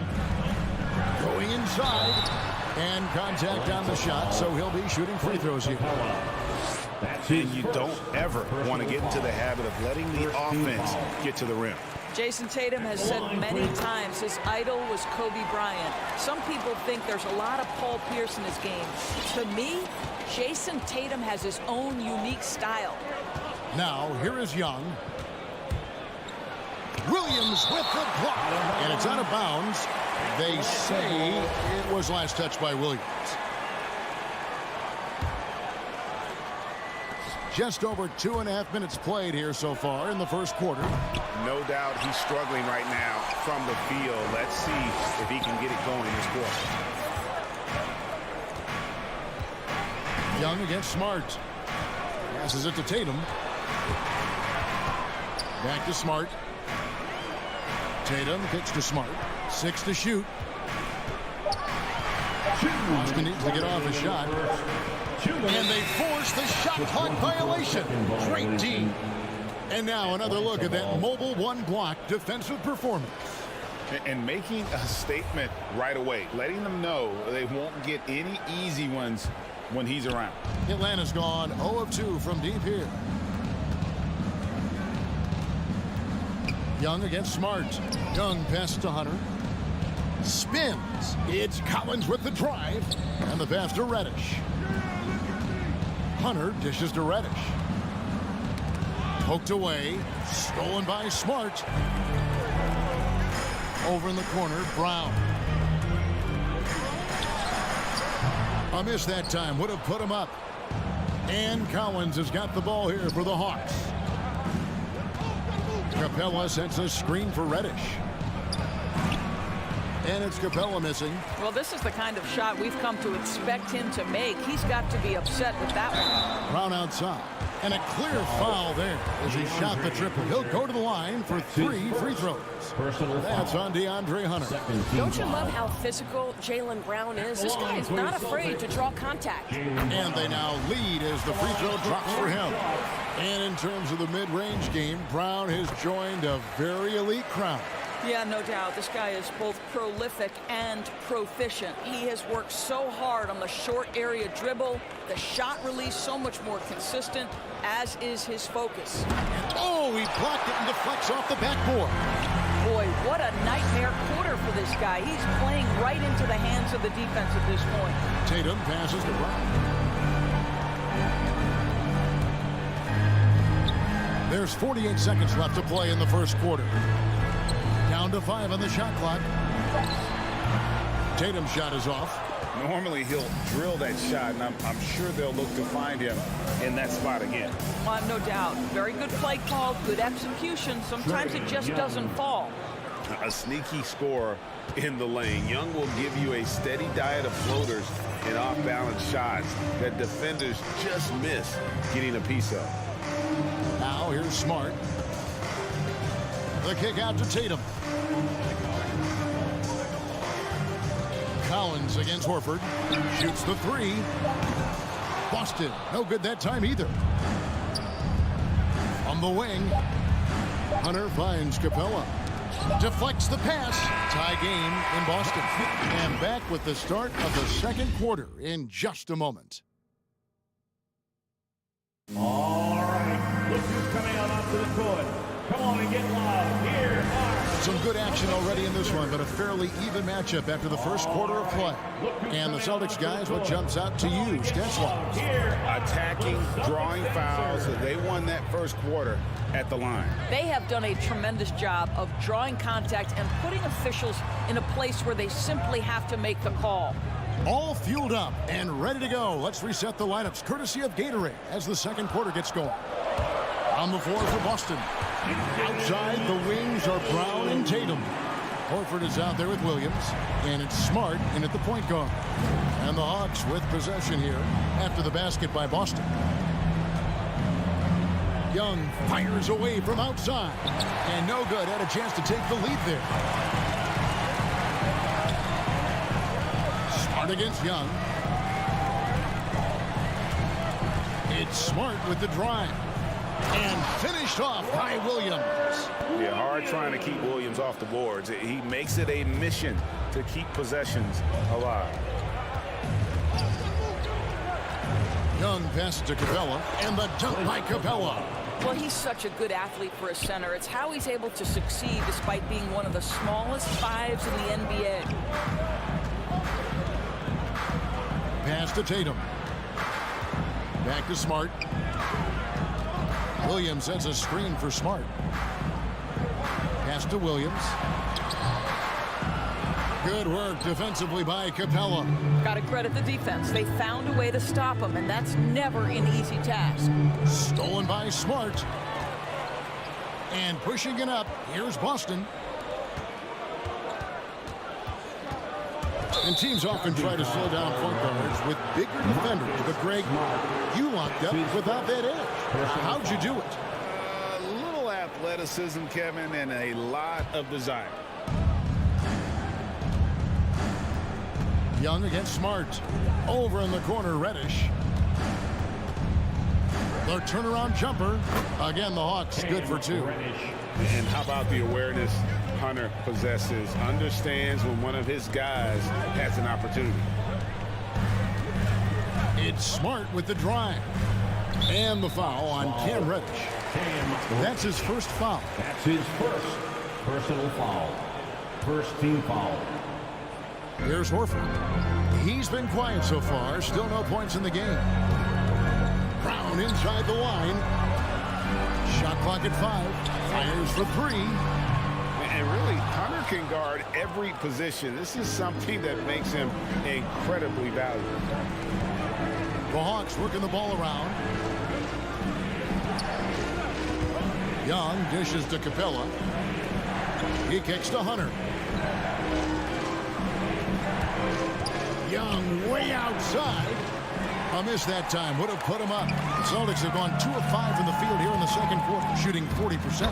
Going inside. And contact on the shot, so he'll be shooting free throws here. And you don't ever want to get into the habit of letting the offense get to the rim. Jason Tatum has said many times his idol was Kobe Bryant. Some people think there's a lot of Paul Pierce in his game. To me, Jason Tatum has his own unique style. Now, here is Young. Williams with the block. And it's out of bounds. They say it was last touched by Williams. Just over 2.5 minutes played here so far in the first quarter. No doubt he's struggling right now from the field. Let's see if he can get it going this quarter. Young against Smart. Passes it to Tatum. Back to Smart. Tatum kicks to Smart. 6 to shoot. Boston needs to get off a shot. And they force the shot clock violation. Great team. And now another look at that mobile one block defensive performance. And making a statement right away, letting them know they won't get any easy ones when he's around. Atlanta's gone 0 of 2 from deep here. Young against Smart. Young passes to Hunter. Spins. It's Collins with the drive. And the pass to Reddish. Hunter dishes to Reddish. Poked away. Stolen by Smart. Over in the corner, Brown. A miss that time. Would have put him up. And Collins has got the ball here for the Hawks. Capella sets a screen for Reddish. And it's Capella missing. Well, this is the kind of shot we've come to expect him to make. He's got to be upset with that one. Brown outside. And a clear foul there as he shot the triple. He'll go to the line for 3 free throws. That's on DeAndre Hunter. Don't you love how physical Jaylen Brown is? This guy is not afraid to draw contact. And they now lead as the free throw drops for him. And in terms of the mid-range game, Brown has joined a very elite crowd. Yeah, no doubt. This guy is both prolific and proficient. He has worked so hard on the short area dribble, the shot release so much more consistent, as is his focus. Oh, he blocked it and deflects off the backboard. Boy, what a nightmare quarter for this guy. He's playing right into the hands of the defense at this point. Tatum passes to Brown. There's 48 seconds left to play in the first quarter. Down to 5 on the shot clock. Tatum's shot is off. Normally he'll drill that shot, and I'm sure they'll look to find him in that spot again. No doubt. Very good play call, good execution. Sometimes it just doesn't fall. A sneaky scorer in the lane. Young will give you a steady diet of floaters and off-balance shots that defenders just miss getting a piece of. Now here's Smart. The kick out to Tatum. Collins against Horford. Shoots the 3. Boston. No good that time either. On the wing. Hunter finds Capella. Deflects the pass. Tie game in Boston. And back with the start of the second quarter in just a moment. All right, look who's coming out onto the court. Come on and get loud. Here are some good action already in this one, but a fairly even matchup after the first quarter of play. And the Celtics guys, what jumps out to you, stats-wise? Attacking, drawing fouls. They won that first quarter at the line. They have done a tremendous job of drawing contact and putting officials in a place where they simply have to make the call. All fueled up and ready to go. Let's reset the lineups, courtesy of Gatorade, as the second quarter gets going. On the floor for Boston. Outside, the wings are Brown and Tatum. Horford is out there with Williams, and it's Smart in at the point guard. And the Hawks with possession here after the basket by Boston. Young fires away from outside, and no good. Had a chance to take the lead there. Smart against Young. It's Smart with the drive. And finished off by Williams. Yeah, hard trying to keep Williams off the boards. He makes it a mission to keep possessions alive. Young passes to Capella, and the dunk by Capella. Well, he's such a good athlete for a center. It's how he's able to succeed despite being one of the smallest 5s in the NBA. Pass to Tatum. Back to Smart. Williams sets a screen for Smart. Pass to Williams. Good work defensively by Capella. Got to credit the defense. They found a way to stop him, and that's never an easy task. Stolen by Smart. And pushing it up, here's Boston. And teams often try to slow down point guards with bigger defenders. But, Greg, you locked up without that edge. How'd you do it? A little athleticism, Kevin, and a lot of desire. Young against Smart. Over in the corner, Reddish. The turnaround jumper. Again, the Hawks good for 2. And how about the awareness Hunter possesses? Understands when one of his guys has an opportunity. It's Smart with the drive. And the foul on Cam Reddish. That's his first foul. That's his first personal foul. First team foul. Here's Horford. He's been quiet so far. Still no points in the game. Brown inside the line. Shot clock at 5. Fires for 3. And really, Hunter can guard every position. This is something that makes him incredibly valuable. The Hawks working the ball around. Young dishes to Capella. He kicks to Hunter. Young way outside. A miss that time would have put him up. The Celtics have gone 2 of 5 from the field here in the second quarter, shooting 40%.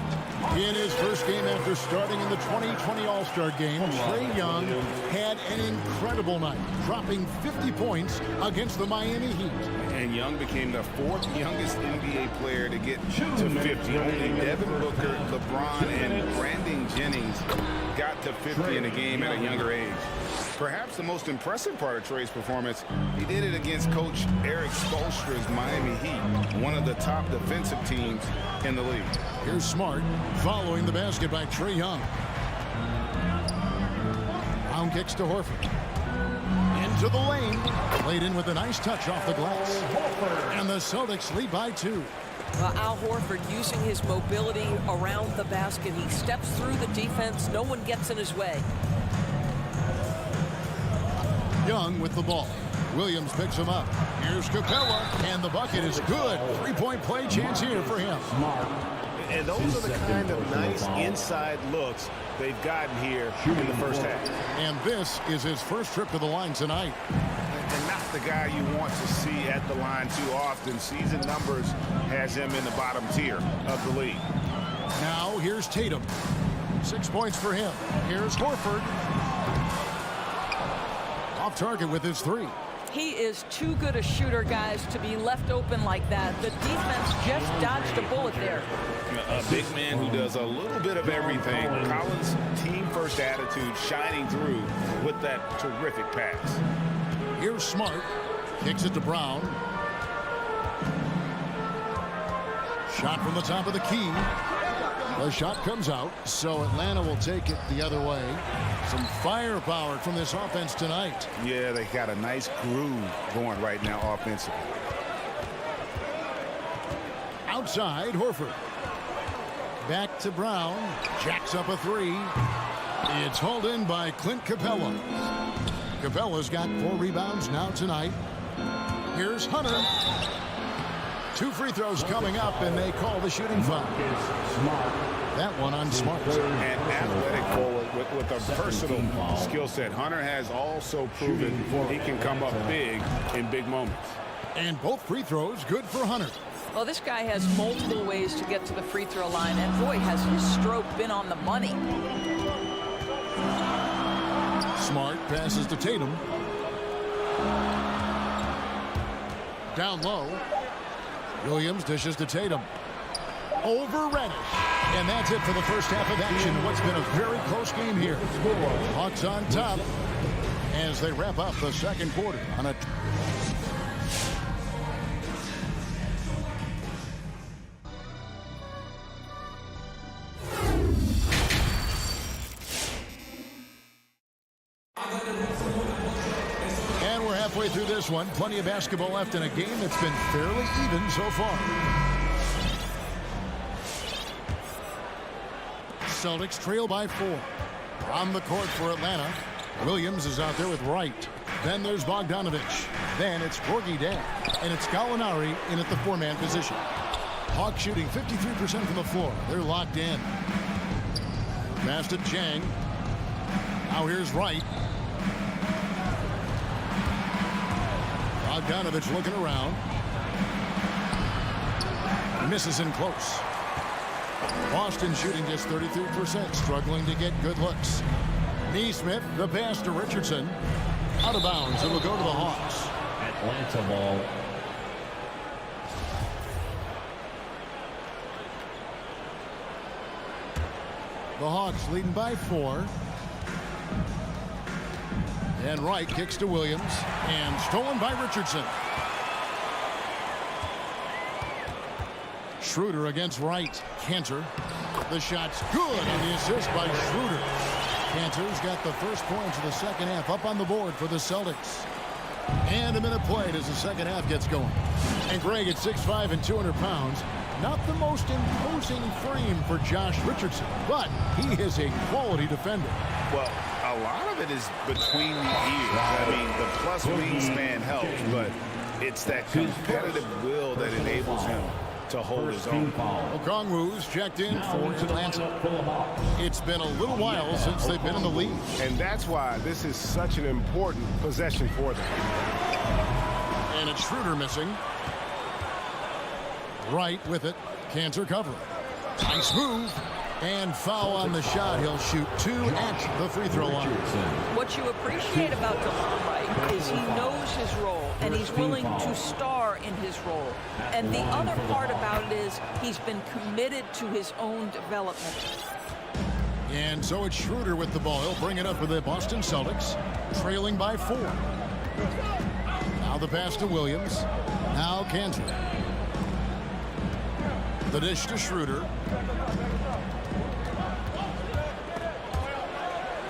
In his first game after starting in the 2020 All-Star game, Trae Young had an incredible night, dropping 50 points against the Miami Heat. And Young became the 4th youngest NBA player to get to 50. Only Devin Booker, LeBron, and Brandon Jennings got to 50 in a game at a younger age. Perhaps the most impressive part of Trae's performance, he did it against Coach Eric Spoelstra's Miami Heat, one of the top defensive teams in the league. Here's Smart following the basket by Trae Young. Brown kicks to Horford. Into the lane. Played in with a nice touch off the glass. And the Celtics lead by 2. Well, Al Horford using his mobility around the basket. He steps through the defense. No one gets in his way. Young with the ball. Williams picks him up. Here's Capella, and the bucket is good. 3-point play chance here for him. And those are the kind of nice inside looks they've gotten here in the first half. And this is his first trip to the line tonight. And not the guy you want to see at the line too often. Season numbers has him in the bottom tier of the league. Now here's Tatum. 6 points for him. Here's Horford. Off target with his 3. He is too good a shooter, guys, to be left open like that. The defense just dodged a bullet there. A big man who does a little bit of everything. Collins' team-first attitude shining through with that terrific pass. Here's Smart. Kicks it to Brown. Shot from the top of the key. The shot comes out, so Atlanta will take it the other way. Some firepower from this offense tonight. Yeah, they got a nice groove going right now offensively. Outside, Horford. Back to Brown. Jacks up a 3. It's hauled in by Clint Capella. Capella's got 4 rebounds now tonight. Here's Hunter. 2 free throws coming up, and they call the shooting foul. That one on Smart. And athletic forward with a personal skill set. Hunter has also proven he can come up big in big moments. And both free throws good for Hunter. Well, this guy has multiple ways to get to the free throw line, and boy, has his stroke been on the money. Smart passes to Tatum. Down low. Williams dishes to Tatum. Over Reddish. And that's it for the first half of action. What's been a very close game here. Hawks on top as they wrap up the second quarter on a... And we're halfway through this one. Plenty of basketball left in a game that's been fairly even so far. Celtics trail by 4. On the court for Atlanta. Williams is out there with Wright. Then there's Bogdanovich. Then it's Gorgie Dan. And it's Gallinari in at the 4-man position. Hawks shooting 53% from the floor. They're locked in. Pass to Jang. Now here's Wright. Bogdanovich looking around. Misses in close. Boston shooting just 33%, struggling to get good looks. Neesmith, the pass to Richardson. Out of bounds, it will go to the Hawks. Atlanta ball. The Hawks leading by 4. And Wright kicks to Williams. And stolen by Richardson. Schroeder against Wright. Cantor. The shot's good, and the assist by Schroeder. Cantor's got the first points of the second half up on the board for the Celtics. And a minute played as the second half gets going. And Greg at 6'5" and 200 pounds. Not the most imposing frame for Josh Richardson, but he is a quality defender. Well, a lot of it is between the ears. I mean, the plus wingspan helps, but it's that competitive will that enables him to hold his own. Okongwu's checked in for Atlanta. It's been a little while since they've been in the lead. And that's why this is such an important possession for them. And And it's Schroeder missing. Right with it. Cantor covering. Nice move. And foul on the shot. He'll shoot 2 at the free throw line. What you appreciate about DeLon Wright is he knows his role, and he's willing to star in his role. And the other part about it is he's been committed to his own development. And so it's Schroeder with the ball. He'll bring it up for the Boston Celtics, trailing by 4. Now the pass to Williams. Now Cantor. The dish to Schroeder.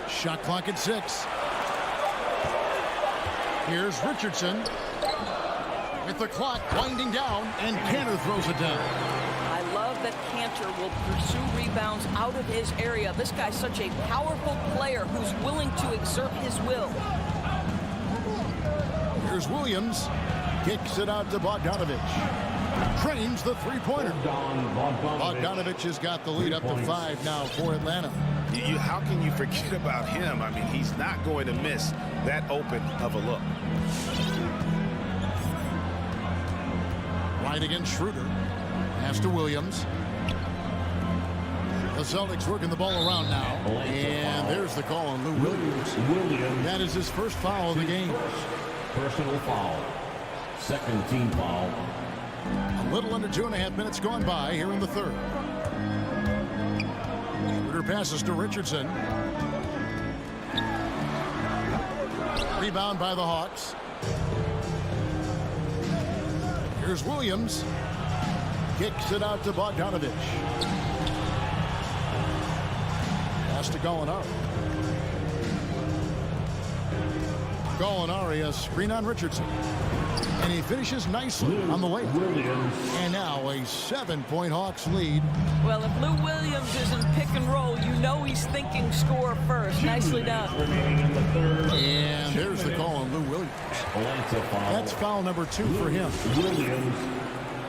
Shot clock at 6. Here's Richardson with the clock winding down, and Cantor throws it down. I love that Cantor will pursue rebounds out of his area. This guy's such a powerful player who's willing to exert his will. Here's Williams. Kicks it out to Bogdanovich. Trains the three-pointer. Bogdanovich has got the lead up to 5 now for Atlanta. How can you forget about him? I mean, he's not going to miss that open of a look. Right against Schroeder. Pass to Williams. The Celtics working the ball around now. And there's the call on Lou Williams. That is his first foul of the game. Personal foul. Second team foul. A little under 2.5 minutes gone by here in the third. Schroeder passes to Richardson. Rebound by the Hawks. Here's Williams. Kicks it out to Bogdanovich. Pass to Gallinari. Gallinari, a screen on Richardson. And he finishes nicely on the layup. And now a 7-point Hawks lead. Well, if Lou Williams is in pick and roll, you know he's thinking score first. Nicely done. And there's the call on Lou Williams. That's foul number 2 for him. Williams,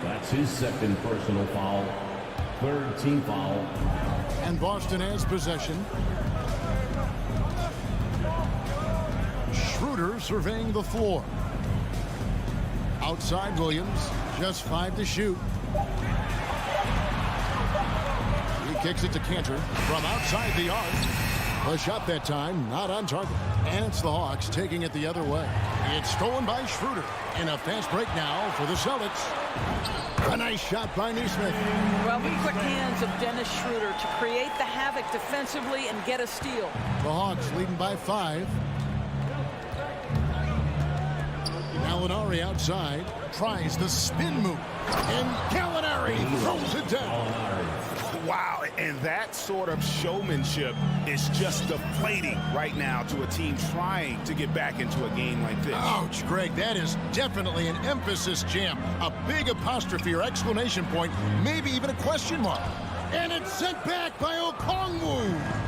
that's his second personal foul. Third team foul. And Boston has possession. Schroeder surveying the floor. Outside Williams, just 5 to shoot. He kicks it to Cantor from outside the arc. The shot that time not on target. And it's the Hawks taking it the other way. It's stolen by Schroeder. In a fast break now for the Celtics. A nice shot by Nesmith. Well, the quick hands of Dennis Schroeder to create the havoc defensively and get a steal. The Hawks leading by 5. Gallinari outside, tries the spin move, and Gallinari throws it down. Wow, and that sort of showmanship is just deflating right now to a team trying to get back into a game like this. Ouch, Greg, that is definitely an emphasis jam. A big apostrophe or exclamation point, maybe even a question mark. And it's sent back by Okongwu.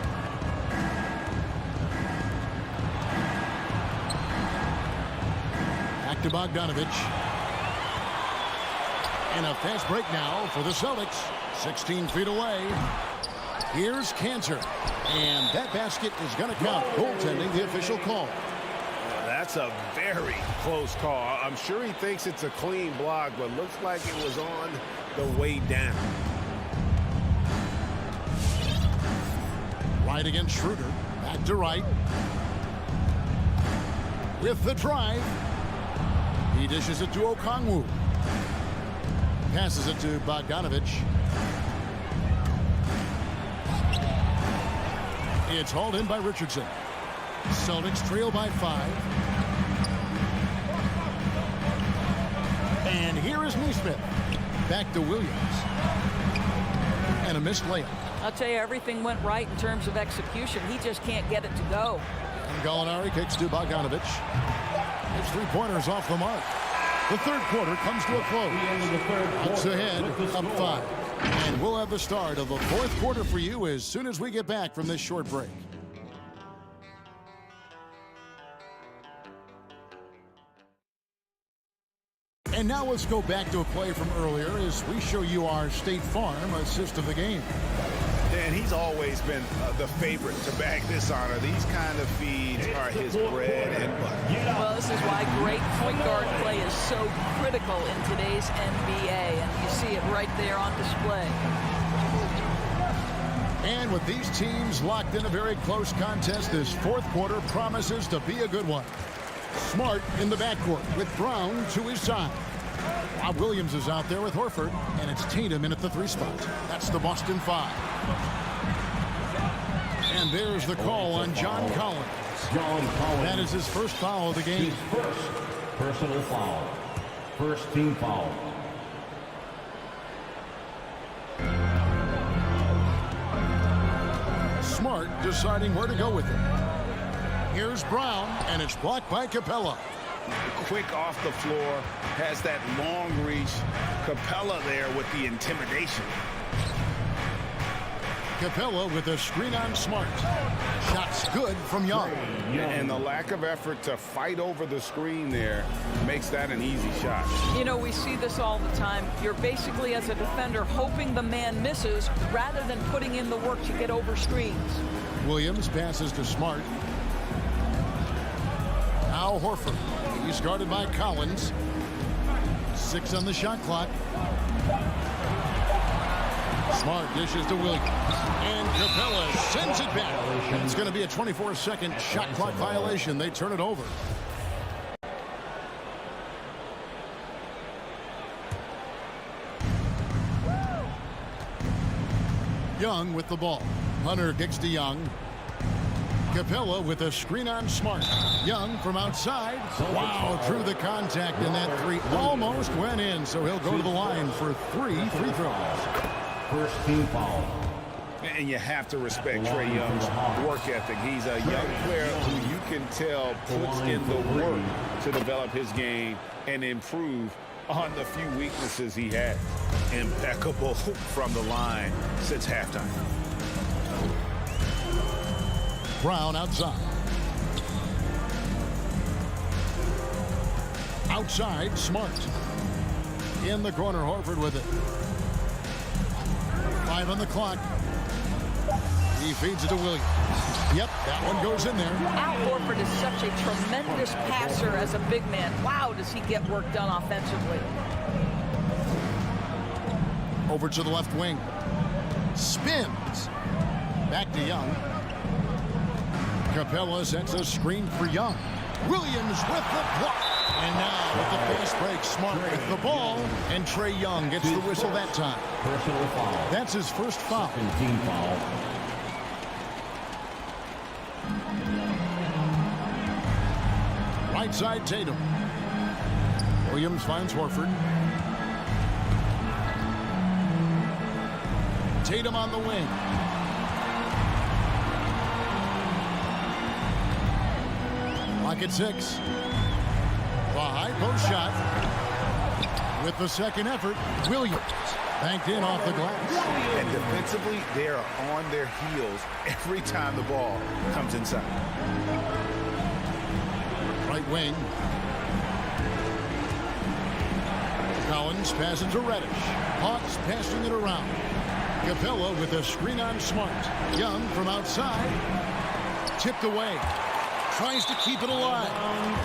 To Bogdanovich. And a fast break now for the Celtics. 16 feet away. Here's Cantor. And that basket is going to count. Goaltending, the official call. That's a very close call. I'm sure he thinks it's a clean block, but looks like it was on the way down. Right against Schroeder. Back to right. With the drive. He dishes it to Okongwu. Passes it to Bogdanovich. It's hauled in by Richardson. Celtics trail by 5. And here is Nesmith. Back to Williams. And a missed layup. I'll tell you, everything went right in terms of execution. He just can't get it to go. And Gallinari kicks to Bogdanovich. His three-pointers off the mark. The third quarter comes to a close. Hawks ahead, up 5. And we'll have the start of the fourth quarter for you as soon as we get back from this short break. And now let's go back to a play from earlier as we show you our State Farm assist of the game. And he's always been the favorite to bag this honor. These kind of feeds are his bread and butter. Well, this is why great point guard play is so critical in today's NBA, and you see it right there on display. And with these teams locked in a very close contest, this fourth quarter promises to be a good one. Smart in the backcourt with Brown to his side. Bob Williams is out there with Horford, and it's Tatum in at the 3 spot. That's the Boston 5. And there's the call on John Collins. That is his first foul of the game. His first personal foul. First team foul. Smart deciding where to go with it. Here's Brown, and it's blocked by Capella. Quick off the floor, has that long reach. Capella there with the intimidation. Capella with a screen on Smart. Shots good from Young. And the lack of effort to fight over the screen there makes that an easy shot. You know, we see this all the time. You're basically, as a defender, hoping the man misses rather than putting in the work to get over screens. Williams passes to Smart. Now Horford. He's guarded by Collins. 6 on the shot clock. Smart dishes to Williams. And Capella sends it back. It's going to be a 24-second shot clock violation. They turn it over. Young with the ball. Hunter kicks to Young. Capella with a screen on Smart. Young from outside. Wow, through the contact, and that 3 almost went in, so he'll go to the line for 3 free throws. First team foul. And you have to respect Trae Young's work ethic. He's a young player who you can tell puts in the work to develop his game and improve on the few weaknesses he had. Impeccable from the line since halftime. Brown outside. Outside, Smart. In the corner, Horford with it. 5 on the clock. He feeds it to Williams. Yep, that one goes in there. Al Horford is such a tremendous passer as a big man. Wow, does he get work done offensively. Over to the left wing. Spins. Back to Young. Capella sets a screen for Young. Williams with the block. And now with the fast break, Smart with the ball. And Trae Young gets the whistle that time. Personal foul. That's his first foul. Team foul. Right side, Tatum. Williams finds Horford. Tatum on the wing. Lock at 6. The high post shot. With the second effort, Williams banked in off the glass. And defensively, they are on their heels every time the ball comes inside. Right wing. Collins passes to Reddish. Hawks passing it around. Capella with a screen on Smart. Young from outside. Tipped away. Tries to keep it alive.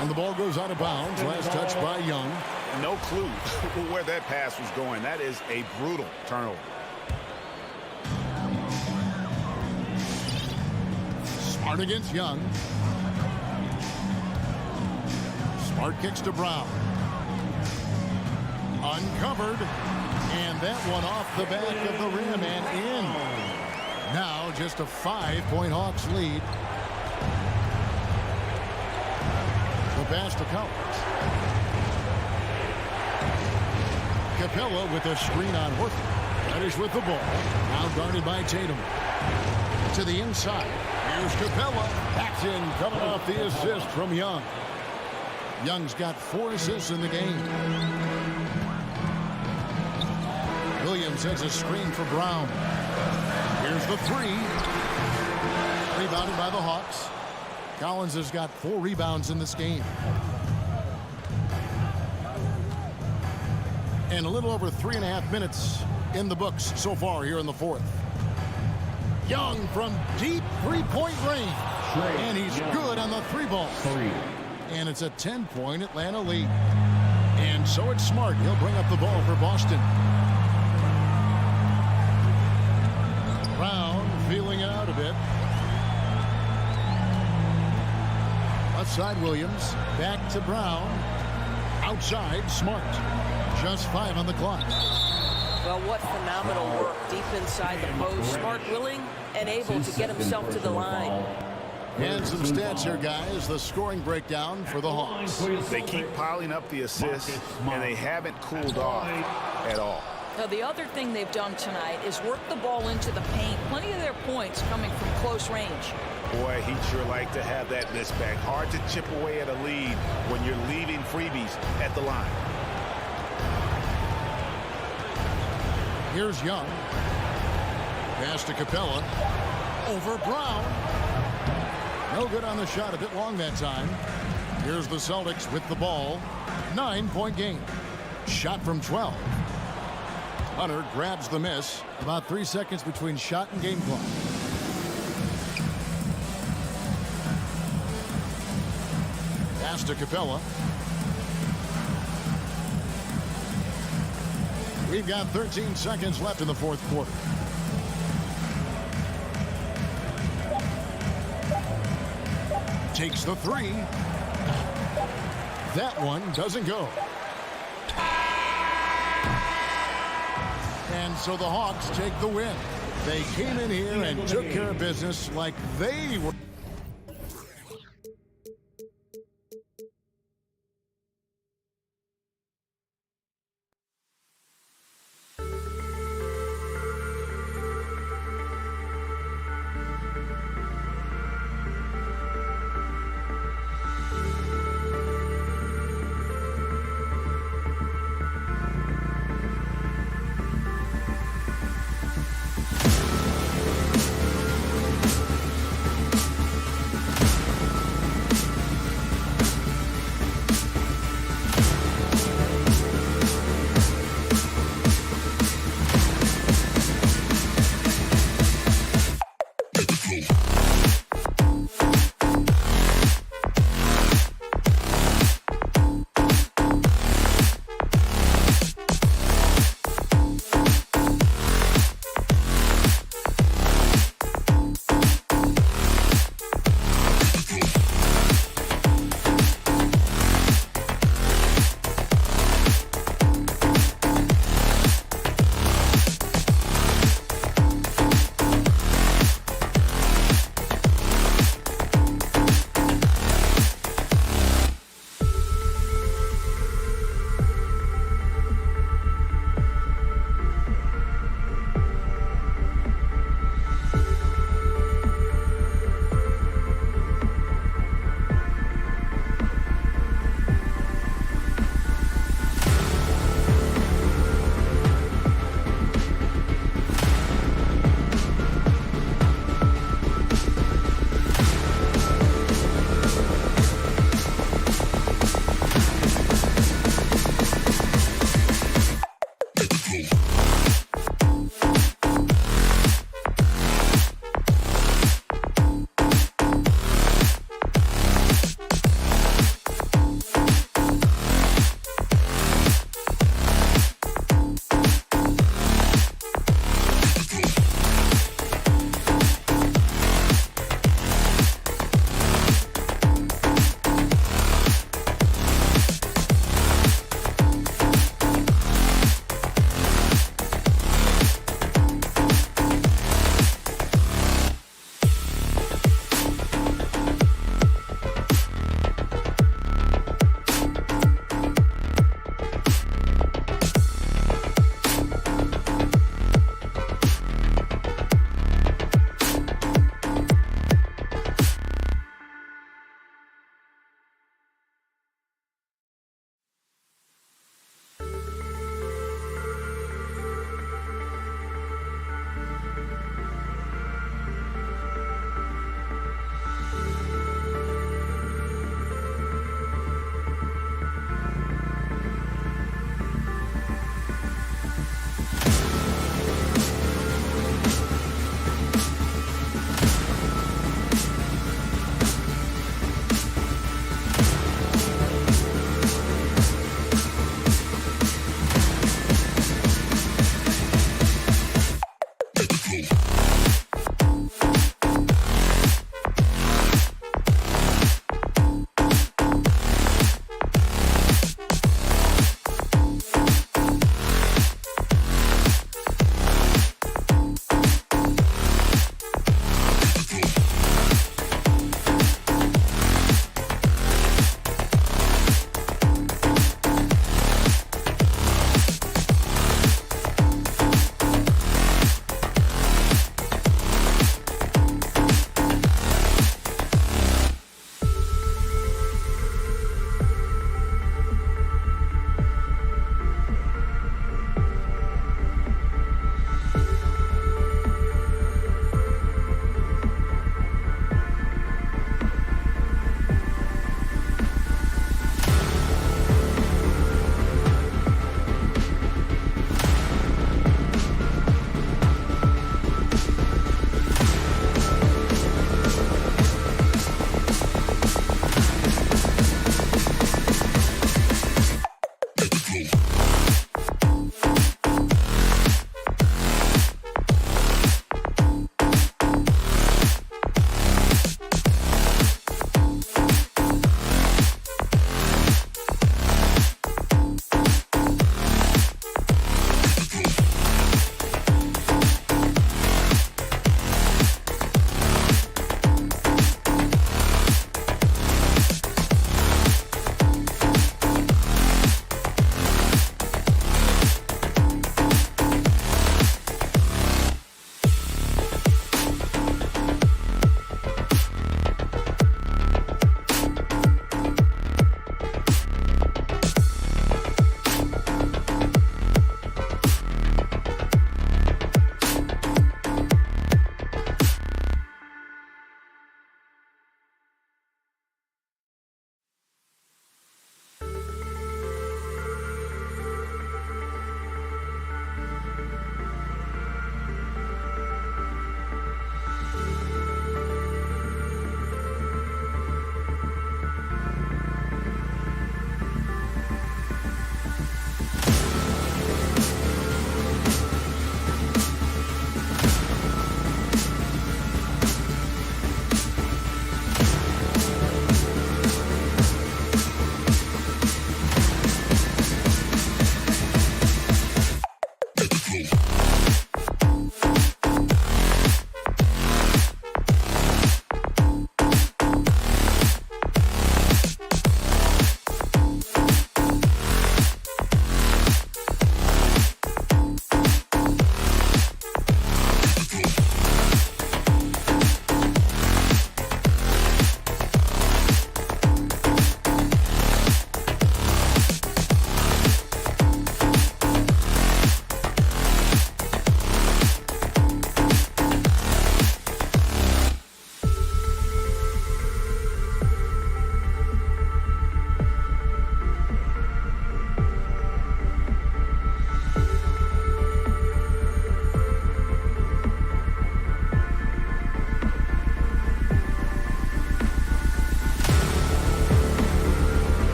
And the ball goes out of bounds. Last touch by Young. No clue where that pass was going. That is a brutal turnover. Smart against Young. Smart kicks to Brown. Uncovered. And that one off the back of the rim and in. Now just a 5-point Hawks lead. The pass to Collins. Capella with a screen on Horford. Reddish with the ball. Now guarded by Tatum. To the inside. Here's Capella. Backs in, coming off the assist from Young. Young's got 4 assists in the game. Williams has a screen for Brown. Here's the 3. Rebounded by the Hawks. Collins has got 4 rebounds in this game. And a little over 3.5 minutes in the books so far here in the fourth. Young from deep three-point range. And he's good on the three ball. And it's a 10-point Atlanta lead. And so it's Smart. He'll bring up the ball for Boston. Brown feeling it out a bit. Left side Williams. Back to Brown. Outside Smart. Just 5 on the clock. Well, what phenomenal work deep inside the post. Smart, willing, and able to get himself to the line. And some stats here, guys. The scoring breakdown for the Hawks. They keep piling up the assists, and they haven't cooled off at all. Now, the other thing they've done tonight is work the ball into the paint. Plenty of their points coming from close range. Boy, he'd sure like to have that miss back. Hard to chip away at a lead when you're leaving freebies at the line. Here's Young. Pass to Capella. Over Brown. No good on the shot. A bit long that time. Here's the Celtics with the ball. 9-point game. Shot from 12. Hunter grabs the miss. About 3 seconds between shot and game clock. Pass to Capella. We've got 13 seconds left in the fourth quarter. Takes the three. That one doesn't go. And so the Hawks take the win. They came in here and took care of business like they were.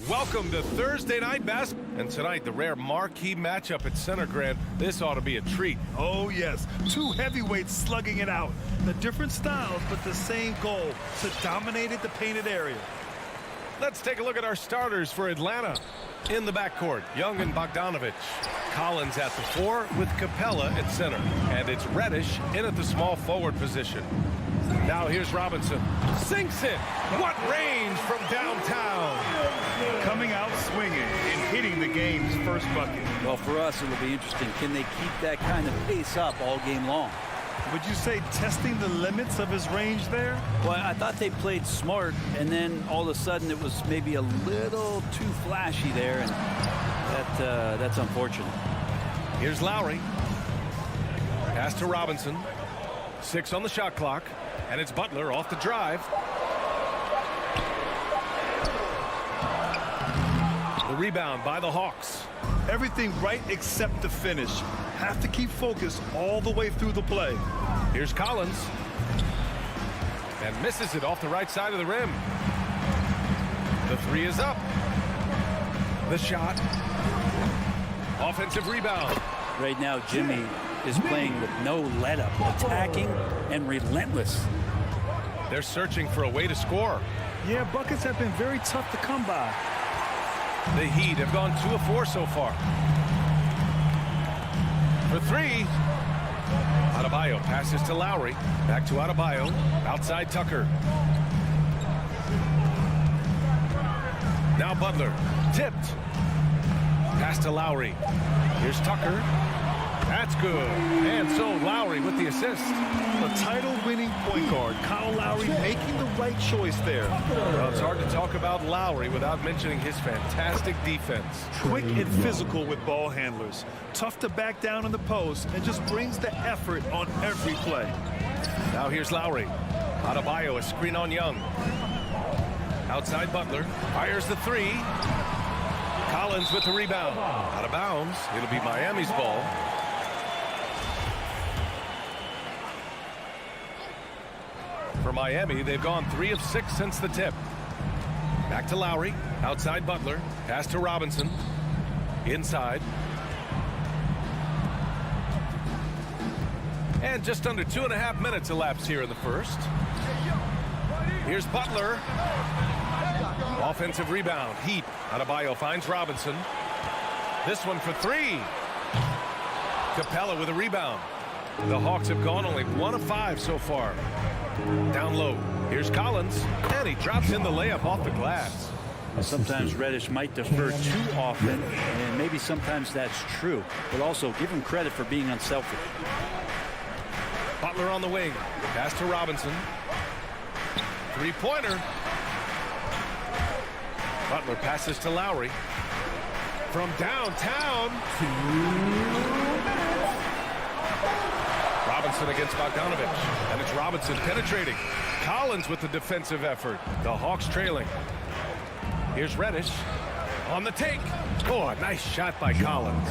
Welcome to Thursday Night Basketball. And tonight, the rare marquee matchup at center, Grant. This ought to be a treat. Oh, yes. Two heavyweights slugging it out. The different styles, but the same goal, to dominate the painted area. Let's take a look at our starters for Atlanta. In the backcourt, Young and Bogdanovich. Collins at the 4 with Capella at center. And it's Reddish in at the small forward position. Now here's Robinson. Sinks it. What range from downtown. Coming out swinging and hitting the game's first bucket. Well, for us, it'll be interesting. Can they keep that kind of pace up all game long? Would you say testing the limits of his range there? Well, I thought they played smart, and then all of a sudden it was maybe a little too flashy there, and that's unfortunate. Here's Lowry. Pass to Robinson. 6 on the shot clock. And it's Butler off the drive. The rebound by the Hawks. Everything right except the finish. Have to keep focused all the way through the play. Here's Collins. And misses it off the right side of the rim. The 3 is up. The shot. Offensive rebound. Right now, Jimmy is playing with no let-up, attacking and relentless. They're searching for a way to score. Yeah, buckets have been very tough to come by. The Heat have gone 2 of 4 so far. For 3. Adebayo passes to Lowry. Back to Adebayo. Outside Tucker. Now Butler. Tipped. Pass to Lowry. Here's Tucker. That's good. And so Lowry with the assist. A title-winning point guard, Kyle Lowry, making the right choice there. Well, it's hard to talk about Lowry without mentioning his fantastic defense. Quick and physical with ball handlers. Tough to back down in the post and just brings the effort on every play. Now here's Lowry. Adebayo, a screen on Young. Outside Butler. Fires the 3. Collins with the rebound. Out of bounds. It'll be Miami's ball. For Miami, they've gone 3 of 6 since the tip. Back to Lowry. Outside Butler. Pass to Robinson. Inside. And just under 2.5 minutes elapsed here in the first. Here's Butler. Offensive rebound. Heat. Adebayo finds Robinson. This one for 3. Capella with a rebound. The Hawks have gone only 1 of 5 so far. Down low. Here's Collins. And he drops in the layup off the glass. Sometimes Reddish might defer too often, and maybe sometimes that's true. But also give him credit for being unselfish. Butler on the wing. Pass to Robinson. 3-pointer. Butler passes to Lowry. From downtown. Robinson against Bogdanovich. And it's Robinson penetrating. Collins with the defensive effort. The Hawks trailing. Here's Reddish on the take. Oh, a nice shot by Collins.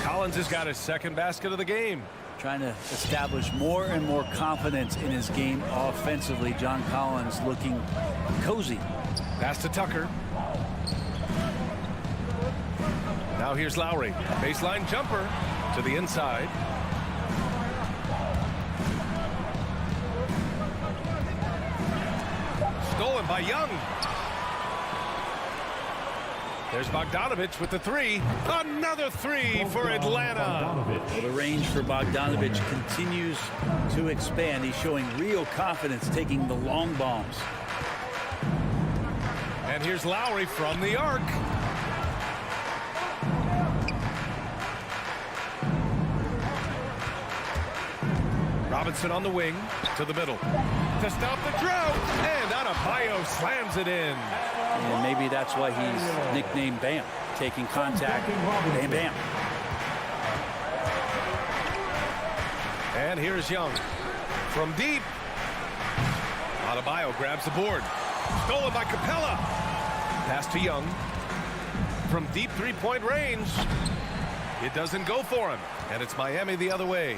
Collins has got his second basket of the game. Trying to establish more and more confidence in his game offensively. John Collins looking cozy. Pass to Tucker. Now here's Lowry. Baseline jumper to the inside. Stolen by Young. There's Bogdanovich with the 3. Another 3 for Atlanta. Well, the range for Bogdanovich continues to expand. He's showing real confidence taking the long bombs. And here's Lowry from the arc. Robinson on the wing to the middle to stop the drought, and Adebayo slams it in. And maybe that's why he's nicknamed Bam, taking contact, bam, bam. And here's Young from deep. Adebayo grabs the board. Stolen by Capella. Pass to Young from deep 3-point range. It doesn't go for him, and it's Miami the other way.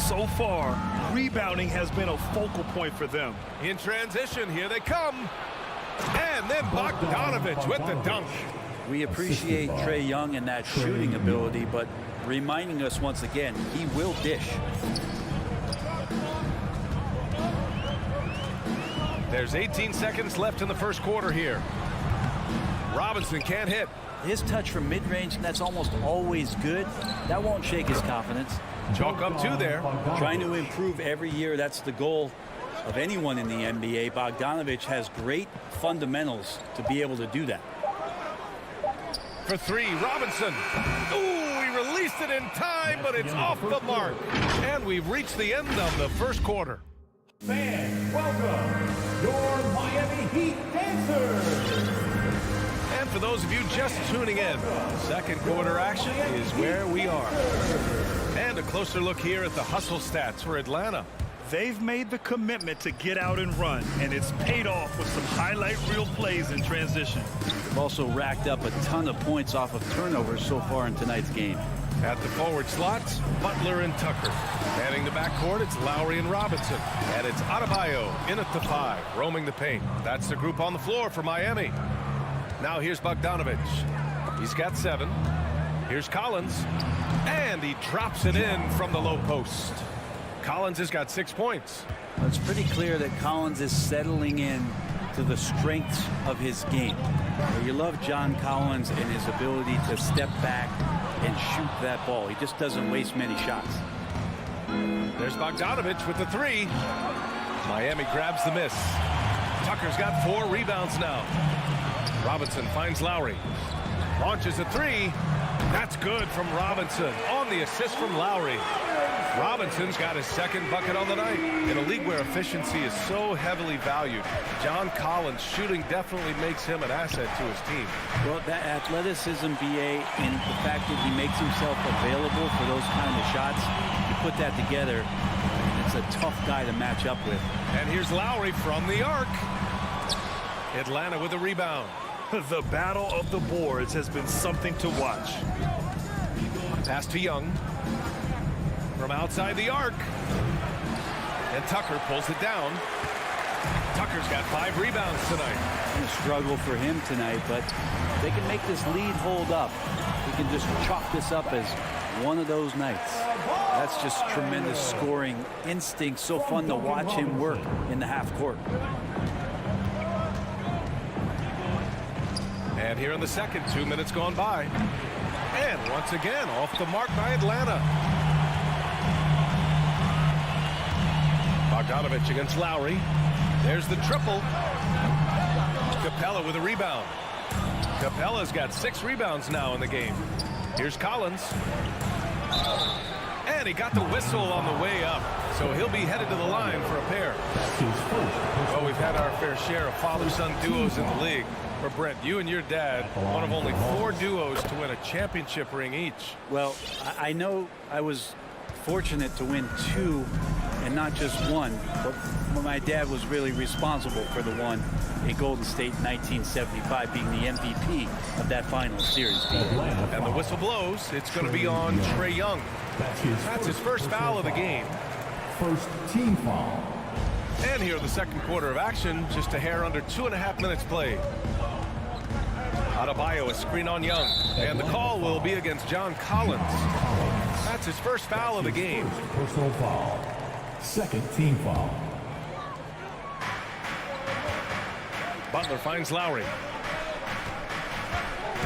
So far, rebounding has been a focal point for them. In transition, here they come. And And then Bogdanovich with the dunk. We appreciate Trae Young and that shooting ability, but reminding us once again, he will dish. There's 18 seconds left in the first quarter here. Robinson can't hit. His touch from mid-range, that's almost always good. That won't shake his confidence. Chalk up 2 there. Trying to improve every year, that's the goal of anyone in the NBA. Bogdanovich has great fundamentals to be able to do that. For 3, Robinson. Ooh, he released it in time, but it's off the mark. And we've reached the end of the first quarter. Fans, welcome your Miami Heat dancers. And for those of you just tuning in, second quarter action is where we are. And a closer look here at the hustle stats for Atlanta. They've made the commitment to get out and run, and it's paid off with some highlight reel plays in transition. They've also racked up a ton of points off of turnovers so far in tonight's game. At the forward slots, Butler and Tucker. Manning the backcourt, it's Lowry and Robinson. And it's Adebayo in at the 5, roaming the paint. That's the group on the floor for Miami. Now here's Bogdanovich. He's got 7. Here's Collins. And he drops it in from the low post. Collins has got 6 points. It's pretty clear that Collins is settling in to the strengths of his game. You love John Collins and his ability to step back and shoot that ball. He just doesn't waste many shots. There's Bogdanovich with the 3. Miami grabs the miss. Tucker's got 4 rebounds now. Robinson finds Lowry. Launches a 3. That's good from Robinson on the assist from Lowry. Robinson's got his second bucket on the night. In a league where efficiency is so heavily valued, John Collins' shooting definitely makes him an asset to his team. Well, that athleticism, BA, and the fact that he makes himself available for those kind of shots, you put that together, it's a tough guy to match up with. And here's Lowry from the arc. Atlanta with a rebound. The battle of the boards has been something to watch. Pass to Young. From outside the arc. And Tucker pulls it down. Tucker's got 5 rebounds tonight. A struggle for him tonight, but they can make this lead hold up. We can just chalk this up as one of those nights. That's just tremendous scoring instinct. So fun to watch him work in the half court. And here in the second, 2 minutes gone by. And once again, off the mark by Atlanta. Bogdanovich against Lowry. There's the triple. Capella with a rebound. Capella's got 6 rebounds now in the game. Here's Collins. And he got the whistle on the way up. So he'll be headed to the line for a pair. Well, we've had our fair share of father-son duos in the league. Or Brent, you and your dad, one of only 4 duos to win a championship ring each. Well, I know I was fortunate to win 2 and not just 1, but my dad was really responsible for the one in Golden State in 1975, being the MVP of that final series. And the whistle blows. It's going to be on Trae Young. That's his first foul of the game. First team foul. And here the second quarter of action, just a hair under 2.5 minutes played. Adebayo, a screen on Young. And the call will be against John Collins. That's his first foul of the game. Personal foul. Second team foul. Butler finds Lowry.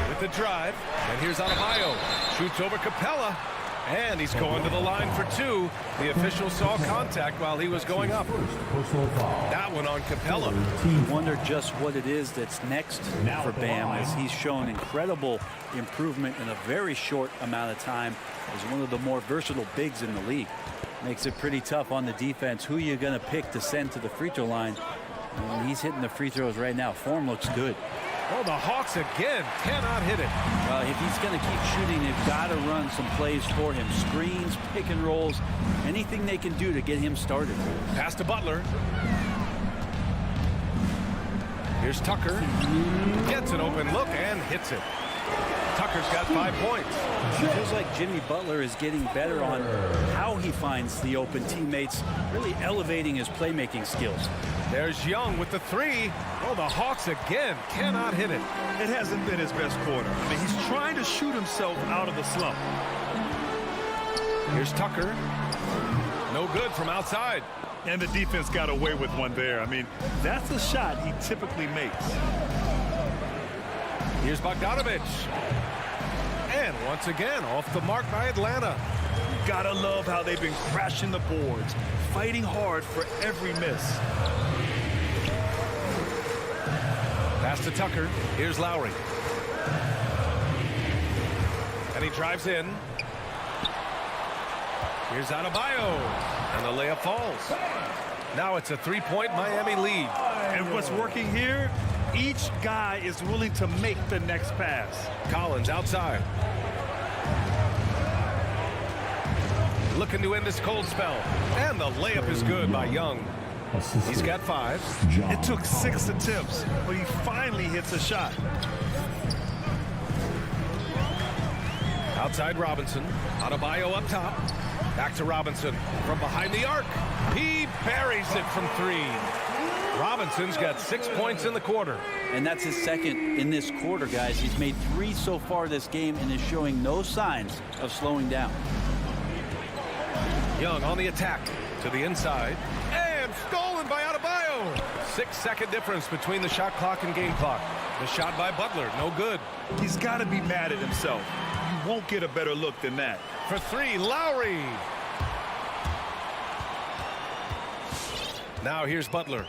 With the drive. And here's Adebayo. Shoots over Capella. And he's going to the line for 2. The official saw contact while he was going up. That one on Capella. I wonder just what it is that's next for Bam, as he's shown incredible improvement in a very short amount of time as one of the more versatile bigs in the league. Makes it pretty tough on the defense. Who are you going to pick to send to the free throw line? And he's hitting the free throws right now. Form looks good. Oh, the Hawks again cannot hit it. If he's going to keep shooting, they've got to run some plays for him. Screens, pick and rolls, anything they can do to get him started. Pass to Butler. Here's Tucker. Gets an open look and hits it. Tucker's got 5 points. It feels like Jimmy Butler is getting better on how he finds the open teammates, really elevating his playmaking skills. There's Young with the three. Oh, the Hawks again cannot hit it. It hasn't been his best quarter. I mean, he's trying to shoot himself out of the slump. Here's Tucker. No good from outside. And the defense got away with one there. I mean, that's a shot he typically makes. Here's Bogdanovich. And once again, off the mark by Atlanta. Gotta love how they've been crashing the boards, fighting hard for every miss. Pass to Tucker. Here's Lowry. And he drives in. Here's Adebayo. And the layup falls. Now it's a three-point Miami lead. And what's working here? Each guy is willing to make the next pass. Collins outside. Looking to end this cold spell. And the layup is good by Young. He's got 5. It took 6 attempts, but he finally hits a shot. Outside Robinson. Adebayo up top. Back to Robinson from behind the arc. He buries it from 3. Robinson's got 6 points in the quarter. And that's his second in this quarter, guys. He's made 3 so far this game and is showing no signs of slowing down. Young on the attack to the inside. And stolen by Adebayo. 6-second difference between the shot clock and game clock. The shot by Butler, no good. He's got to be mad at himself. You won't get a better look than that. For 3, Lowry. Now here's Butler.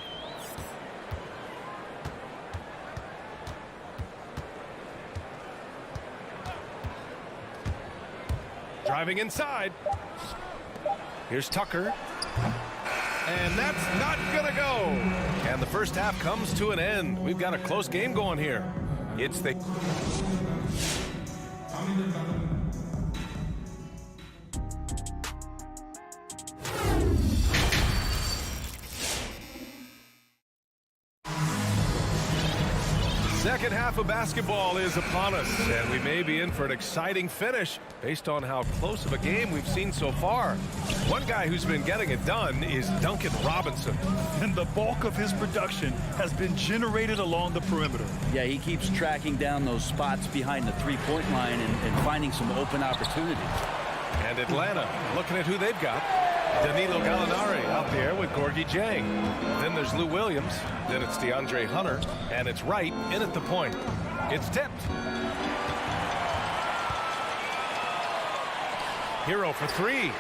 Driving inside. Here's Tucker. And that's not gonna go. And the first half comes to an end. We've got a close game going here. It's the second half of basketball is upon us, and we may be in for an exciting finish based on how close of a game we've seen so far. One guy who's been getting it done is Duncan Robinson. And the bulk of his production has been generated along the perimeter. Yeah, he keeps tracking down those spots behind the three-point line and finding some open opportunities. And Atlanta looking at who they've got. Danilo Gallinari out there with Gorgie Jang. Then there's Lou Williams. Then it's DeAndre Hunter. And it's Wright in at the point. It's tipped. Hero for 3.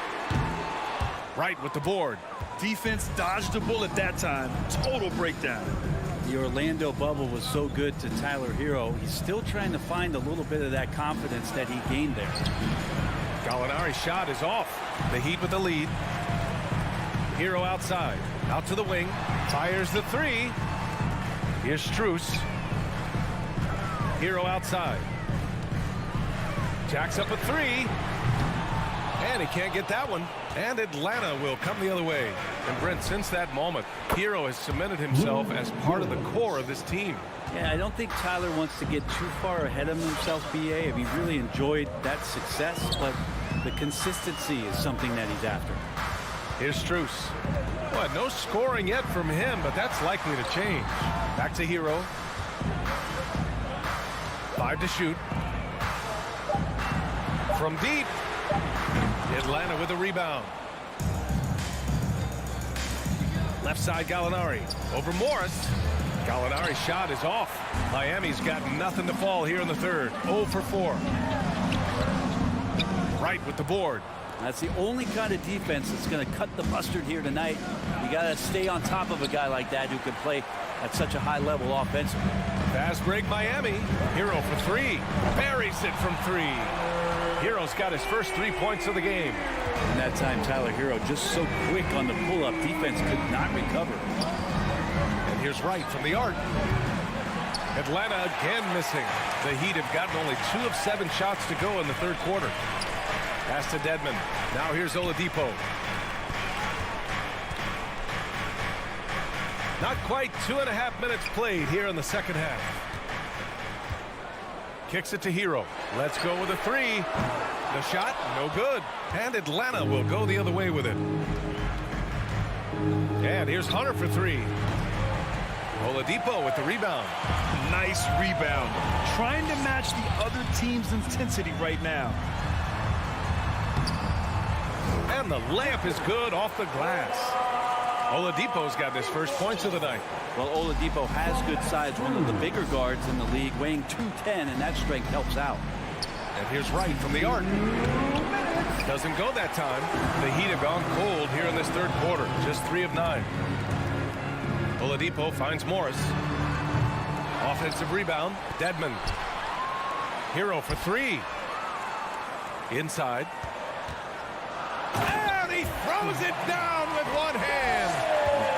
Wright with the board. Defense dodged the bullet that time. Total breakdown. The Orlando bubble was so good to Tyler Hero. He's still trying to find a little bit of that confidence that he gained there. Gallinari's shot is off. The Heat with the lead. Hero outside. Out to the wing. Fires the 3. Here's Strus. Hero outside. Jacks up a 3. And he can't get that one. And Atlanta will come the other way. And Brent, since that moment, Hero has cemented himself as part of the core of this team. Yeah, I don't think Tyler wants to get too far ahead of himself, BA. He really enjoyed that success, but the consistency is something that he's after. Here's Strus. Well, no scoring yet from him, but that's likely to change. Back to Hero. 5 to shoot. From deep. Atlanta with a rebound. Left side Gallinari. Over Morris. Gallinari's shot is off. Miami's got nothing to fall here in the third. 0 for 4. Wright with the board. That's the only kind of defense that's going to cut the mustard here tonight. You got to stay on top of a guy like that who can play at such a high level offensively. Fast break Miami. Hero for 3. Buries it from 3. Hero's got his first 3 points of the game. And that time Tyler Hero just so quick on the pull-up. Defense could not recover. And here's Wright from the arc. Atlanta again missing. The Heat have gotten only 2 of 7 shots to go in the third quarter. Pass to Dedmon. Now here's Oladipo. Not quite 2.5 minutes played here in the second half. Kicks it to Hero. Let's go with a three. The shot, no good. And Atlanta will go the other way with it. And here's Hunter for three. Oladipo with the rebound. Nice rebound. Trying to match the other team's intensity right now. And the layup is good off the glass. Oladipo's got his first points of the night. Well, Oladipo has good size, one of the bigger guards in the league, weighing 210, and that strength helps out. And here's Wright from the arc. Doesn't go that time. The Heat have gone cold here in this third quarter. Just 3 of 9. Oladipo finds Morris. Offensive rebound. Dedmon. Hero for three. Inside. And he throws it down with one hand.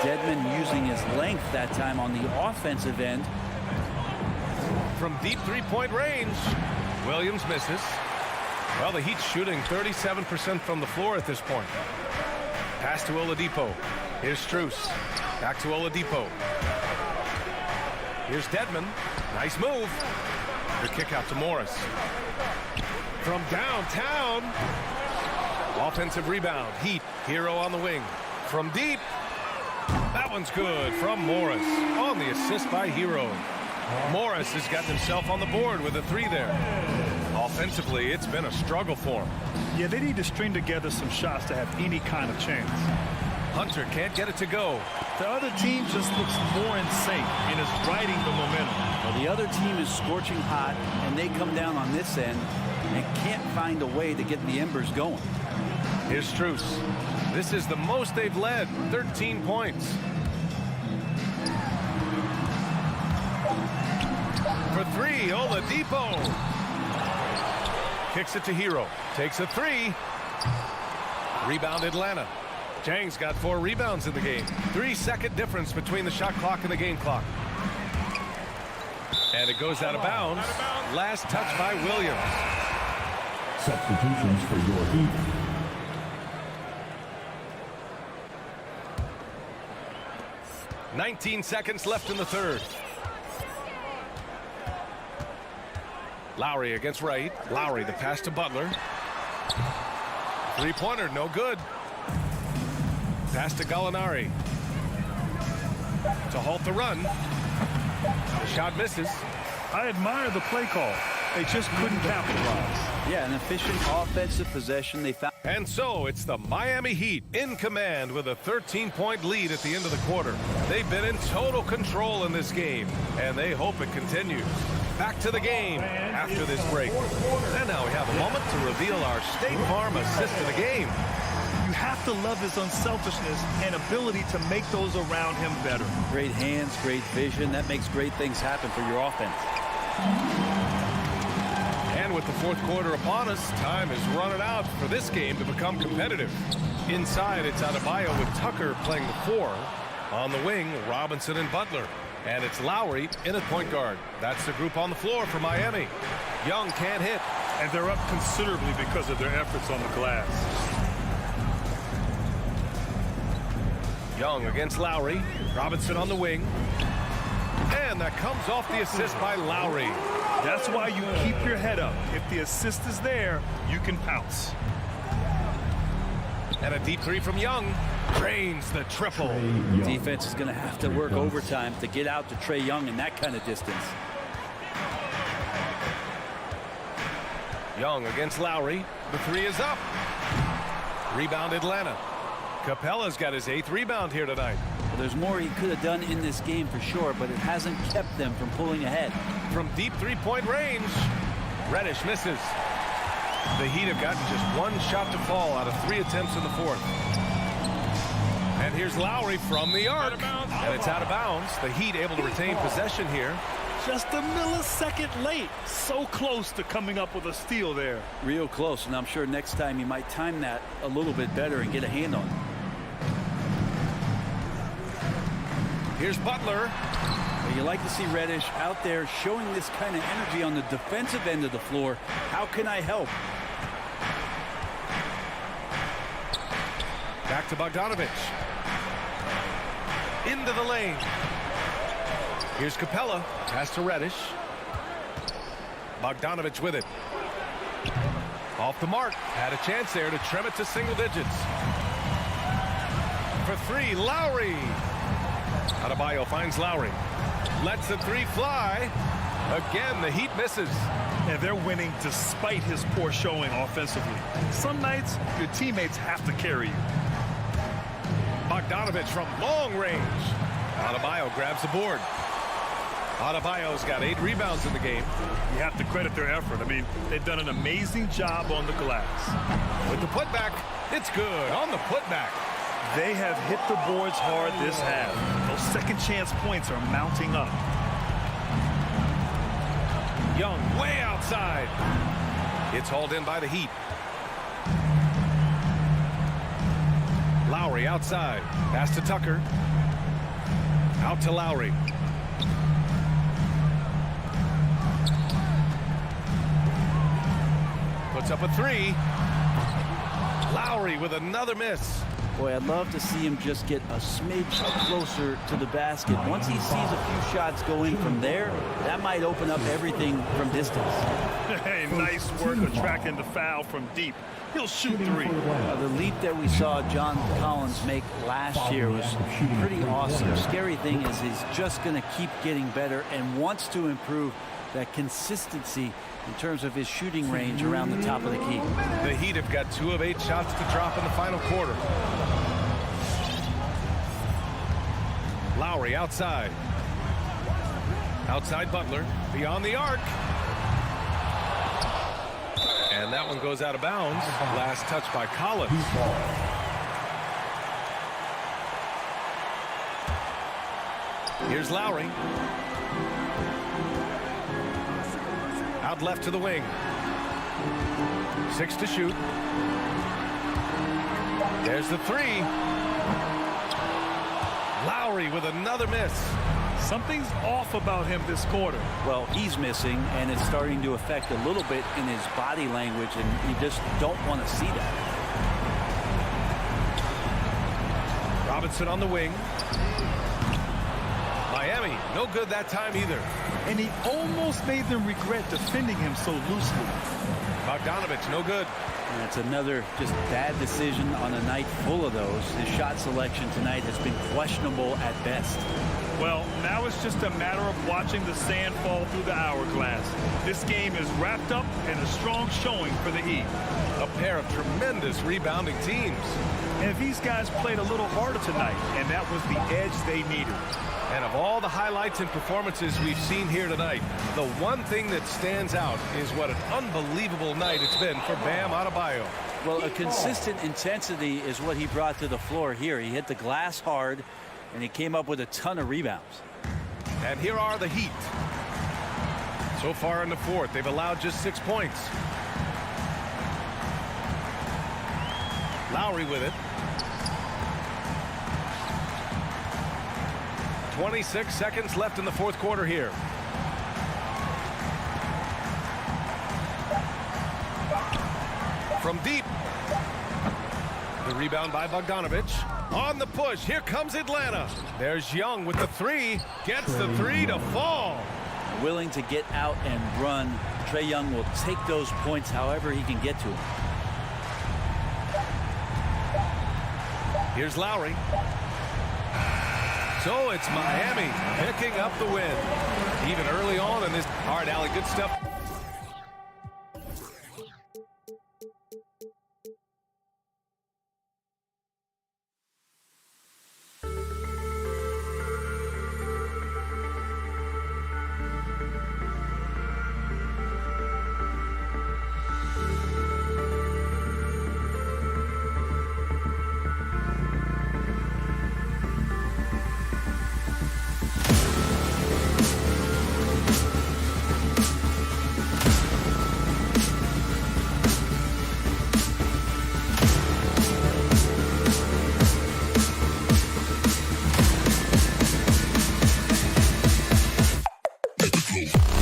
Dedmon using his length that time on the offensive end. From deep three-point range. Williams misses. Well, the Heat's shooting 37% from the floor at this point. Pass to Oladipo. Here's Strus. Back to Oladipo. Here's Dedmon. Nice move. The kick out to Morris. From downtown. Offensive rebound. Heat. Hero on the wing. From deep. That one's good from Morris. On the assist by Hero. Morris has got himself on the board with a three there. Offensively, it's been a struggle for him. Yeah, they need to string together some shots to have any kind of chance. Hunter can't get it to go. The other team just looks more in sync and is riding the momentum. Well, the other team is scorching hot, and they come down on this end and can't find a way to get the embers going. Here's Strus. This is the most they've led, 13 points. For three, Oladipo. Kicks it to Hero. Takes a three. Rebound Atlanta. Jang's got 4 rebounds in the game. 3-second difference between the shot clock and the game clock. And it goes out of bounds. Last touch by Williams. Substitutions for your Heat. "19 seconds left in the third. Lowry against Wright. Lowry, the pass to Butler. Three-pointer, no good. Pass to Gallinari. To halt the run. The shot misses. I admire the play call. They just couldn't capitalize. Yeah, an efficient offensive possession. They found. And so it's the Miami Heat in command with a 13-point lead at the end of the quarter. They've been in total control in this game, and they hope it continues. Back to the game after this break. And now we have a moment to reveal our State Farm assist of the game. You have to love his unselfishness and ability to make those around him better. Great hands, great vision. That makes great things happen for your offense. And with the fourth quarter upon us, time is running out for this game to become competitive. Inside, it's Adebayo with Tucker playing the 4. On the wing, Robinson and Butler. And it's Lowry in at point guard. That's the group on the floor for Miami. Young can't hit. And they're up considerably because of their efforts on the glass. Young against Lowry. Robinson on the wing. And that comes off the assist by Lowry. That's why you keep your head up. If the assist is there, you can pounce. And a deep three from Young. Drains the triple. Defense is going to have to work overtime to get out to Trae Young in that kind of distance. Young against Lowry. The three is up. Rebound Atlanta. Capella's got his 8th rebound here tonight. Well, there's more he could have done in this game for sure, but it hasn't kept them from pulling ahead. From deep three-point range, Reddish misses. The Heat have gotten just 1 shot to fall out of 3 attempts in the fourth. And here's Lowry from the arc. And it's out of bounds. The Heat able to retain possession here. Just a millisecond late. So close to coming up with a steal there. Real close, and I'm sure next time you might time that a little bit better and get a hand on it. Here's Butler. Well, you like to see Reddish out there showing this kind of energy on the defensive end of the floor. How can I help? Back to Bogdanovich. Into the lane. Here's Capella. Pass to Reddish. Bogdanovich with it. Off the mark. Had a chance there to trim it to single digits. For three, Lowry. Adebayo finds Lowry. Lets the three fly. Again, the Heat misses. And they're winning despite his poor showing offensively. Some nights, your teammates have to carry you. Bogdanovich from long range. Adebayo grabs the board. Adebayo's got 8 rebounds in the game. You have to credit their effort. I mean, they've done an amazing job on the glass. With the putback, it's good on the putback. They have hit the boards hard this half. Those second chance points are mounting up. Young way outside. It's hauled in by the Heat. Lowry outside. Pass to Tucker. Out to Lowry. Puts up a three. Lowry with another miss. Boy, I'd love to see him just get a smidge closer to the basket. Once he sees a few shots go in from there, that might open up everything from distance. Hey, nice work attracting the foul from deep. He'll shoot three. The leap that we saw John Collins make last year was pretty awesome. Scary thing is he's just going to keep getting better and wants to improve that consistency in terms of his shooting range around the top of the key. The Heat have got 2 of 8 shots to drop in the final quarter. Lowry outside. Outside Butler. Beyond the arc. And that one goes out of bounds. Last touch by Collins. Here's Lowry. Out left to the wing. 6 to shoot. There's the three. Lowry with another miss. Something's off about him this quarter. Well, he's missing, and it's starting to affect a little bit in his body language, and you just don't want to see that. Robinson on the wing. Miami, no good that time either. And he almost made them regret defending him so loosely. Bogdanovich, no good. And it's another just bad decision on a night full of those. His shot selection tonight has been questionable at best. Well, now it's just a matter of watching the sand fall through the hourglass. This game is wrapped up in a strong showing for the Heat. A pair of tremendous rebounding teams. And these guys played a little harder tonight, and that was the edge they needed. And of all the highlights and performances we've seen here tonight, the one thing that stands out is what an unbelievable night it's been for Bam Adebayo. Well, a consistent intensity is what he brought to the floor here. He hit the glass hard, and he came up with a ton of rebounds. And here are the Heat. So far in the fourth, they've allowed just 6 points. Lowry with it. 26 seconds left in the fourth quarter here. From deep. The rebound by Bogdanovich. On the push. Here comes Atlanta. There's Young with the three. Gets the three to fall. Willing to get out and run. Trae Young will take those points however he can get to them. Here's Lowry. So it's Miami picking up the win. Even early on in this. All right, Allie, good stuff. Cool.